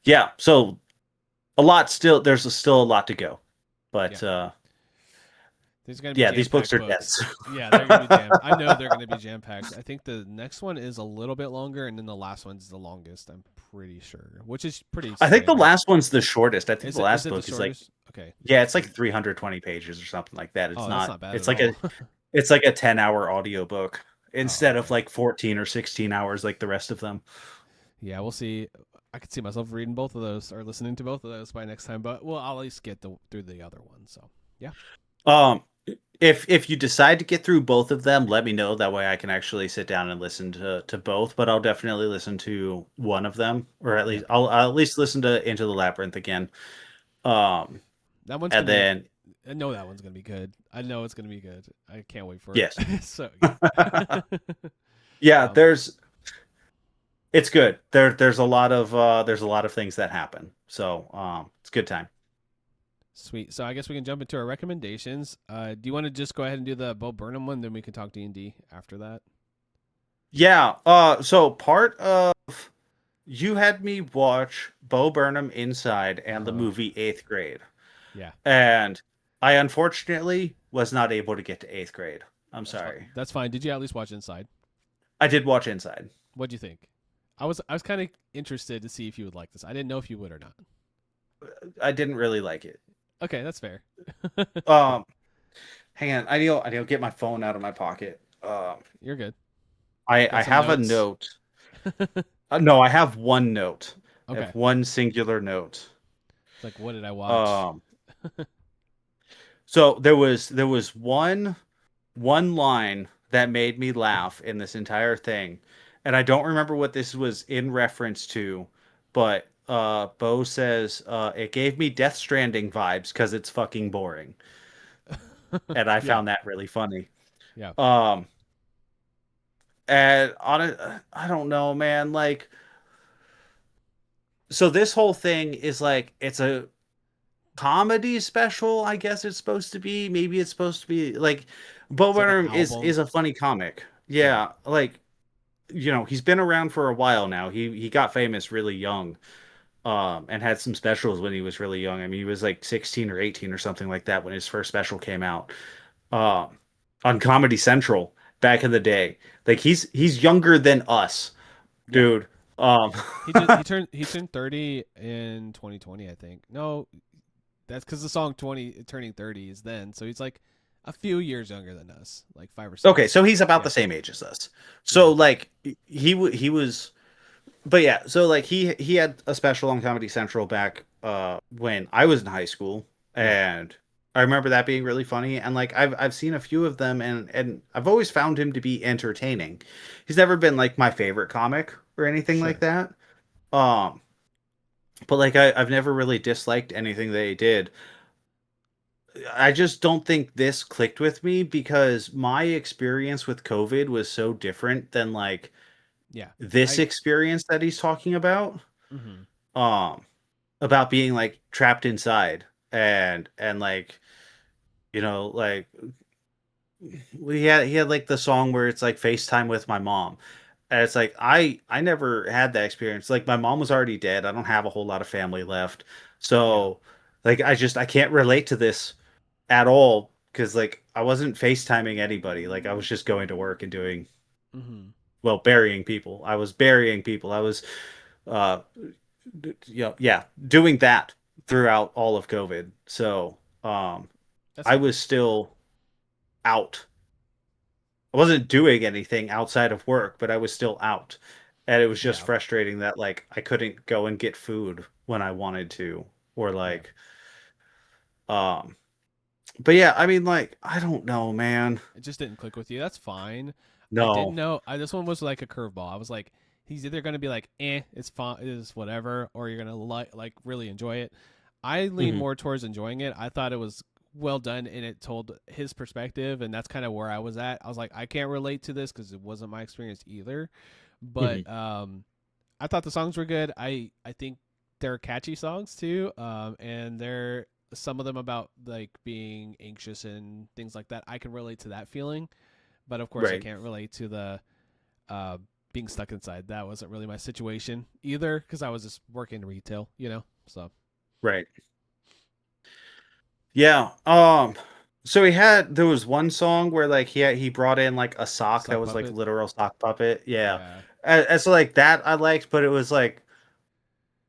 yeah, so a lot still. Still a lot to go, yeah. but There's gonna be yeah, jam these books packed are books. dense. Yeah, they're gonna be jam. I know they're gonna be jam packed. I think the next one is a little bit longer, and then the last one's the longest. I'm pretty sure, which is pretty I think the standard. last one's the shortest. I think Is the it? Is last it the book is like, shortest? Okay. yeah, it's like So, 320 pages or something like that. oh, that's not bad It's at like all. a 10-hour audiobook Oh, instead of okay. like 14 or 16 hours like the rest of them. Yeah, we'll see. I could see myself reading both of those or listening to both of those by next time, but well, I'll at least get through the other one. So, yeah, Um, if you decide to get through both of them, let me know. That way I can actually sit down and listen to both. But I'll definitely listen to one of them, or at yeah. least I'll at least listen to Into the Labyrinth again. Um, That one's and gonna. then I know that one's gonna be good. I know it's gonna be good. I can't wait for yes, it. So yeah. yeah, um, it's good. There's a lot of things that happen. So it's a good time. Sweet. So I guess we can jump into our recommendations. Do you want to just go ahead and do the Bo Burnham one, then we can talk D&D after that? Yeah. So part of you had me watch Bo Burnham Inside Uh and the huh. movie Eighth Grade, Yeah, and I unfortunately was not able to get to eighth grade. I'm that's fine. sorry. That's fine. Did you at least watch Inside? I did watch Inside. What'd you think? I was kind of interested to see if you would like this. I didn't know if you would or not. I didn't really like it. Okay, that's fair. Um, Hang on. I need to get my phone out of my pocket. You're good. I Got some have a notes. note. No, I have one note. I have Okay. one singular note. It's like, what did I watch? Um, so there was one line that made me laugh in this entire thing, and I don't remember what this was in reference to, but Bo says it gave me Death Stranding vibes because it's fucking boring, and I Yeah, found that really funny. yeah. Um, and on it, I don't know, man. Like, so this whole thing is like it's a comedy special, I guess it's supposed to be. Maybe it's supposed to be like Bo It's like an Burnham album. is a funny comic. Yeah, Yeah, like, you know, he's been around for a while now. He got famous really young, and had some specials when he was really young. I mean, he was like 16 or 18 or something like that when his first special came out. Um, on Comedy Central back in the day. Like he's younger than us, yeah. dude. Um, He turned 30 in 2020, I think. No, that's because the song 20 turning 30 is then. So he's like a few years younger than us, like 5 or 6. okay, so he's about Yeah, the same age as us. So yeah, like he was, but yeah, so like he had a special on Comedy Central back when I was in high school, yeah, and I remember that being really funny. And like I've seen a few of them, and I've always found him to be entertaining. He's never been like my favorite comic or anything like sure. that. Um, but like I've never really disliked anything they did. I just don't think this clicked with me because my experience with COVID was so different than like Yeah, this I. experience that he's talking about. Mhm. um about being like trapped inside and like like he had like the song where it's like FaceTime with my mom. And it's like I never had that experience. Like my mom was already dead. I don't have a whole lot of family left. Yeah. So like I can't relate to this at all because like I wasn't FaceTiming anybody. Like I was just going to work and doing Mm-hmm. burying people. I was burying people. I was uh yeah, doing that throughout all of COVID. So That's I fair. was still out. I wasn't doing anything outside of work, but I was still out. And it was just Yeah. frustrating that like I couldn't go and get food when I wanted to or Yeah. like um but yeah, I mean like I don't know, man. It just didn't click with you. That's fine. I didn't No. know. This one was like a curveball. I was like, he's either going to be like, it's fine, it's whatever, or you're gonna like really enjoy it. I lean Hmm. more towards enjoying it. I thought it was well done, and it told his perspective, and that's kind of where I was at. I was like, I can't relate to this because it wasn't my experience either. Hmm. But I thought the songs were good. I think they're catchy songs too, and they're some of them about like being anxious and things like that. I can relate to that feeling, but of course I Right. can't relate to the uh, being stuck inside. That wasn't really my situation either because I was just working retail, So Right. Yeah. So there was one song where like he brought in like a sock that sock was like puppet. literal sock puppet. Yeah. Yeah, And so like that I liked, but it was like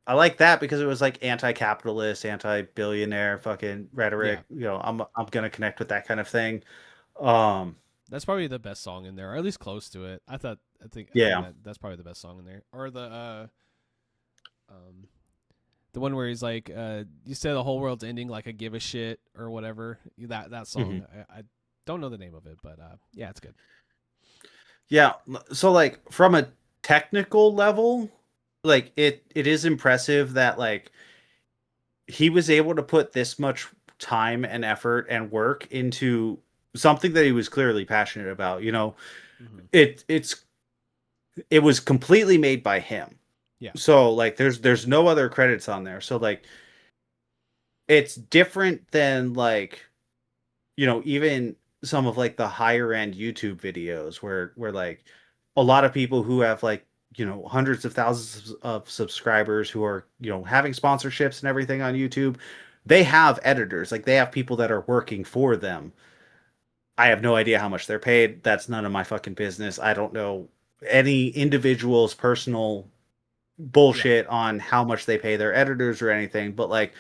I like that because it was like anti-capitalist, anti-billionaire fucking yeah. rhetoric. I'm gonna connect with that kind of thing. Um, That's probably the best song in there, or at least close to it. I think yeah. that's probably the best song in there, or um the one where he's like, "You say the whole world's ending, like I give a shit," or whatever. That Hmm. song. I don't know the name of it, but yeah, it's good. Yeah. So like from a technical level, like it is impressive that like he was able to put this much time and effort and work into something that he was clearly passionate about. Hmm. It's it was completely made by him. Yeah, So like there's no other credits on there. So like it's different than like even some of like the higher end YouTube videos where like a lot of people who have like hundreds of thousands of subscribers who are having sponsorships and everything on YouTube, they have editors, like they have people that are working for them. I have no idea how much they're paid. That's none of my fucking business. I don't know any individual's personal yeah, bullshit on how much they pay their editors or anything, but like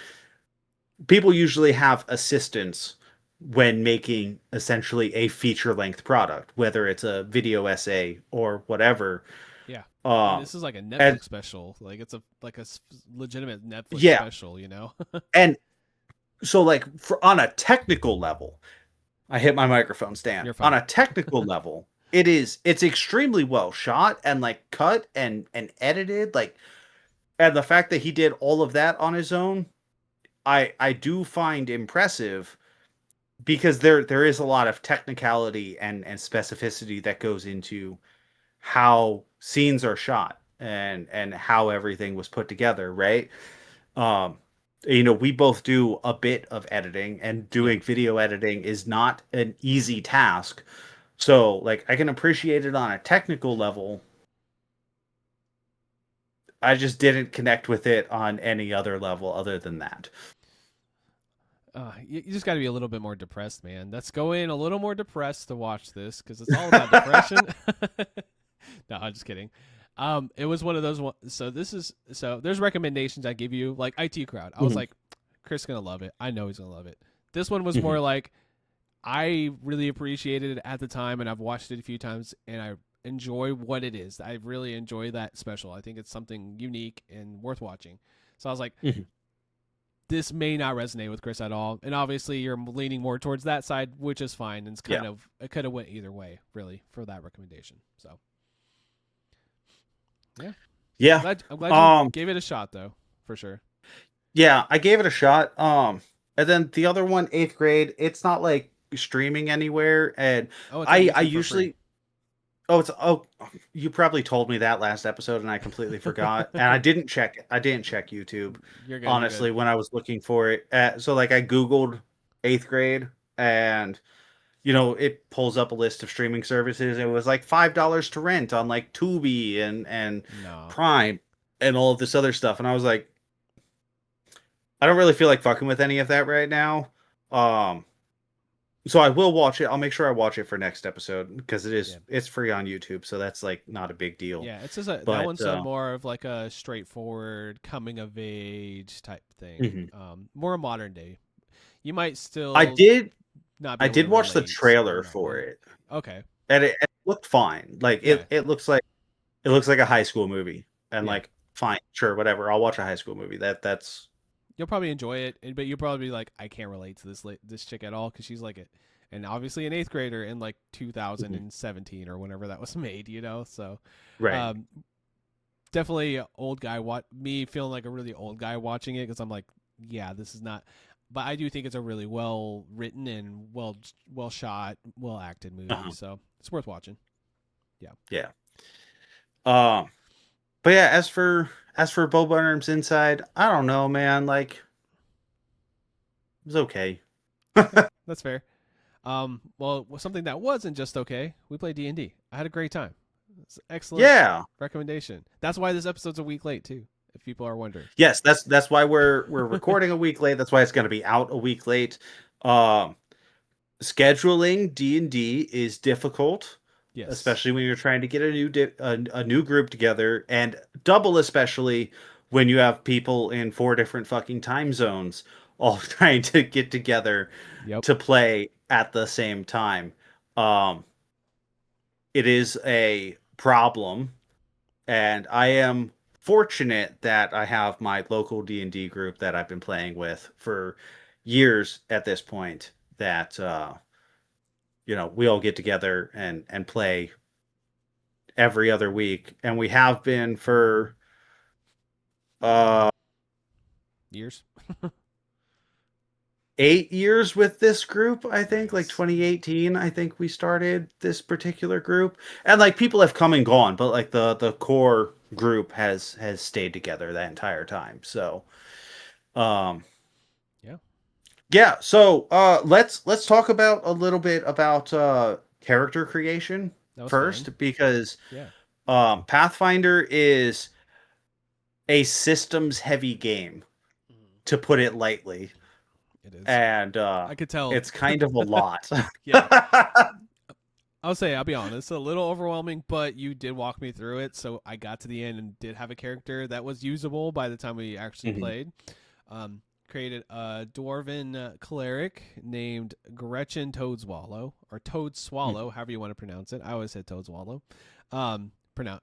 people usually have assistants when making essentially a feature length product, whether it's a video essay or whatever. yeah. And Um, this is like a and Netflix special. Like it's a legitimate Netflix yeah, special. and so like on a technical level, I hit my microphone stand. You're On fine. a technical level, it's extremely well shot and like cut and edited. Like, and the fact that he did all of that on his own, I do find impressive because there is a lot of technicality and specificity that goes into how scenes are shot and how everything was put together, right? um we both do a bit of editing, and Yeah. doing video editing is not an easy task. So like I can appreciate it on a technical level. I just didn't connect with it on any other level other than that. You just got to be a little bit more depressed, man. Let's go in a little more depressed to watch this because it's all about depression. No, I'm just kidding. It was one of those. So there's recommendations I give you, like IT Crowd. I was Mhm. like, Chris is gonna love it. I know he's gonna love it. This one was more Mhm. like I really appreciated it at the time, and I've watched it a few times, and I enjoy what it is. I really enjoy that special. I think it's something unique and worth watching. So I was like, Mhm. this may not resonate with Chris at all, and obviously you're leaning more towards that side, which is fine. And Yeah. it could have went either way, really, for that recommendation. So yeah, Yeah. I'm glad you um gave it a shot though, for sure. yeah, I gave it a shot. And then the other one, eighth grade, it's not like streaming anywhere. And Oh, it's on I YouTube for free. usually Oh, you probably told me that last episode and I completely forgot. And I didn't check YouTube You're good. You're good. honestly when I was looking for it. So like I googled 8th grade and it pulls up a list of streaming services. It was like $5 to rent on like Tubi and No. Prime and all of this other stuff. And I was like, I don't really feel like fucking with any of that right now. Um, so I will watch it. I'll make sure I watch it for next episode because Yeah. it's free on YouTube, so that's like not a big deal. Yeah, it's just that But one's a more of like a straightforward coming of age type thing. mhm. More modern day. You might I still did not be I able to did watch the relate in trailer that for way. it, Okay. and it looked fine. Like Yeah. it looks like a high school movie, and Yeah. like fine, sure, whatever. I'll watch a high school movie. That's You'll probably enjoy it, but you'll probably be like, I can't relate to this chick at all because she's like it, and obviously an eighth grader in like mhm. 2017 or whenever that was made, So, Right. um, definitely old guy. What me feeling like a really old guy watching it because I'm like, yeah, this is not. But I do think it's a really well written and well shot, well acted movie. Uh-huh. So it's worth watching. Yeah. Yeah. Um. But yeah, as for Bo Burnham's Inside, I don't know, man. Like it was okay. Okay, that's fair. Well, something that wasn't just okay. We played D&D. I had a great time. It's an excellent Yeah. recommendation. That's why this episode's a week late too, if people are wondering. Yes, that's why we're recording a week late. That's why it's going to be out a week late. Um, scheduling D&D is difficult, Yes. especially when you're trying to get a new group together, and double especially when you have people in 4 different fucking time zones all trying to get together Yep. to play at the same time. Um, it is a problem, and I am fortunate that I have my local D&D group that I've been playing with for years at this point that we all get together and play every other week, and we have been for uh, Years. 8 years with this group. I think like Nice. 2018. I think we started this particular group, and like people have come and gone, but like the core group has stayed together that entire time. So, um, Yeah. yeah. So let's talk about a little bit about character creation That was fun. first because Yeah. Pathfinder is a systems heavy game, Mhm. to put it lightly, It is. and I could tell. it's kind of a lot. Yeah. I'll be honest, a little overwhelming, but you did walk me through it, so I got to the end and did have a character that was usable by the time we actually Mhm. played. Created a dwarven cleric named Gretchen Toadswallow or Mhm. Toadswallow, however you want to pronounce it. I always said Toadswallow. Pronounce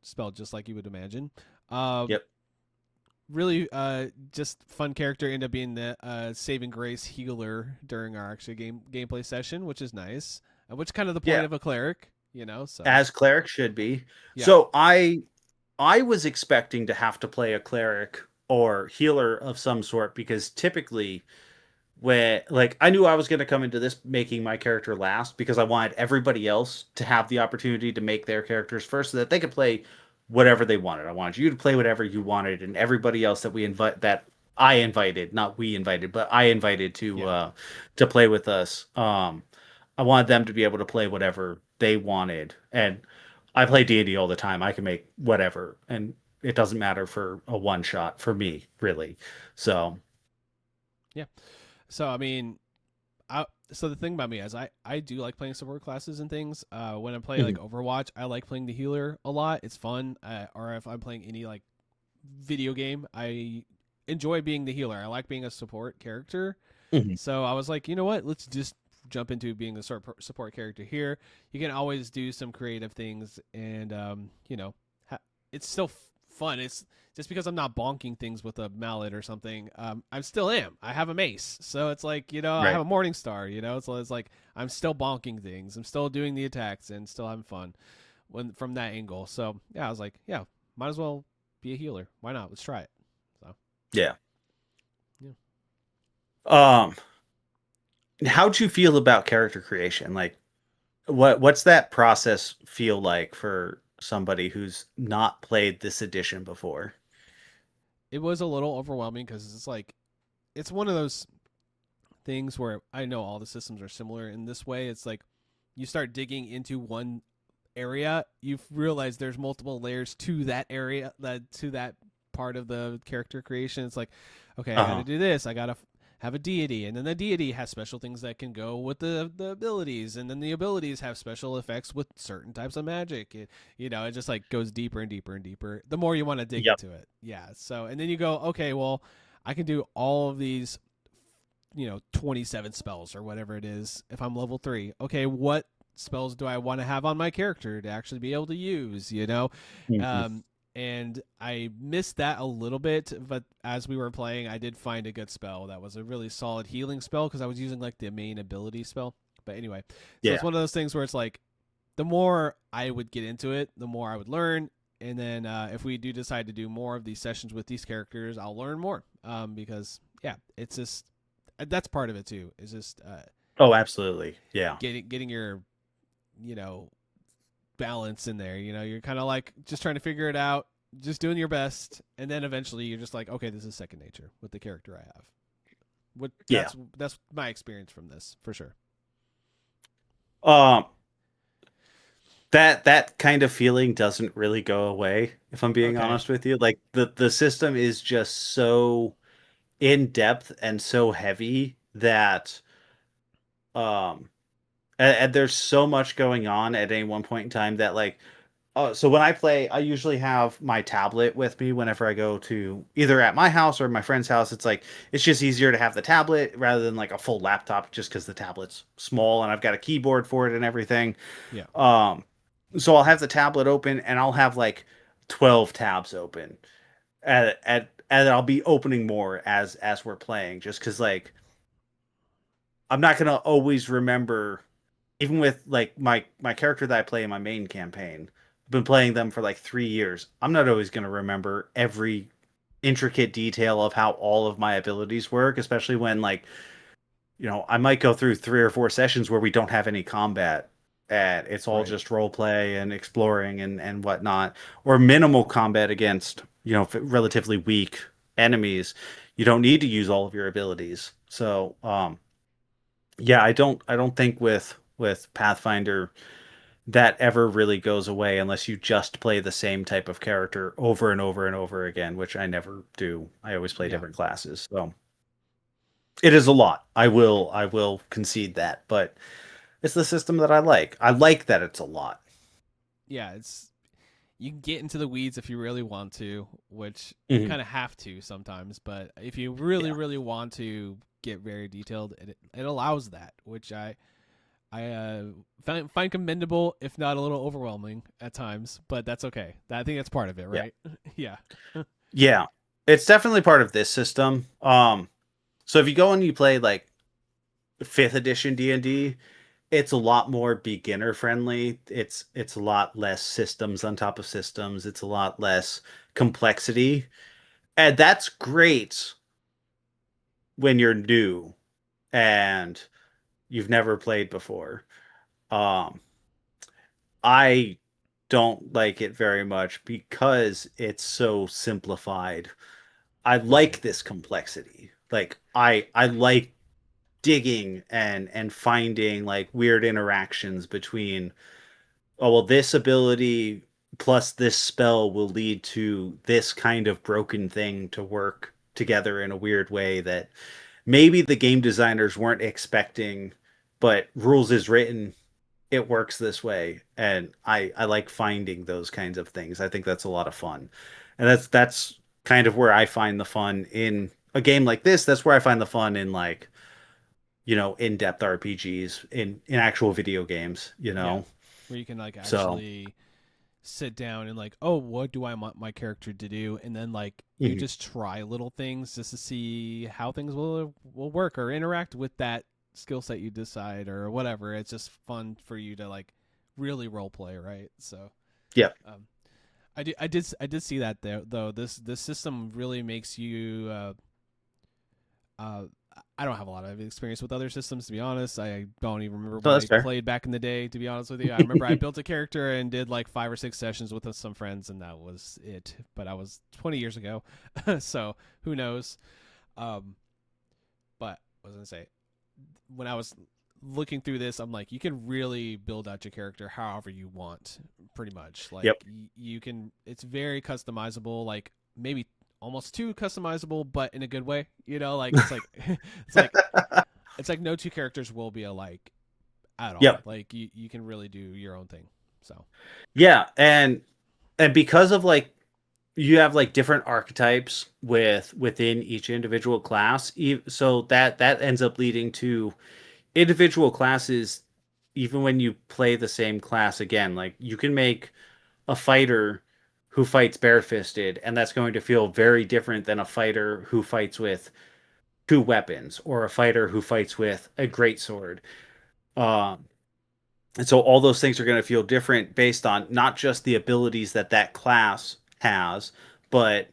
spelled just like you would imagine. Uh, Yep. really just fun character, ended up being the saving grace healer during our actually gameplay session, which is nice, which is kind of the point Yeah. of a cleric, so As cleric should be. yeah. So I was expecting to have to play a cleric or healer of some sort because typically when like I knew I was going to come into this making my character last because I wanted everybody else to have the opportunity to make their characters first so that they could play whatever they wanted. I wanted you to play whatever you wanted, and everybody else that I invited, not we invited, but I invited Yeah. to play with us. I wanted them to be able to play whatever they wanted, and I play D&D all the time. I can make whatever, and it doesn't matter for a one shot for me, really. So, Yeah. So I mean, so the thing about me is I do like playing support classes and things. When I play like mhm, Overwatch, I like playing the healer a lot. It's fun. Or if I'm playing any like video game, I enjoy being the healer. I like being a support character. mhm, So I was like, you know what? Let's just jump into being a support character here. You can always do some creative things, and it's still fun. It's just because I'm not bonking things with a mallet or something. I still am. I have a mace, so it's like I have right. a morning star. So it's like I'm still bonking things. I'm still doing the attacks and still having fun when from that angle. So yeah, I was like, yeah, might as well be a healer. Why not? Let's try it. So Yeah. yeah. Um, how'd you feel about character creation? Like, What's that process feel like for somebody who's not played this edition before? It was a little overwhelming because it's like it's one of those things where I know all the systems are similar in this way. It's like you start digging into one area, you realize there's multiple layers to that area, that to that part of the character creation. It's like, okay, I got to Uh-huh. do this. I got to have a deity, and then the deity has special things that can go with the abilities, and then the abilities have special effects with certain types of magic. It just like goes deeper and deeper and deeper the more you want to dig Yep. into it. Yeah. So and then you go, okay, well, I can do all of these 27 spells or whatever it is if I'm level 3. Okay, what spells do I want to have on my character to actually be able to use? Hmm. Um, and I missed that a little bit, but as we were playing, I did find a good spell that was a really solid healing spell because I was using like the main ability spell. But anyway, so it's Yeah. one of those things where it's like the more I would get into it, the more I would learn. And then if we do decide to do more of these sessions with these characters, I'll learn more. Because yeah, it's just that's part of it too. Is just Oh, absolutely. Yeah. getting your you know balance in there. You're kind of like just trying to figure it out, just doing your best, and then eventually you're just like, okay, this is second nature with the character I have. What Yeah. that's my experience from this for sure. Um, that kind of feeling doesn't really go away, if I'm being Okay, honest with you. Like the system is just so in depth and so heavy that um and there's so much going on at any one point in time that like oh, so when I play, I usually have my tablet with me whenever I go to either at my house or my friend's house. It's like it's just easier to have the tablet rather than like a full laptop just because the tablet's small and I've got a keyboard for it and everything. yeah, Um, so I'll have the tablet open and I'll have like 12 tabs open and I'll be opening more as we're playing just because like I'm not gonna always remember even with like my character that I play in my main campaign, I've been playing them for like 3 years. I'm not always going to remember every intricate detail of how all of my abilities work, especially when like I might go through 3 or 4 sessions where we don't have any combat. And it's all right, just role play and exploring and whatnot, or minimal combat against relatively weak enemies. You don't need to use all of your abilities. So yeah, I don't think with Pathfinder that ever really goes away unless you just play the same type of character over and over and over again, which I never do. I always play yeah, different classes. So it is a lot. I will concede that, but it's the system that I like. I like that it's a lot. yeah. It's you can get into the weeds if you really want to, which you Hmm. kind of have to sometimes. But if you really, Yeah. really want to get very detailed, it allows that, which I find commendable, if not a little overwhelming at times. But that's okay. I think that's part of it, Yeah. right? Yeah, Yeah. It's definitely part of this system. So if you go and you play like 5th edition D&D, it's a lot more beginner friendly. It's a lot less systems on top of systems. It's a lot less complexity. And that's great when you're new and you've never played before. Um I don't like it very much because it's so simplified. I like right. this complexity. Like I like digging and finding like weird interactions between oh well this ability plus this spell will lead to this kind of broken thing to work together in a weird way that maybe the game designers weren't expecting, but rules is written, it works this way. And I like finding those kinds of things. I think that's a lot of fun. And that's kind of where I find the fun in a game like this. That's where I find the fun in like in-depth RPGs in actual video games, Yeah, where you can like So, actually sit down and like, oh, what do I want my character to do, and then like you mhm. just try little things just to see how things will work or interact with that skill set you decide or whatever. It's just fun for you to like really role play, right? So, Yeah. um, I did see that there though. This system really makes you uh I don't have a lot of experience with other systems, to be honest. I don't even remember So what that's I fair. played back in the day, to be honest with you. I remember I built a character and did like 5 or 6 sessions with some friends, and that was it. But I was 20 years ago, so who knows? Um, but I was gonna say, when I was looking through this, I'm like, you can really build out your character however you want, pretty much. Like Yep. you can, it's very customizable. Like maybe almost too customizable, but in a good way. You know, like it's like it's like it's like no two characters will be alike at all. Yep. Like you can really do your own thing. So Yeah, and because of like you have like different archetypes within each individual class, so that ends up leading to individual classes. Even when you play the same class again, like you can make a fighter who fights barefisted, and that's going to feel very different than a fighter who fights with two weapons or a fighter who fights with a greatsword. Um, and so all those things are going to feel different based on not just the abilities that that class has, but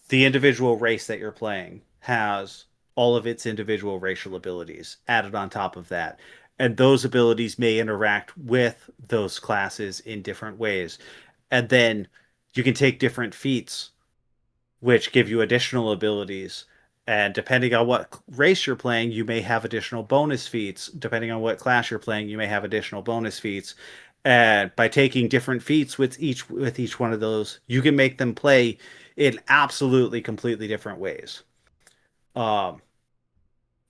the individual race that you're playing has all of its individual racial abilities added on top of that. And those abilities may interact with those classes in different ways. And then you can take different feats which give you additional abilities. And depending on what race you're playing, you may have additional bonus feats. Depending on what class you're playing, you may have additional bonus feats. And by taking different feats with each one of those, you can make them play in absolutely completely different ways. Um,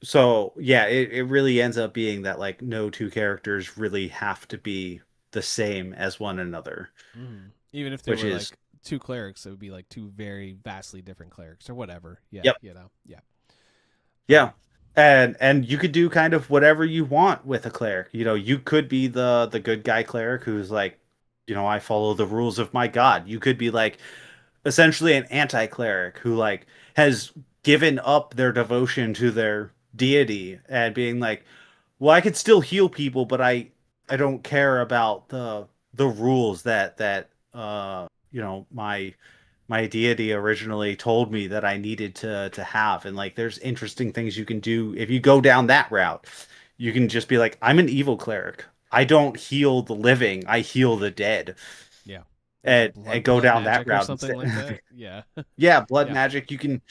so yeah, it really ends up being that like no two characters really have to be the same as one another, even if there which were is like two clerics, it would be like two very vastly different clerics or whatever. Yeah, yep. you know, yeah. Yeah. And you could do kind of whatever you want with a cleric. You know, you could be the good guy cleric who's like, I follow the rules of my god. You could be like essentially an anti-cleric who like has given up their devotion to their deity and being like, well, I could still heal people, but I don't care about the rules that my deity originally told me that I needed to have. And like there's interesting things you can do if you go down that route. You can just be like, I'm an evil cleric. I don't heal the living, I heal the dead. Yeah. Like And go blood down that magic or route something instead. like that. Yeah. Yeah, blood Yeah. magic, you can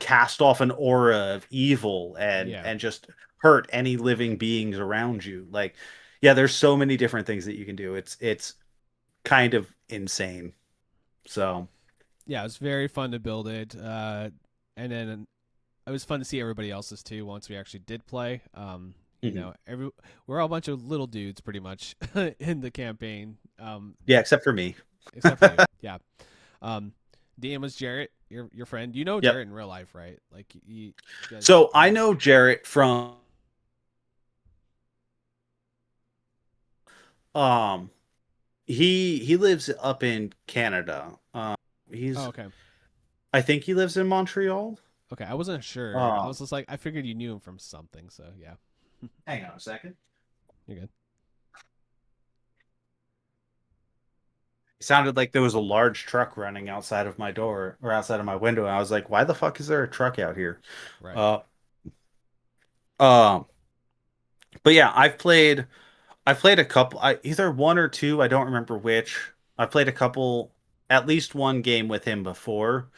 cast off an aura of evil and Yeah. and just hurt any living beings around you. Like, yeah, there's so many different things that you can do. It's kind of insane. So, Yeah, it was very fun to build it. And then it was fun to see everybody else's too once we actually did play. You mhm. know, we're all a bunch of little dudes pretty much in the campaign. Yeah, except for me. Except for you. Yeah. Um DM was Jarrett, your friend. You know Yep. Jarrett in real life, right? Like you guys So I know Jarrett from um he lives up in Canada. Oh, He's okay. I think he lives in Montreal. Okay, I wasn't sure. I was Um just like I figured you knew him from something, so yeah. Hang on a second. You're good. It sounded like there was a large truck running outside of my door or outside of my window. And I was like, why the fuck is there a truck out here? Right. Uh um but yeah, I've played a couple either one or two, I don't remember which. I've played a couple at least one game with him before.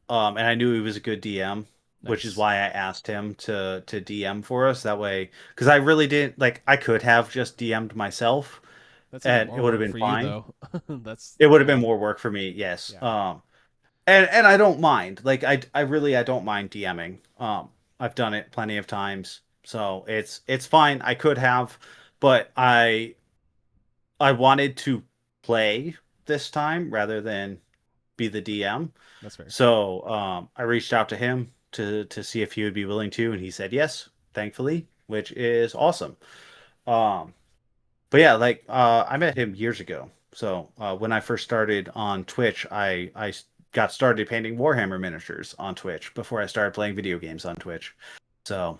And I knew he was a good DM, which is Nice. why I asked him to DM for us that way because I really didn't like I could have just DM'd myself That's even and it more would have work been for you fine. though. That's It would have been yeah. more work for me, yes. Yeah. And I don't mind. Like I don't mind DMing. I've done it plenty of times. So it's fine. I could have, but I wanted to play this time rather than be the DM. That's fair. So I reached out to him to see if he would be willing to, and he said yes, thankfully, which is awesome. Um, but yeah, like I met him years ago. So when I first started on Twitch, I got started painting Warhammer miniatures on Twitch before I started playing video games on Twitch. So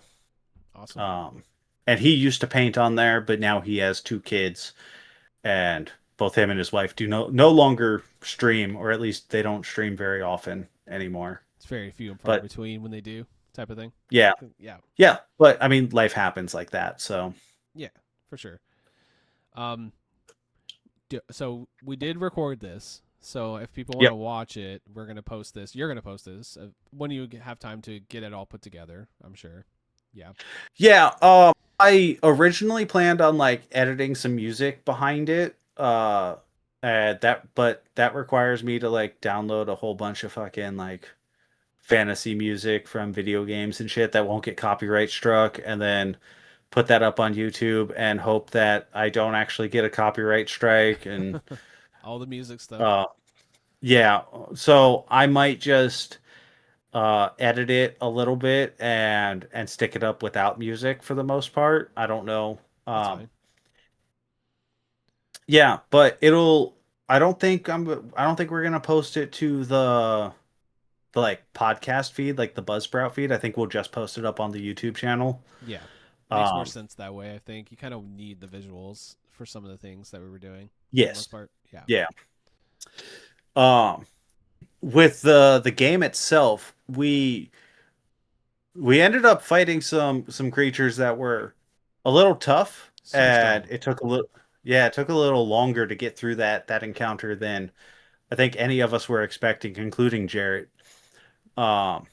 Awesome. um, and he used to paint on there, but now he has two kids, and both him and his wife do no longer stream, or at least they don't stream very often anymore. It's very few and far But between when they do. type of thing. Yeah. Yeah, Yeah. But I mean, life happens like that. So yeah, for sure. Um, so we did record this. So if people want to yep. watch it, we're gonna post this. You're gonna post this when you have time to get it all put together. I'm sure. Yeah, Yeah. I originally planned on like editing some music behind it. But that requires me to like download a whole bunch of fucking like fantasy music from video games and shit that won't get copyright struck, and then put that up on YouTube and hope that I don't actually get a copyright strike. And all the music stuff. uh, yeah, so I might just edit it a little bit and stick it up without music for the most part. I don't know. That's Um, fine. yeah, but it'll. I don't think we're gonna post it to the like podcast feed, like the Buzzsprout feed. I think we'll just post it up on the YouTube channel. Yeah, makes more Um, sense that way. I think you kind of need the visuals for some of the things that we were doing for the yes, most part. Yeah, yeah. Um, with the game itself, we ended up fighting some creatures that were a little tough, super and strong. it took a little yeah, it took a little longer to get through that encounter than I think any of us were expecting, including Jarrett. Um,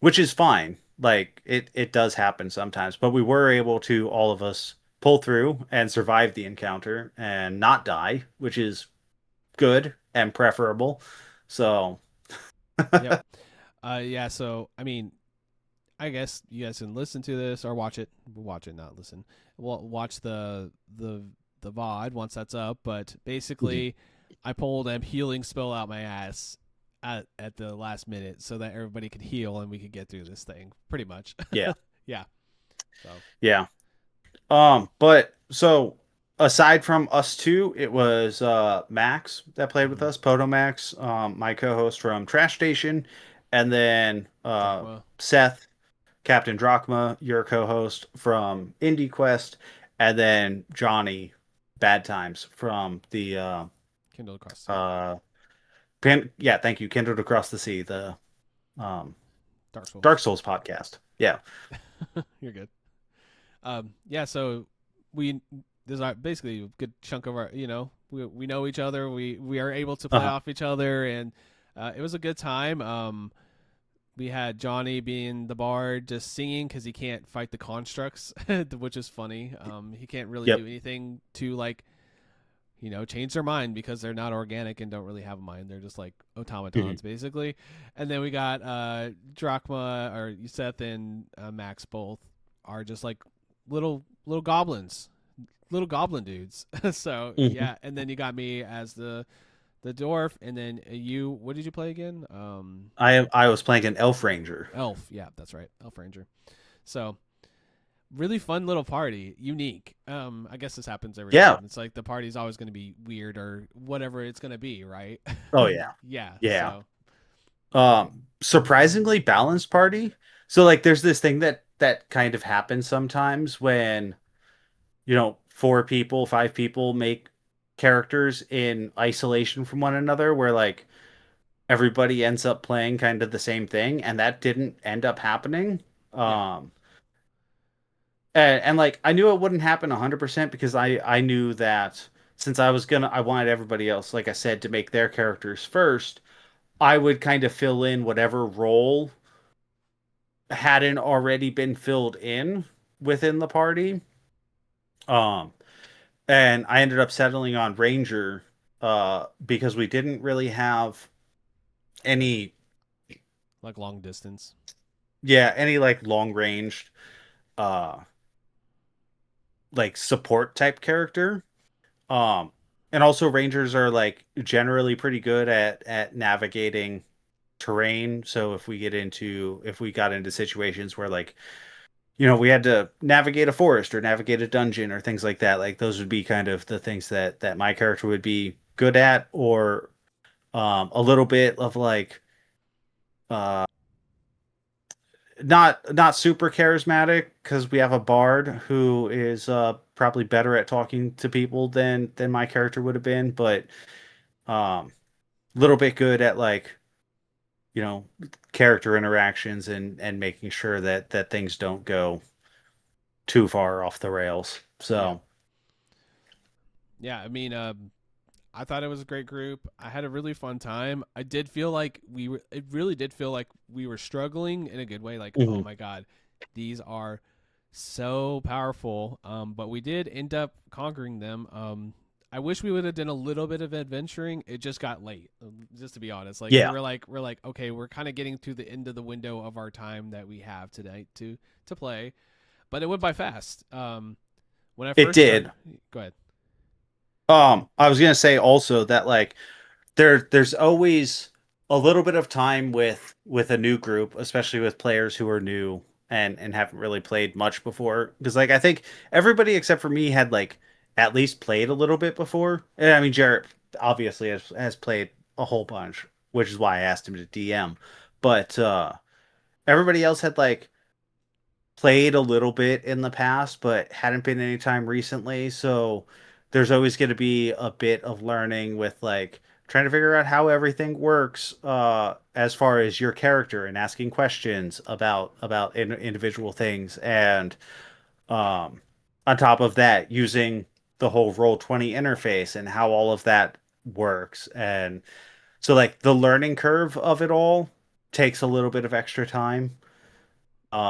which is fine. Like it does happen sometimes, but we were able to all of us pull through and survive the encounter and not die, which is good and preferable. So, Yep. Yeah. So I mean, I guess you guys can listen to this or watch it. Watch it, not listen. Well, watch the VOD once that's up. But basically, I pulled a healing spell out my ass at the last minute so that everybody could heal and we could get through this thing. Pretty much. yeah, Yeah. So yeah. But so aside from us two, it was Max that played with mm-hmm. us, Max, my co-host from Trash Station, and then Drachma, Seth, Captain Drachma, your co-host from Indie Quest, and then Johnny, Bad Times from the Kindle across the sea, uh yeah, thank you, Kindred Across the Sea, the um Dark Souls. Dark Souls podcast. Yeah. You're good. Yeah. So we there's basically a good chunk of our, we know each other. We are able to play Uh-huh. off each other, and it was a good time. We had Johnny being the bard, just singing because he can't fight the constructs, which is funny. He can't really do Yep. anything to like, change their mind because they're not organic and don't really have a mind. They're just like Mhm. automatons, basically. And then we got Drachma or Seth and Max both are just like little goblins, little goblin dudes. So Mhm. yeah, and then you got me as the dwarf, and then you. What did you play again? I was playing an Elf Ranger. Elf. Yeah, that's right, Elf Ranger. So really fun little party, unique. I guess this happens every Yeah. time. It's like the party's always going to be weird or whatever it's going to be, right? Oh yeah. Yeah. Yeah. So Surprisingly balanced party. So like there's this thing that kind of happens sometimes when, four people, five people make characters in isolation from one another where like everybody ends up playing kind of the same thing, and that didn't end up happening. yeah, Um and like I knew it wouldn't happen 100% because I knew that since I wanted everybody else, like I said, to make their characters first, I would kind of fill in whatever role hadn't already been filled in within the party. Um, and I ended up settling on Ranger because we didn't really have any, like long distance. yeah, any like long ranged, uh, like support type character. Um, and also Rangers are like generally pretty good at navigating terrain. So if we got into situations where like we had to navigate a forest or navigate a dungeon or things like that. Like those would be kind of the things that my character would be good at, or a little bit of like uh, not super charismatic because we have a bard who is probably better at talking to people than my character would have been, but a little bit good at like you know character interactions and making sure that things don't go too far off the rails. Yeah. So, Yeah. I mean, I thought it was a great group. I had a really fun time. I did feel like we were. It really did feel like we were struggling in a good way. Like, oh mhm. my god, these are so powerful. But we did end up conquering them. I wish we would have done a little bit of adventuring. It just got late. Just to be honest, like Yeah, we're like okay, we're kind of getting to the end of the window of our time that we have tonight to play. But it went by fast. When I it first started, did. go ahead. I was gonna say also that like there's always a little bit of time with a new group, especially with players who are new and haven't really played much before. Because like I think everybody except for me had like at least played a little bit before. And I mean Jarrett obviously has played a whole bunch, which is why I asked him to DM. But everybody else had like played a little bit in the past, but hadn't been any time recently. So there's always going to be a bit of learning with like trying to figure out how everything works as far as your character and asking questions about individual things and um, on top of that using the whole Roll20 interface and how all of that works. And so like the learning curve of it all takes a little bit of extra time.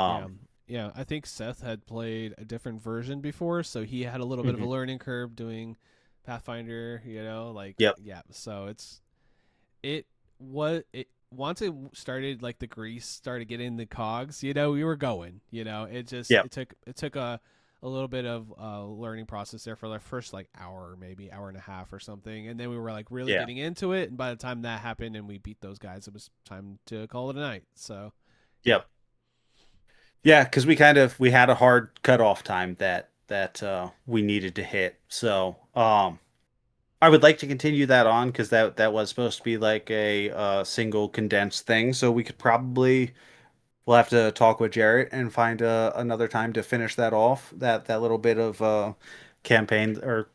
Yeah. um Yeah, I think Seth had played a different version before, so he had a little bit of a mhm. learning curve doing Pathfinder, like Yep. yeah, so it was it once it started like the grease started getting the cogs, we were going, it just Yep. it took a little bit of learning process there for the first like hour, maybe hour and a half or something, and then we were like really Yeah. getting into it, and by the time that happened and we beat those guys, it was time to call it a night. So, yeah. Yep. Yeah, because we had a hard cutoff time that we needed to hit. So I would like to continue that on because that was supposed to be like a single condensed thing. So we could probably we'll have to talk with Jarrett and find another time to finish that off. That little bit of campaign or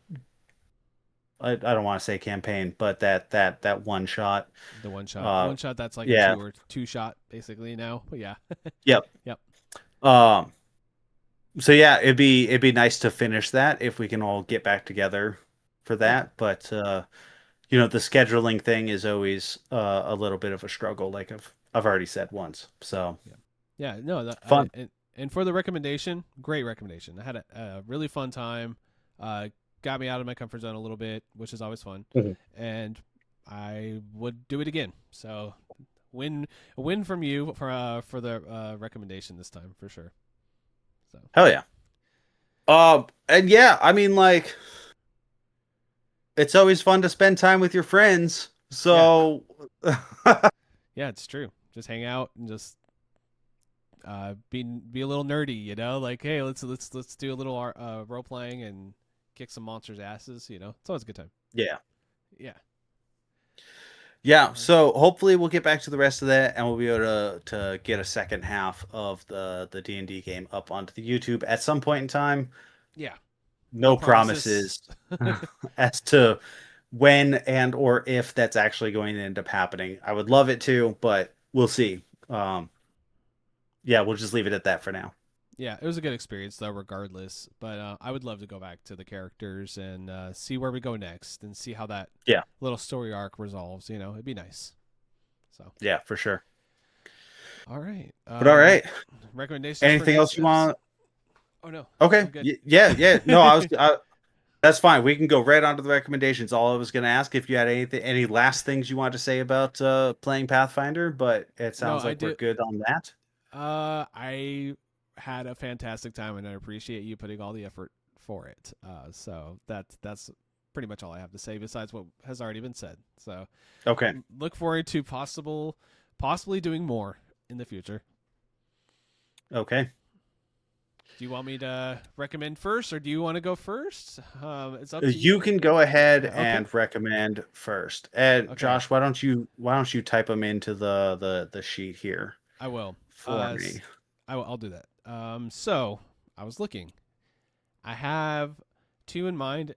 I don't want to say campaign, but that one shot. The Uh, one shot that's like a yeah. two shot basically now. But yeah, Yep. yep, Um, So yeah, it'd be nice to finish that if we can all get back together for yeah, that. But the scheduling thing is always a little bit of a struggle, like I've already said once. So yeah, yeah. No, fun. and for the recommendation, great recommendation. I had a really fun time. Got me out of my comfort zone a little bit, which is always fun, Mhm. and I would do it again. So win a win from you for the recommendation this time for sure. So Hell yeah. And yeah, I mean like it's always fun to spend time with your friends. yeah, So yeah, it's true. Just hang out and just be a little nerdy, like hey, let's do a little role playing and kick some monsters' asses. It's always a good time. yeah. Yeah. Yeah, Uh, so hopefully we'll get back to the rest of that and we'll be able to get a second half of the D&D game up onto the YouTube at some point in time. yeah. No No promises. promises as to when and or if that's actually going to end up happening. I would love it to, but we'll see. Yeah, we'll just leave it at that for now. Yeah, it was a good experience though, regardless. But I would love to go back to the characters and see where we go next and see how that Yeah, little story arc resolves. It'd be nice. So, yeah, for sure. all right. But all right. Recommendations for Anything else next you episode? want? Oh no, Okay. I'm good. Yeah, yeah. No, that's fine. We can go right on to the recommendations. All I was going to ask if you had any last things you wanted to say about playing Pathfinder, but it No, sounds I like we're did. good on that. I had a fantastic time, and I appreciate you putting all the effort for it. So that's pretty much all I have to say, besides what has already been said. So Okay. look forward to possibly doing more in the future. Okay. Do you want me to recommend first, or do you want to go first? It's up to You you. can go ahead Okay. and recommend first. And Okay. Josh, why don't you type them into the sheet here I will. for me? I'll do that. So I was looking. I have two in mind.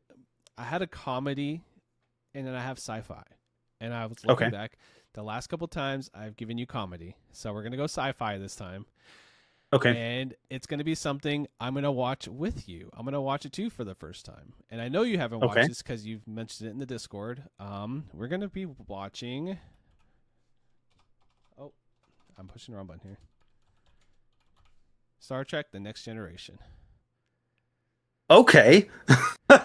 I had a comedy, and then I have sci-fi. And I was looking Okay. back. The last couple times I've given you comedy, so we're gonna go sci-fi this time, Okay. and it's gonna be something I'm gonna watch with you. I'm gonna watch it too for the first time, and I know you haven't watched Okay. this because you've mentioned it in the Discord. We're gonna be watching. Oh, I'm pushing the wrong button here. Star Trek: The Next Generation. Okay. All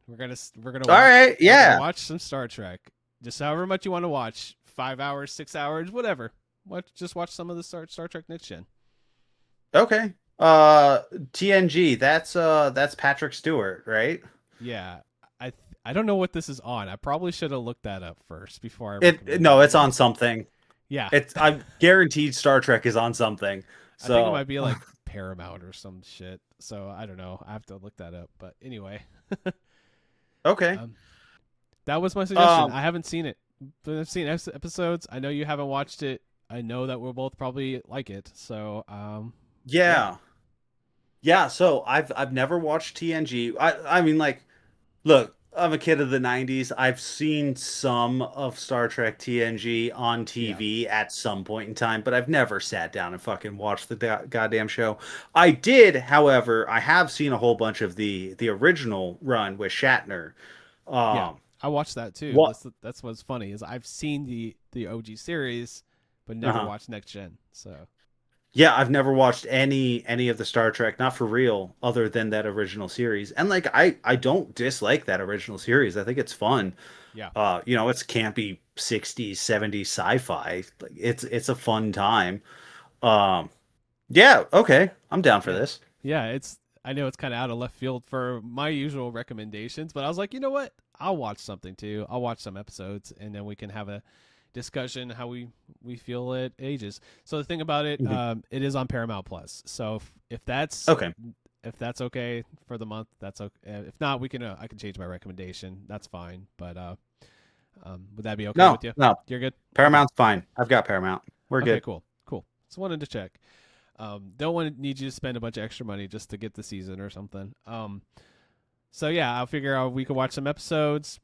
We're gonna we're gonna watch right. we're gonna Yeah. watch some Star Trek. Just however much you want to watch, 5 hours, 6 hours, whatever. Just watch some of the Star Trek Next Gen. Okay. TNG. That's Patrick Stewart, right? Yeah, I I don't know what this is on. I probably should have looked that up first before I It recommended no, it it's to you. on something. Yeah, It's I'm guaranteed Star Trek is on something. I think it So might be like Paramount or some shit. So I don't know. I have to look that up. But anyway, okay. um, that was my suggestion. Um I haven't seen it, but I've seen episodes. I know you haven't watched it. I know that we'll both probably like it. So yeah, yeah. Yeah, so I've never watched TNG. I mean like look, I'm a kid of the 90s. I've seen some of Star Trek TNG on yeah, TV at some point in time, but I've never sat down and fucking watched the goddamn show. I did, however, I have seen a whole bunch of the original run with Shatner. yeah. Um, I watched that too. what? That's what's funny is I've seen the OG series, but never Uh-huh. watched Next Gen. So Yeah, I've never watched any of the Star Trek, not for real, other than that original series. And like I don't dislike that original series. I think it's fun. yeah, It's campy 60s, 70s sci-fi. Like it's a fun time. Um, yeah, okay. I'm down for yeah, this. yeah. It's I know it's kind of out of left field for my usual recommendations, but I was like, you know what? I'll watch something too. I'll watch some episodes, and then we can have a discussion how we feel it ages. So the thing about it, Mhm. it is on Paramount Plus. So Okay. if that's okay for the month, that's okay. If not, we can I can change my recommendation. That's fine. But would that be okay No, with you? no. You're good. Okay. Paramount's fine. I've got Paramount. We're Okay. good. Cool. Cool. Just wanted to check. Don't want to need you to spend a bunch of extra money just to get the season or something. So yeah, I'll figure out we could watch some episodes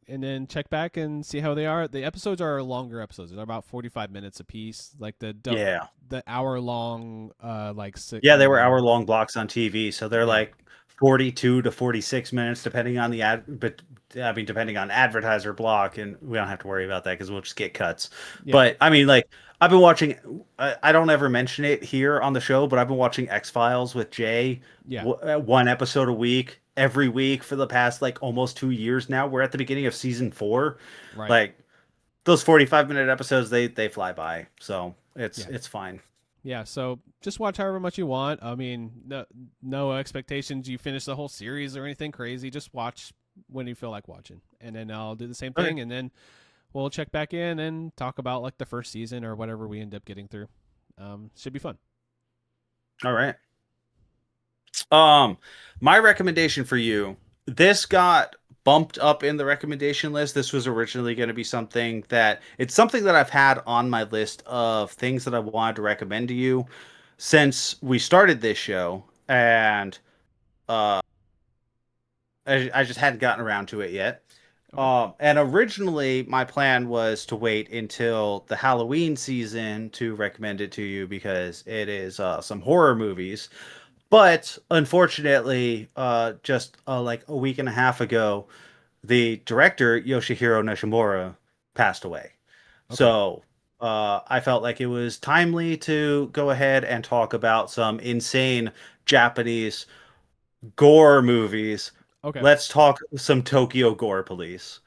and then check back and see how they are. The episodes are longer episodes. They're about 45 minutes a piece. Like Yeah. the hour long Yeah, they were hour-long blocks on TV, so they're yeah. like 42 to 46 minutes depending on the ad, but I mean depending on advertiser block, and we don't have to worry about that because we'll just get cuts. Yeah. But I mean like I've been watching I don't ever mention it here on the show, but I've been watching X-Files with Jay Yeah. one episode a week every week for the past like almost 2 years now. We're at the beginning of season 4. Right. Like those 45-minute episodes they fly by. So Yeah. it's fine. Yeah, so just watch however much you want. I mean, no expectations you finish the whole series or anything crazy. Just watch when you feel like watching. And then I'll do the same Okay. thing and then we'll check back in and talk about like the first season or whatever we end up getting through. Should be fun. All right. Um, my recommendation for you, this got bumped up in the recommendation list. This was originally going to be something that it's something that I've had on my list of things that I wanted to recommend to you since we started this show, and uh, I just hadn't gotten around to it yet. Okay. And originally my plan was to wait until the Halloween season to recommend it to you because it is some horror movies. But unfortunately, just like a week and a half ago, the director Yoshihiro Nishimura passed away. Okay. So I felt like it was timely to go ahead and talk about some insane Japanese gore movies. Okay. Let's talk some Tokyo Gore Police.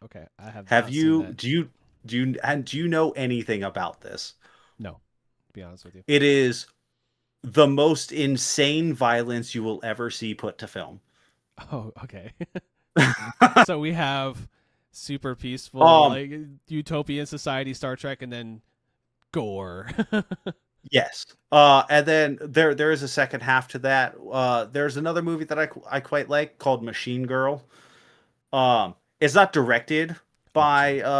Okay. I have Have not seen you that. do you know anything about this? No, to be honest with you. It is the most insane violence you will ever see put to film. Oh, okay. So we have super peaceful um like utopian society Star Trek and then gore. yes. And then there is a second half to that. There's another movie that I quite like called Machine Girl. It's not directed Oh, Machine by Girl.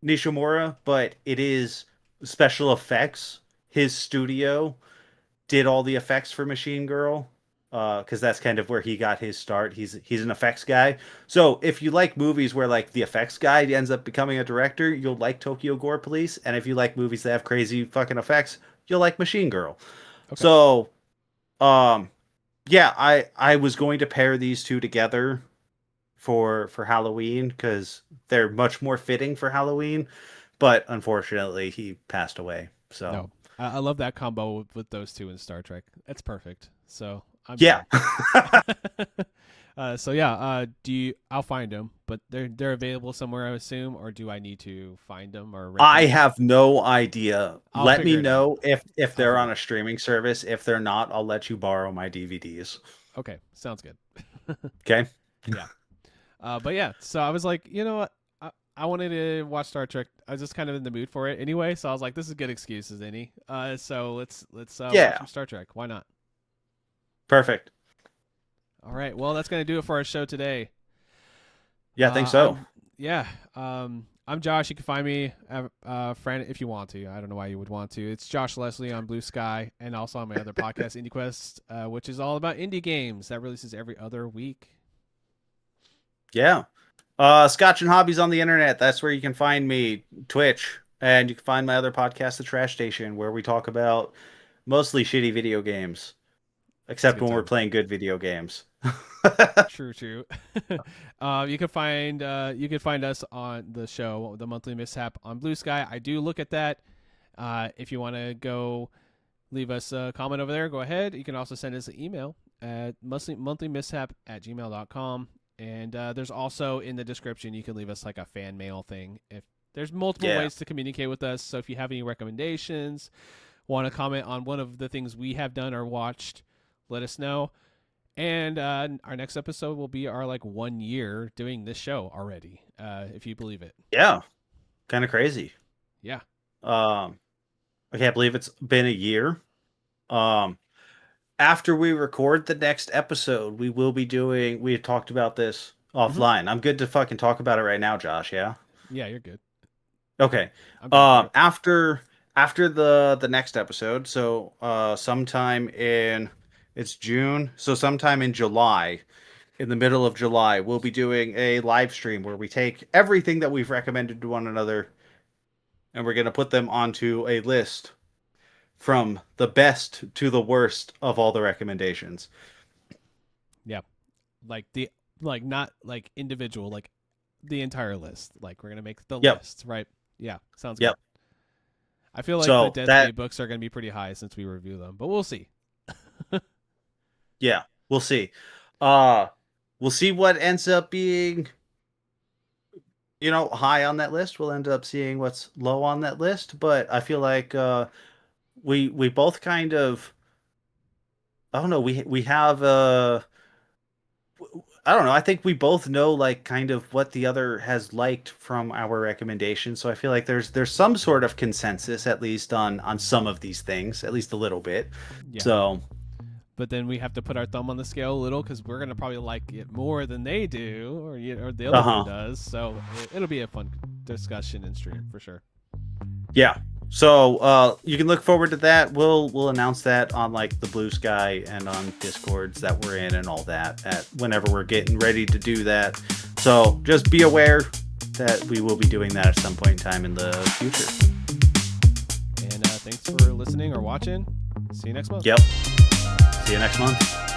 Nishimura, but it is special effects. His studio did all the effects for Machine Girl. because that's kind of where he got his start. He's an effects guy. So if you like movies where like the effects guy ends up becoming a director, you'll like Tokyo Gore Police. And if you like movies that have crazy fucking effects, you'll like Machine Girl. Okay. So um yeah, I was going to pair these two together for Halloween because they're much more fitting for Halloween. But unfortunately, he passed away. So No, I love that combo with those two in Star Trek. That's perfect. So I'm yeah, down. So yeah, do you? I'll find them, but they're available somewhere, I assume, or do I need to find them or rent I them? have no idea. I'll Let me figure it out. know if I'll they're figure on it a streaming service. If they're not, I'll let you borrow my DVDs. out. Okay, sounds good. Okay? Yeah. But yeah, so I was like, you know what? I wanted to watch Star Trek. I was just kind of in the mood for it anyway, so I was like, this is a good excuse as any. So let's watch Yeah. some Star Trek. Why not? Perfect. All right. Well, that's gonna do it for our show today. Yeah, I think so. I'm yeah. I'm Josh. You can find me friend if you want to. I don't know why you would want to. It's Josh Leslie on Blue Sky, and also on my other podcast, Indie Quest, which is all about indie games that releases every other week. Yeah. Scotch and Hobbies on the internet. That's where you can find me. Twitch. And you can find my other podcast, The Trash Station, where we talk about mostly shitty video games. It's a Except good when we're time. playing good video games. True, true. You can find us on the show, the Monthly Mishap on Blue Sky. I do look at that. If you want to go leave us a comment over there, go ahead. You can also send us an email at monthlymishap@gmail.com. And there's also in the description, you can leave us like a fan mail thing. If there's multiple Yeah. ways to communicate with us. So if you have any recommendations, want to comment on one of the things we have done or watched, let us know. And our next episode will be our like 1 year doing this show already, if you believe it. Yeah. Kind of crazy. Yeah. Um, I can't believe it's been a year. Um, After we record the next episode, we will be doing. We had talked about this Mm-hmm. offline. I'm good to fucking talk about it right now, Josh. Yeah. Yeah, you're good. Okay. I'm down for it. After the next episode, so sometime in it's June, so sometime in July, in the middle of July, we'll be doing a live stream where we take everything that we've recommended to one another and we're gonna put them onto a list from the best to the worst of all the recommendations. Yeah. Like the like not like individual, like the entire list. Like we're gonna make the Yep. list, right? Yeah, sounds good. Yep. I feel like the So Destiny that books are gonna be pretty high since we review them, but we'll see. yeah, we'll see. Uh we'll see what ends up being, high on that list. We'll end up seeing what's low on that list, but I feel like we both kind of, I don't know, we have I don't know, I think we both know like kind of what the other has liked from our recommendations. So I feel like there's some sort of consensus at least on some of these things, at least a little bit. Yeah. So, But then we have to put our thumb on the scale a little because we're gonna probably like it more than they do, or the other one uh-huh. does. So it'll be a fun discussion and stream for sure. Yeah. So, you can look forward to that. We'll announce that on like the Blue Sky and on Discords that we're in and all that at whenever we're getting ready to do that. So, just be aware that we will be doing that at some point in time in the future. And thanks for listening or watching. See you next month. Yep. See you next month.